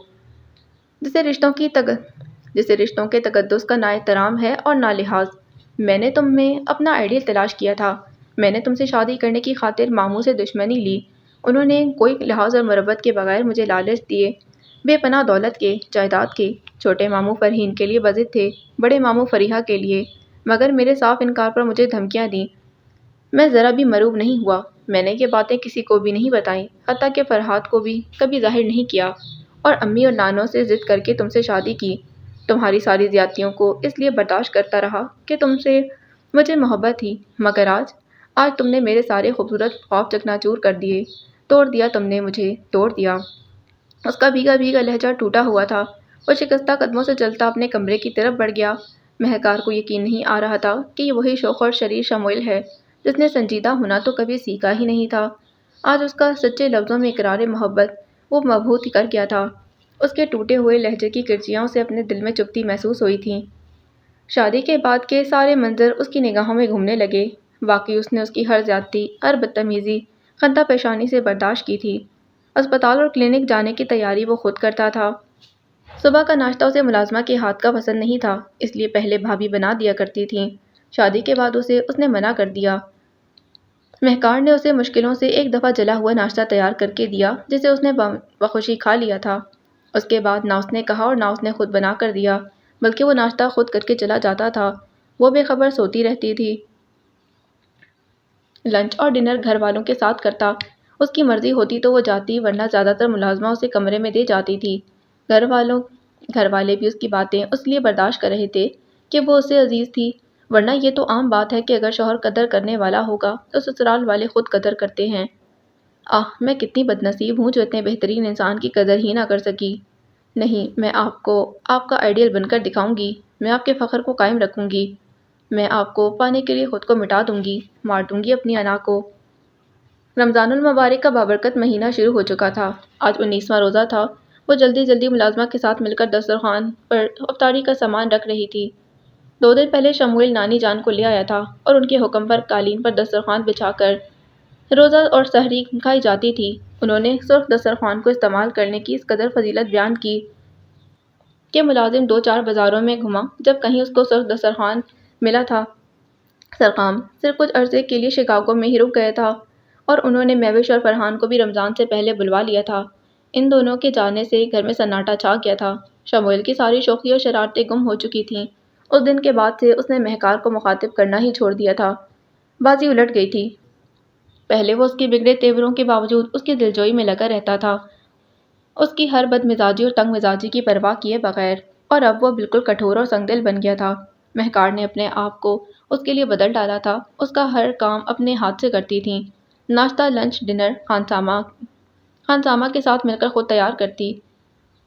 جسے رشتوں کے تقدس کا نہ احترام ہے اور نہ لحاظ۔ میں نے تم میں اپنا آئیڈیل تلاش کیا تھا، میں نے تم سے شادی کرنے کی خاطر ماموں سے دشمنی لی، انہوں نے کوئی لحاظ اور مربت کے بغیر مجھے لالچ دیے، بے پناہ دولت کے، جائیداد کے۔ چھوٹے ماموں فرحین کے لیے بضد تھے، بڑے ماموں فریحہ کے لیے۔ مگر میرے صاف انکار پر مجھے دھمکیاں دیں۔ میں ذرا بھی مروب نہیں ہوا۔ میں نے یہ باتیں کسی کو بھی نہیں بتائیں، حتیٰ کہ فرحاد کو بھی کبھی ظاہر نہیں کیا، اور امی اور نانوں سے ضد کر کے تم سے شادی کی۔ تمہاری ساری زیادتیوں کو اس لیے برداشت کرتا رہا کہ تم سے مجھے محبت تھی، مگر آج تم نے میرے سارے خوبصورت خواب چکناچور کر دیے۔ توڑ دیا تم نے مجھے، توڑ دیا۔ اس کا بھیگا بھیگا لہجہ ٹوٹا ہوا تھا۔ وہ شکستہ قدموں سے چلتا اپنے کمرے کی طرف بڑھ گیا۔ مہکار کو یقین نہیں آ رہا تھا کہ یہ وہی شوخ اور شریر شموئیل ہے جس نے سنجیدہ ہونا تو کبھی سیکھا ہی نہیں تھا۔ آج اس کا سچے لفظوں میں اقرار محبت وہ مبہوت کر گیا تھا۔ اس کے ٹوٹے ہوئے لہجے کی کرچیاں اسے اپنے دل میں چبھتی محسوس ہوئی تھیں۔ شادی کے بعد کے سارے منظر اس کی نگاہوں میں گھومنے لگے۔ واقعی اس نے اس کی ہر زیادتی، ہر بدتمیزی خندہ پیشانی سے برداشت کی تھی۔ اسپتال اور کلینک جانے کی تیاری وہ خود کرتا تھا۔ صبح کا ناشتہ اسے ملازمہ کے ہاتھ کا پسند نہیں تھا، اس لیے پہلے بھابھی بنا دیا کرتی تھیں۔ شادی کے بعد اس نے منع کر دیا۔ مہکار نے اسے مشکلوں سے ایک دفعہ جلا ہوا ناشتہ تیار کر کے دیا جسے اس نے بخوشی کھا لیا تھا۔ اس کے بعد نہ اس نے کہا اور نہ اس نے خود بنا کر دیا، بلکہ وہ ناشتہ خود کر کے چلا جاتا تھا۔ وہ بے خبر سوتی رہتی تھی۔ لنچ اور ڈنر گھر والوں کے ساتھ کرتا۔ اس کی مرضی ہوتی تو وہ جاتی، ورنہ زیادہ تر ملازمہ اسے کمرے میں دے جاتی تھی۔ گھر والے بھی اس کی باتیں اس لیے برداشت کر رہے تھے کہ وہ اسے عزیز تھی، ورنہ یہ تو عام بات ہے کہ اگر شوہر قدر کرنے والا ہوگا تو سسرال والے خود قدر کرتے ہیں۔ میں کتنی بدنصیب ہوں جو اتنے بہترین انسان کی قدر ہی نہ کر سکی۔ نہیں، میں آپ کو آپ کا آئیڈیل بن کر دکھاؤں گی۔ میں آپ کے فخر کو قائم رکھوں گی۔ میں آپ کو پانے کے لیے خود کو مٹا دوں گی، مار دوں گی اپنی انا کو۔ رمضان المبارک کا بابرکت مہینہ شروع ہو چکا تھا۔ آج 19واں روزہ تھا۔ وہ جلدی جلدی ملازمہ کے ساتھ مل کر دسترخوان پر افطاری کا سامان رکھ رہی تھی۔ 2 دن پہلے شموئیل نانی جان کو لے آیا تھا اور ان کے حکم پر قالین پر دسترخوان بچھا کر روزہ اور سحری کھائی جاتی تھی۔ انہوں نے سرخ دسترخوان کو استعمال کرنے کی اس قدر فضیلت بیان کی کہ ملازم 2-4 بازاروں میں گھما جب کہیں اس کو سرخ دسترخوان ملا تھا۔ سرقام صرف کچھ عرصے کے لیے شکاگو میں ہی رک گیا تھا اور انہوں نے مہوش اور فرحان کو بھی رمضان سے پہلے بلوا لیا تھا۔ ان دونوں کے جانے سے گھر میں سناٹا چھا گیا تھا۔ شموئیل کی ساری شوخی اور شرارتیں گم ہو چکی تھیں۔ اس دن کے بعد سے اس نے مہکار کو مخاطب کرنا ہی چھوڑ دیا تھا۔ بازی الٹ گئی تھی۔ پہلے وہ اس کے بگڑے تیوروں کے باوجود اس کی دلجوئی میں لگا رہتا تھا، اس کی ہر بد مزاجی اور تنگ مزاجی کی پرواہ کیے بغیر، اور اب وہ بالکل کٹھور اور سنگ دل بن گیا تھا۔ مہکار نے اپنے آپ کو اس کے لیے بدل ڈالا تھا۔ اس کا ہر کام اپنے ہاتھ سے کرتی تھیں۔ ناشتہ، لنچ، ڈنر خانسامہ کے ساتھ مل کر خود تیار کرتی،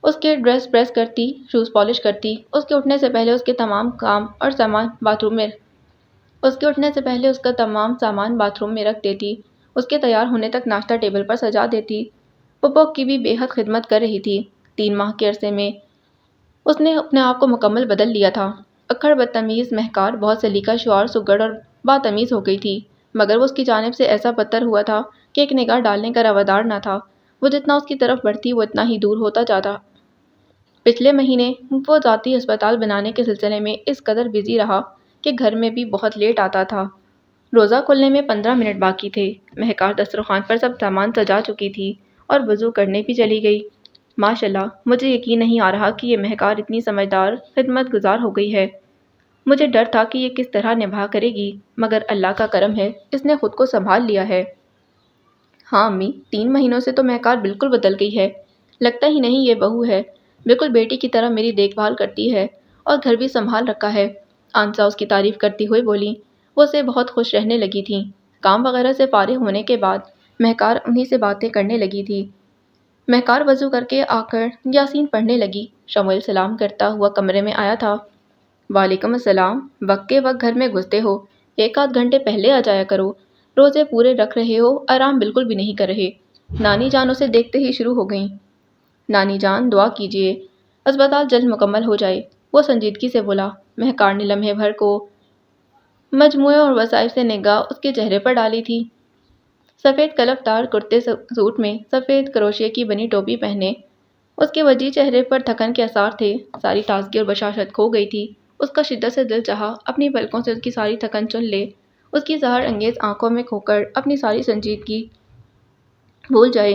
اس کے ڈریس پریس کرتی، شوز پالش کرتی، اس کے اٹھنے سے پہلے اس کے تمام کام اور سامان باتھ روم میں رکھ دیتی، اس کے تیار ہونے تک ناشتہ ٹیبل پر سجا دیتی۔ پپو کی بھی بے حد خدمت کر رہی تھی۔ 3 ماہ کے عرصے میں اس نے اپنے آپ کو مکمل بدل لیا تھا۔ اکھڑ بدتمیز مہکار بہت سلیقہ شعار سگڑ اور باتمیز ہو گئی تھی، مگر وہ اس کی جانب سے ایسا بدتر ہوا تھا کہ ایک نگاہ ڈالنے کا روادار نہ تھا۔ وہ جتنا اس کی طرف بڑھتی وہ اتنا ہی دور ہوتا جاتا۔ پچھلے مہینے وہ ذاتی ہسپتال بنانے کے سلسلے میں اس قدر بزی رہا کہ گھر میں بھی بہت لیٹ آتا تھا۔ روزہ کھلنے میں 15 منٹ باقی تھے۔ مہکار دسترخوان پر سب سامان سجا چکی تھی اور وضو کرنے بھی چلی گئی۔ ماشاءاللہ، مجھے یقین نہیں آ رہا کہ یہ مہکار اتنی سمجھدار، خدمت گزار ہو گئی ہے۔ مجھے ڈر تھا کہ یہ کس طرح نبھا کرے گی، مگر اللہ کا کرم ہے، اس نے خود کو سنبھال لیا ہے۔ ہاں امی، 3 مہینوں سے تو مہکار بالکل بدل گئی ہے۔ لگتا ہی نہیں یہ بہو ہے، بالکل بیٹی کی طرح میری دیکھ بھال کرتی ہے اور گھر بھی سنبھال رکھا ہے۔ آنسا اس کی تعریف کرتی ہوئے بولی۔ وہ اسے بہت خوش رہنے لگی تھیں۔ کام وغیرہ سے فارغ ہونے کے بعد مہکار انہی سے باتیں کرنے لگی تھی۔ مہکار وضو کر کے آ کر یاسین پڑھنے لگی۔ شموئیل سلام کرتا ہوا کمرے میں آیا تھا۔ وعلیکم السلام، وقت کے وقت گھر میں گھستے ہو، 1 آدھ گھنٹے پہلے آ جایا کرو۔ روزے پورے رکھ رہے ہو، آرام بالکل بھی نہیں کر رہے۔ نانی جان اسے دیکھتے ہی شروع ہو گئیں۔ نانی جان دعا کیجیے، اسپتال جلد مکمل ہو جائے، وہ سنجیدگی سے بولا۔ مہکار نے لمحے بھر کو مجموعے اور وظائف سے نگاہ اس کے چہرے پر ڈالی تھی۔ سفید کلف دار کرتے سوٹ میں سفید کروشیے کی بنی ٹوپی پہنے اس کے وجیح چہرے پر تھکن کے آثار تھے۔ ساری تازگی اور بشاشت کھو گئی تھی۔ اس کا شدت سے دل چاہا اپنی پلکوں سے اس کی ساری تھکن چن لے، اس کی زہر انگیز آنکھوں میں کھو کر اپنی ساری سنجیدگی بھول جائے،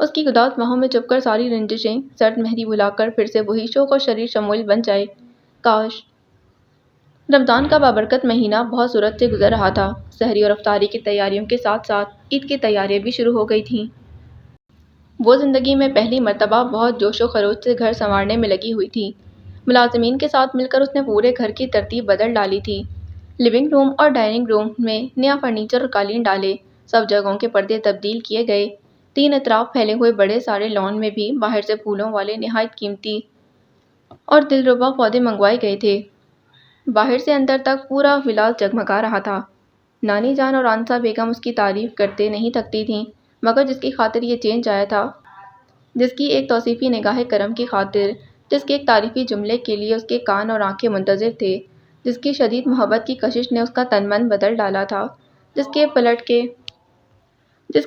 اس کی گداز باہوں میں چپ کر ساری رنجشیں سرد مہندی بھلا کر پھر سے وہی شوخ اور شریر شموئیل بن جائے۔ کاش رمضان کا بابرکت مہینہ بہت صورت سے گزر رہا تھا۔ سحری اور افطاری کی تیاریوں کے ساتھ ساتھ عید کی تیاریاں بھی شروع ہو گئی تھیں۔ وہ زندگی میں پہلی مرتبہ بہت جوش و خروش سے گھر سنوارنے میں لگی ہوئی تھی۔ ملازمین کے ساتھ مل کر اس نے پورے گھر کی ترتیب بدل ڈالی تھی۔ لیونگ روم اور ڈائننگ روم میں نیا فرنیچر اور قالین ڈالے، سب جگہوں کے پردے تبدیل کیے گئے۔ تین اطراف پھیلے ہوئے بڑے سارے لان میں بھی باہر سے پھولوں والے نہایت قیمتی اور دلربا پودے منگوائے گئے تھے۔ باہر سے اندر تک پورا ولا جگمگا رہا تھا۔ نانی جان اور آنسا بیگم اس کی تعریف کرتے نہیں تھکتی تھیں، مگر جس کی خاطر یہ چینج آیا تھا، جس کی ایک توصیفی نگاہ کرم کی خاطر، جس کے ایک تعریفی جملے کے لیے اس کے کان اور آنکھیں منتظر تھے، جس کی شدید محبت کی کشش نے اس کا تن من بدل ڈالا تھا، جس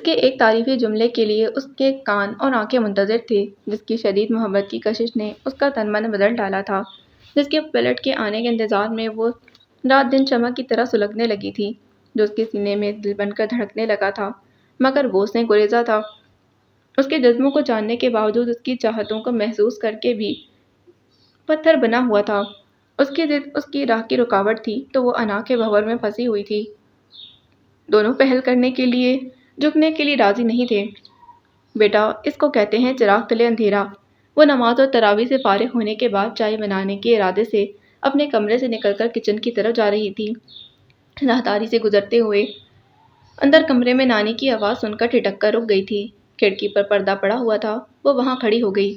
کے ایک تعریفی جملے کے لیے اس کے کان اور آنکھیں منتظر تھے، جس کی شدید محبت کی کشش نے اس کا تن من بدل ڈالا تھا، جس کے پلٹ کے آنے کے انتظار میں وہ رات دن شمع کی طرح سلگنے لگی تھی، جو اس کے سینے میں دل بن کر دھڑکنے لگا تھا، مگر وہ اس نے گریزا تھا۔ اس کے جذبوں کو جاننے کے باوجود اس کی چاہتوں کو محسوس کر کے بھی پتھر بنا ہوا تھا۔ اس کی ضد اس کی راہ کی رکاوٹ تھی تو وہ انا کے بھنور میں پھنسی ہوئی تھی۔ دونوں پہل کرنے کے لیے، جھکنے کے لیے راضی نہیں تھے۔ بیٹا، اس کو کہتے ہیں چراغ تلے اندھیرا۔ وہ نماز اور تراویح سے فارغ ہونے کے بعد چائے بنانے کے ارادے سے اپنے کمرے سے نکل کر کچن کی طرف جا رہی تھی۔ راہداری سے گزرتے ہوئے اندر کمرے میں نانی کی آواز سن کر ٹھٹک کر رک گئی تھی۔ کھڑکی پر پردہ پڑا ہوا تھا، وہ وہاں کھڑی ہو گئی۔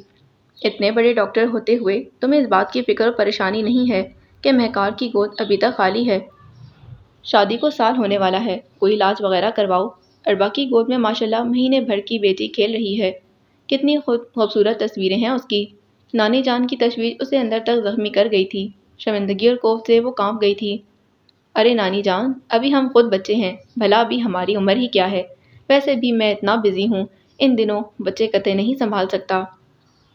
اتنے بڑے ڈاکٹر ہوتے ہوئے تمہیں اس بات کی فکر اور پریشانی نہیں ہے کہ مہکار کی گود ابھی تک خالی ہے؟ شادی کو سال ہونے والا ہے، کوئی علاج وغیرہ کرواؤ۔ اربا کی گود میں ماشاءاللہ مہینے بھر کی بیٹی کھیل رہی ہے، کتنی خوبصورت تصویریں ہیں اس کی۔ نانی جان کی تشویش اسے اندر تک زخمی کر گئی تھی، شرمندگی اور خوف سے وہ کانپ گئی تھی۔ ارے نانی جان، ابھی ہم خود بچے ہیں، بھلا ابھی ہماری عمر ہی کیا ہے؟ ویسے بھی میں اتنا بزی ہوں، ان دنوں بچے قطع نہیں سنبھال سکتا۔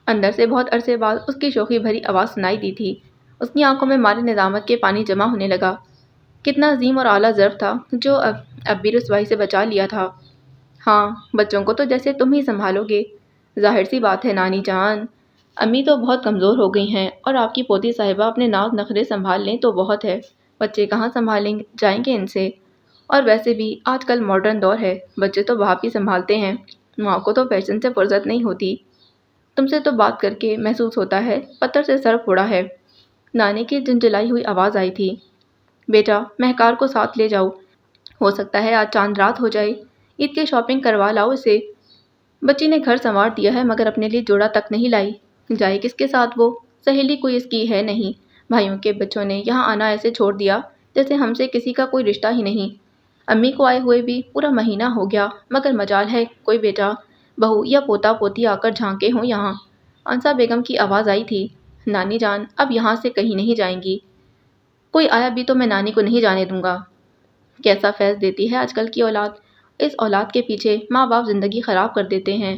اندر سے بہت عرصے بعد اس کی شوخی بھری آواز سنائی دی تھی۔ اس کی آنکھوں میں مارے ندامت کے پانی جمع ہونے لگا۔ کتنا عظیم اور اعلیٰ ظرف تھا جو اب بھی رسوائی سے بچا لیا تھا۔ ہاں، بچوں کو تو جیسے تم ہی سنبھالو گے۔ ظاہر سی بات ہے نانی جان، امی تو بہت کمزور ہو گئی ہیں اور آپ کی پوتی صاحبہ اپنے ناز نخرے سنبھال لیں تو بہت ہے، بچے کہاں سنبھالیں جائیں گے ان سے؟ اور ویسے بھی آج کل ماڈرن دور ہے، بچے تو باپ ہی سنبھالتے ہیں، ماں کو تو فیشن سے فرصت نہیں ہوتی۔ تم سے تو بات کر کے محسوس ہوتا ہے پتھر سے سر پھوڑا ہے۔ نانی کی جنجلائی ہوئی آواز آئی تھی۔ بیٹا، مہکار کو ساتھ لے جاؤ، ہو سکتا ہے آج چاند رات ہو جائے، عید کی شاپنگ کروا لاؤ اسے۔ بچی نے گھر سنوار دیا ہے مگر اپنے لیے جوڑا تک نہیں لائی، جائے کس کے ساتھ وہ؟ سہیلی کوئی اس کی ہے نہیں، بھائیوں کے بچوں نے یہاں آنا ایسے چھوڑ دیا جیسے ہم سے کسی کا کوئی رشتہ ہی نہیں۔ امی کو آئے ہوئے بھی پورا مہینہ ہو گیا مگر مجال ہے کوئی بیٹا بہو یا پوتا پوتی آ کر جھانکے ہوں یہاں۔ آنسا بیگم کی آواز آئی تھی۔ نانی جان اب یہاں سے کہیں نہیں جائیں گی، کوئی آیا بھی تو میں نانی کو نہیں جانے دوں گا۔ کیسا فیض دیتی ہے آج کل کی اولاد، اس اولاد کے پیچھے ماں باپ زندگی خراب کر دیتے ہیں،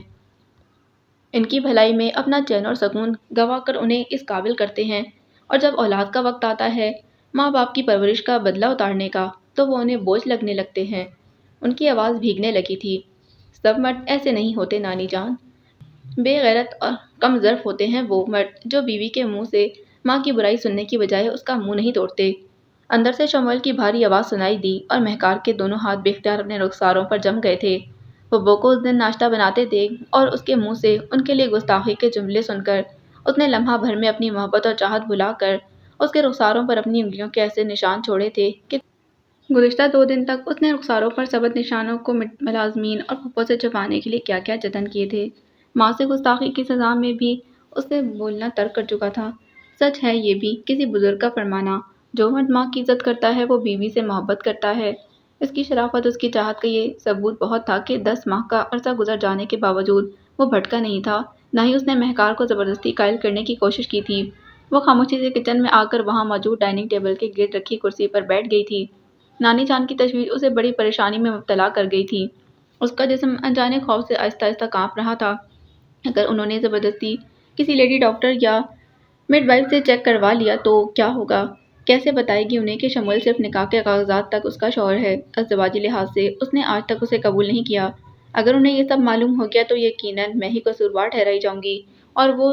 ان کی بھلائی میں اپنا چین اور سکون گوا کر انہیں اس قابل کرتے ہیں، اور جب اولاد کا وقت آتا ہے ماں باپ کی پرورش کا بدلہ اتارنے کا تو وہ انہیں بوجھ لگنے لگتے ہیں۔ ان کی آواز بھیگنے لگی تھی۔ سب مرد ایسے نہیں ہوتے نانی جان، بے غیرت اور کم ظرف ہوتے ہیں وہ مرد جو بیوی کے منہ سے ماں کی برائی سننے کی بجائے اس کا منہ نہیں توڑتے۔ اندر سے شموئیل کی بھاری آواز سنائی دی اور مہکار کے دونوں ہاتھ بے اختیار اپنے رخساروں پر جم گئے تھے۔ پھپھو کو اس دن ناشتہ بناتے دیکھ اور اس کے منہ سے ان کے لیے گستاخی کے جملے سن کر اس نے لمحہ بھر میں اپنی محبت اور چاہت بھلا کر اس کے رخساروں پر اپنی انگلیوں کے ایسے نشان چھوڑے تھے کہ گزشتہ 2 دن تک اس نے رخساروں پر ثبت نشانوں کو ملازمین اور پھپھو سے چھپانے کے لیے کیا کیا جتن کیے تھے۔ ماں سے گستاخی کی سزا میں بھی اس نے بولنا ترک کر چکا تھا۔ سچ ہے یہ بھی کسی بزرگ کا فرمانا، جو مرد ماں کی عزت کرتا ہے وہ بیوی سے محبت کرتا ہے۔ اس کی شرافت، اس کی چاہت کا یہ ثبوت بہت تھا کہ 10 ماہ کا عرصہ گزر جانے کے باوجود وہ بھٹکا نہیں تھا، نہ ہی اس نے مہکار کو زبردستی قائل کرنے کی کوشش کی تھی۔ وہ خاموشی سے کچن میں آ کر وہاں موجود ڈائننگ ٹیبل کے گرد رکھی کرسی پر بیٹھ گئی تھی۔ نانی جان کی تشویش اسے بڑی پریشانی میں مبتلا کر گئی تھی۔ اس کا جسم انجانے خوف سے آہستہ آہستہ کانپ رہا تھا۔ اگر انہوں نے زبردستی کسی لیڈی ڈاکٹر یا مڈ وائف سے چیک کروا لیا تو کیا ہوگا؟ کیسے بتائے گی انہیں کہ شموئیل صرف نکاح کے کاغذات تک اس کا شوہر ہے؟ ازدواجی لحاظ سے اس نے آج تک اسے قبول نہیں کیا۔ اگر انہیں یہ سب معلوم ہو گیا تو یقیناً میں ہی قصوروار ٹھہرائی جاؤں گی اور وہ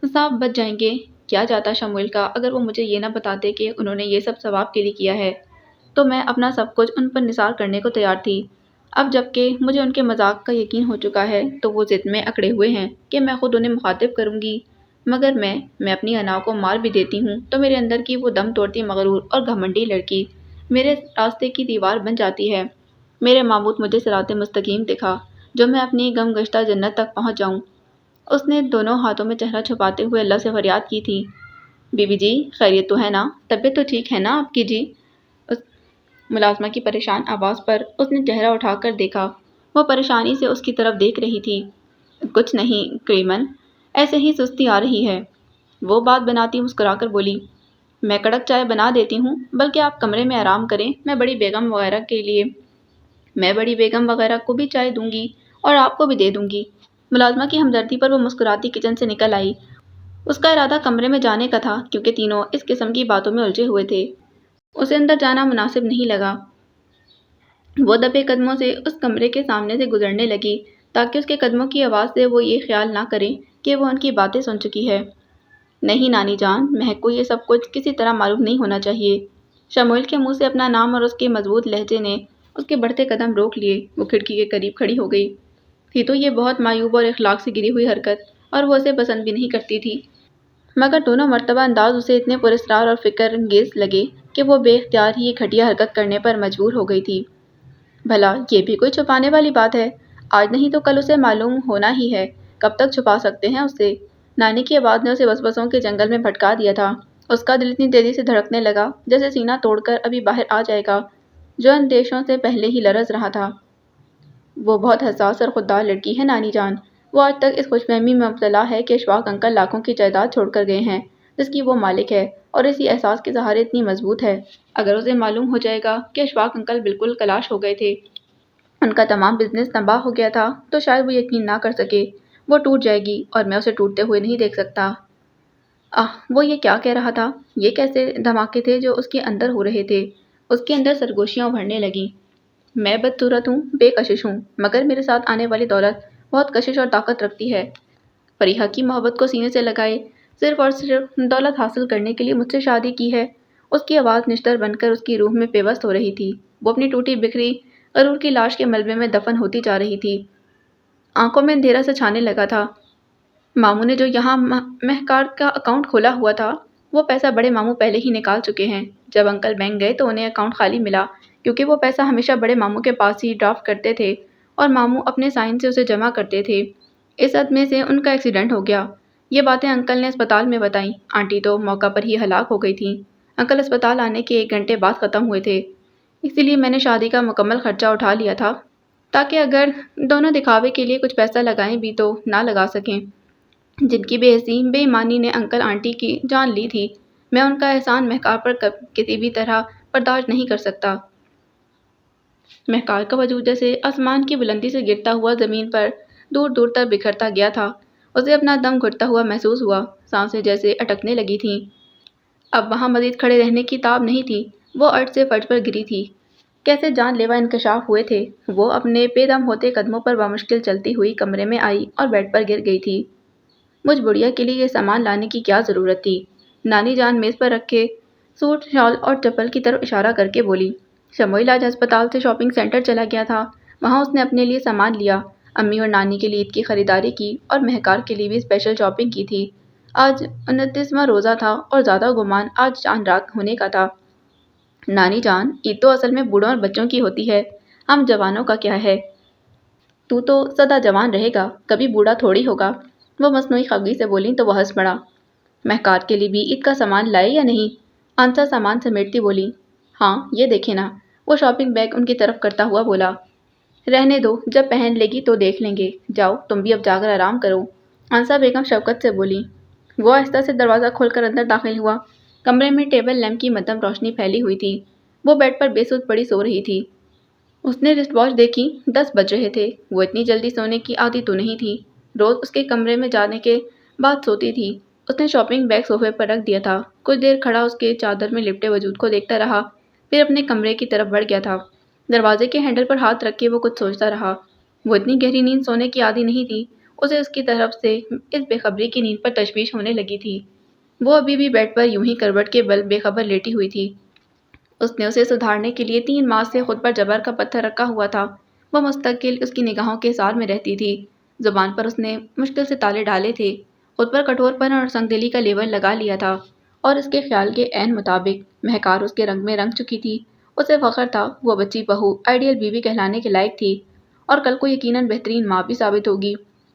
صاف بچ جائیں گے۔ کیا جاتا شمویل کا اگر وہ مجھے یہ نہ بتاتے کہ انہوں نے یہ سب ثواب کے لیے کیا ہے، تو میں اپنا سب کچھ ان پر نثار کرنے کو تیار تھی۔ اب جب کہ مجھے ان کے مذاق کا یقین ہو چکا ہے تو وہ ضد میں اکڑے ہوئے ہیں کہ میں خود انہیں مخاطب کروں گی، مگر میں اپنی انا کو مار بھی دیتی ہوں تو میرے اندر کی وہ دم توڑتی مغرور اور گھمنڈی لڑکی میرے راستے کی دیوار بن جاتی ہے۔ میرے معبود مجھے صراط مستقیم دکھا جو میں اپنی غم گشتہ جنت تک پہنچ جاؤں۔ اس نے دونوں ہاتھوں میں چہرہ چھپاتے ہوئے اللہ سے فریاد کی تھی۔ بی بی جی خیریت تو ہے نا؟ طبیعت تو ٹھیک ہے نا آپ کی جی؟ اس ملازمہ کی پریشان آواز پر اس نے چہرہ اٹھا کر دیکھا۔ وہ پریشانی سے اس کی طرف دیکھ رہی تھی۔ کچھ نہیں کریمن، ایسے ہی سستی آ رہی ہے، وہ بات بناتی مسکرا کر بولی۔ میں کڑک چائے بنا دیتی ہوں، بلکہ آپ کمرے میں آرام کریں، میں بڑی بیگم وغیرہ کو بھی چائے دوں گی اور آپ کو بھی دے دوں گی۔ ملازمہ کی ہمدردی پر وہ مسکراتی کچن سے نکل آئی۔ اس کا ارادہ کمرے میں جانے کا تھا کیونکہ تینوں اس قسم کی باتوں میں الجھے ہوئے تھے۔ اسے اندر جانا مناسب نہیں لگا۔ وہ دبے قدموں سے اس کمرے کے سامنے سے گزرنے لگی تاکہ اس کے قدموں کی آواز سے وہ یہ خیال نہ کرے کہ وہ ان کی باتیں سن چکی ہے۔ نہیں نانی جان، مہک کو یہ سب کچھ کسی طرح معلوم نہیں ہونا چاہیے۔ شمویل کے منہ سے اپنا نام اور اس کے مضبوط لہجے نے اس کے بڑھتے قدم روک لیے۔ وہ کھڑکی کے قریب کھڑی ہو گئی تھی تو یہ بہت معیوب اور اخلاق سے گری ہوئی حرکت اور وہ اسے پسند بھی نہیں کرتی تھی، مگر دونوں مرتبہ انداز اسے اتنے پراسرار اور فکر انگیز لگے کہ وہ بے اختیار ہی یہ گھٹیا حرکت کرنے پر مجبور ہو گئی تھی۔ بھلا یہ بھی کوئی چھپانے والی بات ہے؟ آج نہیں تو کل اسے معلوم ہونا ہی ہے، کب تک چھپا سکتے ہیں اس سے؟ نانی کی آواز نے اسے وسوسوں کے جنگل میں بھٹکا دیا تھا۔ اس کا دل اتنی تیزی سے دھڑکنے لگا جیسے سینہ توڑ کر ابھی باہر آ جائے گا، جو اندیشوں سے پہلے ہی لرز رہا تھا۔ وہ بہت حساس اور خوددار لڑکی ہے نانی جان۔ وہ آج تک اس خوش فہمی میں مبتلا ہے کہ اشفاق انکل لاکھوں کی جائیداد چھوڑ کر گئے ہیں جس کی وہ مالک ہے، اور اسی احساس کے سہارے اتنی مضبوط ہے۔ اگر اسے معلوم ہو جائے گا کہ اشفاق انکل بالکل کلاش ہو گئے تھے، ان کا تمام بزنس تباہ ہو گیا تھا، تو شاید وہ یقین نہ کر سکے۔ وہ ٹوٹ جائے گی اور میں اسے ٹوٹتے ہوئے نہیں دیکھ سکتا۔ وہ یہ کیا کہہ رہا تھا؟ یہ کیسے دھماکے تھے جو اس کے اندر ہو رہے تھے؟ اس کے اندر سرگوشیاں ابھرنے لگیں۔ میں بدصورت ہوں، بے کشش ہوں، مگر میرے ساتھ آنے والی دولت بہت کشش اور طاقت رکھتی ہے۔ فریحہ کی محبت کو سینے سے لگائے صرف اور صرف دولت حاصل کرنے کے لیے مجھ سے شادی کی ہے۔ اس کی آواز نشتر بن کر اس کی روح میں پیوست ہو رہی تھی۔ وہ اپنی ٹوٹی بکھری غرور کی لاش کے ملبے میں دفن ہوتی جا رہی تھی۔ آنکھوں میں اندھیرا سے چھانے لگا تھا۔ ماموں نے جو یہاں مہکار کا اکاؤنٹ کھولا ہوا تھا، وہ پیسہ بڑے ماموں پہلے ہی نکال چکے ہیں۔ جب انکل بینک گئے تو انہیں اکاؤنٹ خالی ملا، کیونکہ وہ پیسہ ہمیشہ بڑے ماموں کے پاس ہی ڈرافٹ کرتے تھے اور ماموں اپنے سائن سے اسے جمع کرتے تھے۔ اس صدمے سے ان کا ایکسیڈنٹ ہو گیا۔ یہ باتیں انکل نے اسپتال میں بتائیں۔ آنٹی تو موقع پر ہی ہلاک ہو گئی تھیں۔ انکل اسپتال آنے کے 1 گھنٹے بعد ختم ہوئے تھے، اسی لیے میں نے شادی کا مکمل خرچہ اٹھا لیا تھا تاکہ اگر دونوں دکھاوے کے لیے کچھ پیسہ لگائیں بھی تو نہ لگا سکیں۔ جن کی بے حسی بے ایمانی نے انکل آنٹی کی جان لی تھی، میں ان کا احسان مہکار پر کسی بھی طرح برداشت نہیں کر سکتا۔ مہکار کا وجود جیسے آسمان کی بلندی سے گرتا ہوا زمین پر دور دور تک بکھرتا گیا تھا۔ اسے اپنا دم گھٹتا ہوا محسوس ہوا، سانسیں جیسے اٹکنے لگی تھیں۔ اب وہاں مزید کھڑے رہنے کی تاب نہیں تھی، وہ ارج سے فرش پر گری تھی۔ کیسے جان لیوا انکشاف ہوئے تھے! وہ اپنے بے دم ہوتے قدموں پر بامشکل چلتی ہوئی کمرے میں آئی اور بیڈ پر گر گئی تھی۔ مجھ بڑھیا کے لیے یہ سامان لانے کی کیا ضرورت تھی؟ نانی جان میز پر رکھے سوٹ، شال اور چپل کی طرف اشارہ کر کے بولی۔ شمویل آج ہسپتال سے شاپنگ سینٹر چلا گیا تھا، وہاں اس نے اپنے لیے سامان لیا، امی اور نانی کے لیے عید کی خریداری کی اور مہکار کے لیے بھی اسپیشل شاپنگ کی تھی۔ آج 29واں روزہ تھا اور زیادہ گمان آج چاند رات ہونے کا تھا۔ نانی جان، عید تو اصل میں بوڑھوں اور بچوں کی ہوتی ہے، ہم جوانوں کا کیا ہے؟ تو سدا جوان رہے گا، کبھی بوڑھا تھوڑی ہوگا۔ وہ مصنوعی خفگی سے بولیں تو وہ ہنس پڑا۔ مہکار کے لیے بھی عید کا سامان لائے یا نہیں؟ آنسا سامان سمیٹتی بولی۔ ہاں، یہ دیکھیں نا، وہ شاپنگ بیگ ان کی طرف کرتا ہوا بولا۔ رہنے دو، جب پہن لے گی تو دیکھ لیں گے، جاؤ تم بھی اب جا کر آرام کرو، آنسا بیگم شفقت سے بولی۔ وہ آہستہ سے دروازہ کھول کر اندر داخل ہوا۔ کمرے میں ٹیبل لیمپ کی مدھم روشنی پھیلی ہوئی تھی۔ وہ بیڈ پر بے سود پڑی سو رہی تھی۔ اس نے رسٹ واچ دیکھی، 10 بج رہے تھے۔ وہ اتنی جلدی سونے کی عادی تو نہیں تھی، روز اس کے کمرے میں جانے کے بعد سوتی تھی۔ اس نے شاپنگ بیگ صوفے پر رکھ دیا تھا، کچھ دیر کھڑا اس کے چادر میں لپٹے وجود کو دیکھتا رہا، پھر اپنے کمرے کی طرف بڑھ گیا تھا۔ دروازے کے ہینڈل پر ہاتھ رکھ کے وہ کچھ سوچتا رہا۔ وہ اتنی گہری نیند سونے کی عادی نہیں تھی، اسے اس کی طرف سے اس بے خبری کی نیند پر تشویش ہونے لگی تھی۔ وہ ابھی بھی بیڈ پر یوں ہی کروٹ کے بل بے خبر لیٹی ہوئی تھی۔ اس نے اسے سدھارنے کے لیے 3 ماہ سے خود پر جبر کا پتھر رکھا ہوا تھا۔ وہ مستقل اس کی نگاہوں کے حصار میں رہتی تھی۔ زبان پر اس نے مشکل سے تالے ڈالے تھے، خود پر کٹھور پن اور سنگ دلی کا لیبل لگا لیا تھا، اور اس کے خیال کے عین مطابق مہکار اس کے رنگ میں رنگ چکی تھی۔ اسے فخر تھا وہ بچی بہو آئیڈیل بیوی کہلانے کے لائق تھی، اور کل کو یقیناً بہترین ماں بھی ثابت ہوگی۔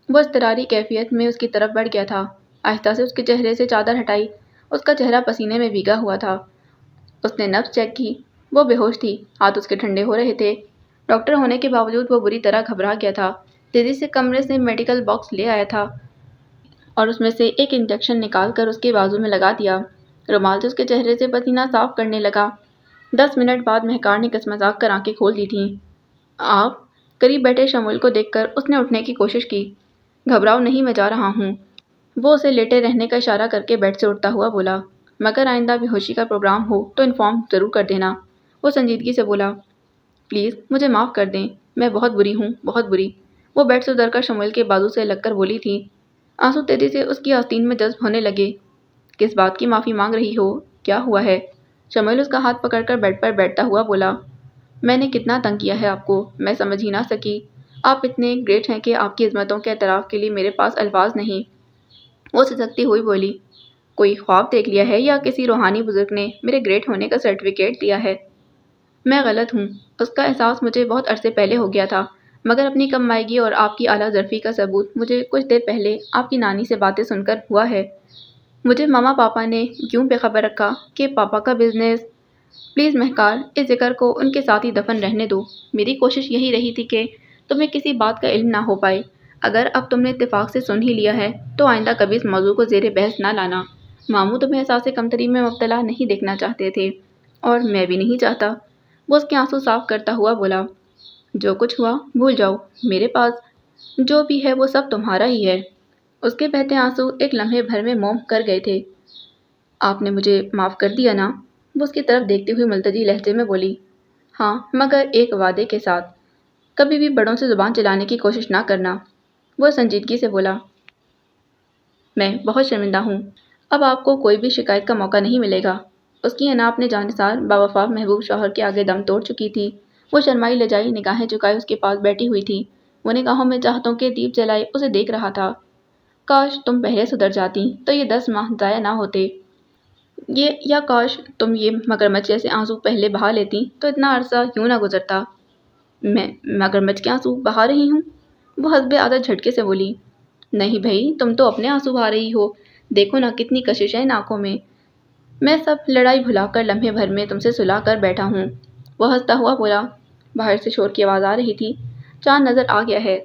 وہ اضطراری کیفیت میں اس کی طرف بڑھ گیا تھا۔ آہستہ سے اس کے چہرے سے چادر ہٹائی۔ اس کا چہرہ پسینے میں بھیگا ہوا تھا۔ اس نے نبض چیک کی۔ وہ بے ہوش تھی، ہاتھ اس کے ٹھنڈے ہو رہے تھے۔ ڈاکٹر ہونے کے باوجود وہ بری طرح گھبرا گیا تھا۔ تیزی سے کمرے سے میڈیکل باکس لے آیا تھا اور اس میں سے ایک انجیکشن نکال کر اس کے بازو میں لگا دیا۔ رومال سے اس کے چہرے سے پسینہ صاف کرنے لگا۔ 10 منٹ بعد مہکار نے کسمسا کر آنکھیں کھول دی تھیں۔ آپ؟ قریب بیٹھے شمول کو دیکھ کر اس نے اٹھنے کی کوشش کی۔ گھبراؤ نہیں، میں جا رہا ہوں۔ وہ اسے لیٹے رہنے کا اشارہ کر کے بیڈ سے اٹھتا ہوا بولا، مگر آئندہ بے ہوشی کا پروگرام ہو تو انفارم ضرور کر دینا۔ وہ سنجیدگی سے بولا، پلیز مجھے معاف کر دیں، میں بہت بری ہوں، بہت بری۔ وہ بیڈ سے اتر کر شمول کے بازو سے لگ کر بولی تھی۔ آنسو تیزی سے اس کی آستین میں جذب ہونے لگے۔ کس بات کی معافی مانگ رہی ہو؟ کیا ہوا ہے؟ شمول اس کا ہاتھ پکڑ کر بیڈ پر بیٹھتا ہوا بولا، میں نے کتنا تنگ کیا ہے آپ کو، میں سمجھ ہی نہ سکی۔ آپ اتنے گریٹ ہیں کہ آپ کی عظمتوں کے اعتراف کے لیے میرے پاس الفاظ نہیں۔ وہ سسکتی ہوئی بولی، کوئی خواب دیکھ لیا ہے یا کسی روحانی بزرگ نے میرے گریٹ ہونے کا سرٹیفکیٹ دیا ہے؟ میں غلط ہوں۔ اس کا احساس مجھے بہت عرصے پہلے ہو گیا تھا، مگر اپنی کم مائگی اور آپ کی اعلیٰ ظرفی کا ثبوت مجھے کچھ دیر پہلے آپ کی نانی سے باتیں سن کر ہوا ہے۔ مجھے ماما پاپا نے یوں بے خبر رکھا کہ پاپا کا بزنس… پلیز مہکار، اس ذکر کو ان کے ساتھ ہی دفن رہنے دو۔ میری کوشش یہی رہی تھی کہ تمہیں کسی بات کا علم نہ ہو پائے۔ اگر اب تم نے اتفاق سے سن ہی لیا ہے تو آئندہ کبھی اس موضوع کو زیر بحث نہ لانا۔ ماموں تمہیں احساس کمتری میں مبتلا نہیں دیکھنا چاہتے تھے، اور میں بھی نہیں چاہتا۔ وہ اس کے آنسو صاف کرتا ہوا بولا، جو کچھ ہوا بھول جاؤ، میرے پاس جو بھی ہے وہ سب تمہارا ہی ہے۔ اس کے بہتے آنسو ایک لمحے بھر میں موم کر گئے تھے۔ آپ نے مجھے معاف کر دیا نا؟ وہ اس کی طرف دیکھتے ہوئے ملتجی لہجے میں بولی، ہاں، مگر ایک وعدے کے ساتھ، کبھی بھی بڑوں سے زبان چلانے کی کوشش نہ کرنا۔ وہ سنجیدگی سے بولا، میں بہت شرمندہ ہوں، اب آپ کو کوئی بھی شکایت کا موقع نہیں ملے گا۔ اس کی انا اپنے جانثار باوفا محبوب شوہر کے آگے دم توڑ چکی تھی۔ وہ شرمائی لجائی نگاہیں جھکائے اس کے پاس بیٹھی ہوئی تھی۔ وہ نگاہوں میں چاہتوں کے دیپ جلائے اسے دیکھ رہا تھا۔ کاش تم پہلے سدھر جاتی تو یہ 10 ماہ ضائع نہ ہوتے۔ یا کاش تم یہ مگرمچھ جیسے آنسو پہلے بہا لیتی تو اتنا عرصہ یوں نہ گزرتا۔ میں مگرمچھ کے آنسو بہا رہی ہوں؟ وہ حسب عادت جھٹکے سے بولی، نہیں بھائی، تم تو اپنے آنسو بہا رہی ہو، دیکھو نا کتنی کشش ہے ان آنکھوں میں۔ میں سب لڑائی بھلا کر لمحے بھر میں تم سے صلح کر بیٹھا ہوں۔ وہ ہنستا ہوا بولا۔ باہر سے شور کی آواز آ رہی تھی۔ چاند نظر آ گیا ہے۔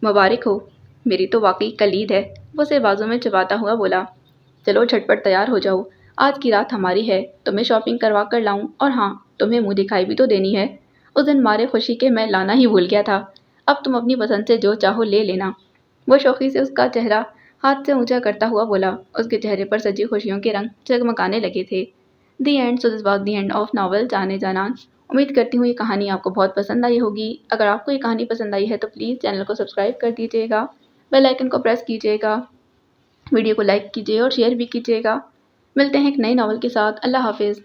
مبارک ہو، میری تو واقعی کلید ہے۔ وہ اسے بازو میں چباتا ہوا بولا، چلو جھٹپٹ تیار ہو جاؤ، آج کی رات ہماری ہے، تمہیں شاپنگ کروا کر لاؤں، اور ہاں، تمہیں منہ دکھائی بھی تو دینی ہے۔ اس دن مارے خوشی کے میں لانا ہی بھول گیا تھا۔ اب تم اپنی پسند سے جو چاہو لے لینا۔ وہ شوخی سے اس کا چہرہ ہاتھ سے اونچا کرتا ہوا بولا۔ اس کے چہرے پر سجی خوشیوں کے رنگ جگمگانے لگے تھے۔ The end. So this was the end of novel جانے جانان۔ امید کرتی ہوں یہ کہانی آپ کو بہت پسند آئی ہوگی۔ اگر آپ کو یہ کہانی پسند آئی ہے تو پلیز چینل کو سبسکرائب کر دیجیے گا، بیل آئیکن کو پریس کیجیے گا، ویڈیو کو لائک کیجیے اور شیئر بھی کیجیے گا۔ ملتے ہیں ایک نئی ناول کے ساتھ۔ اللہ حافظ۔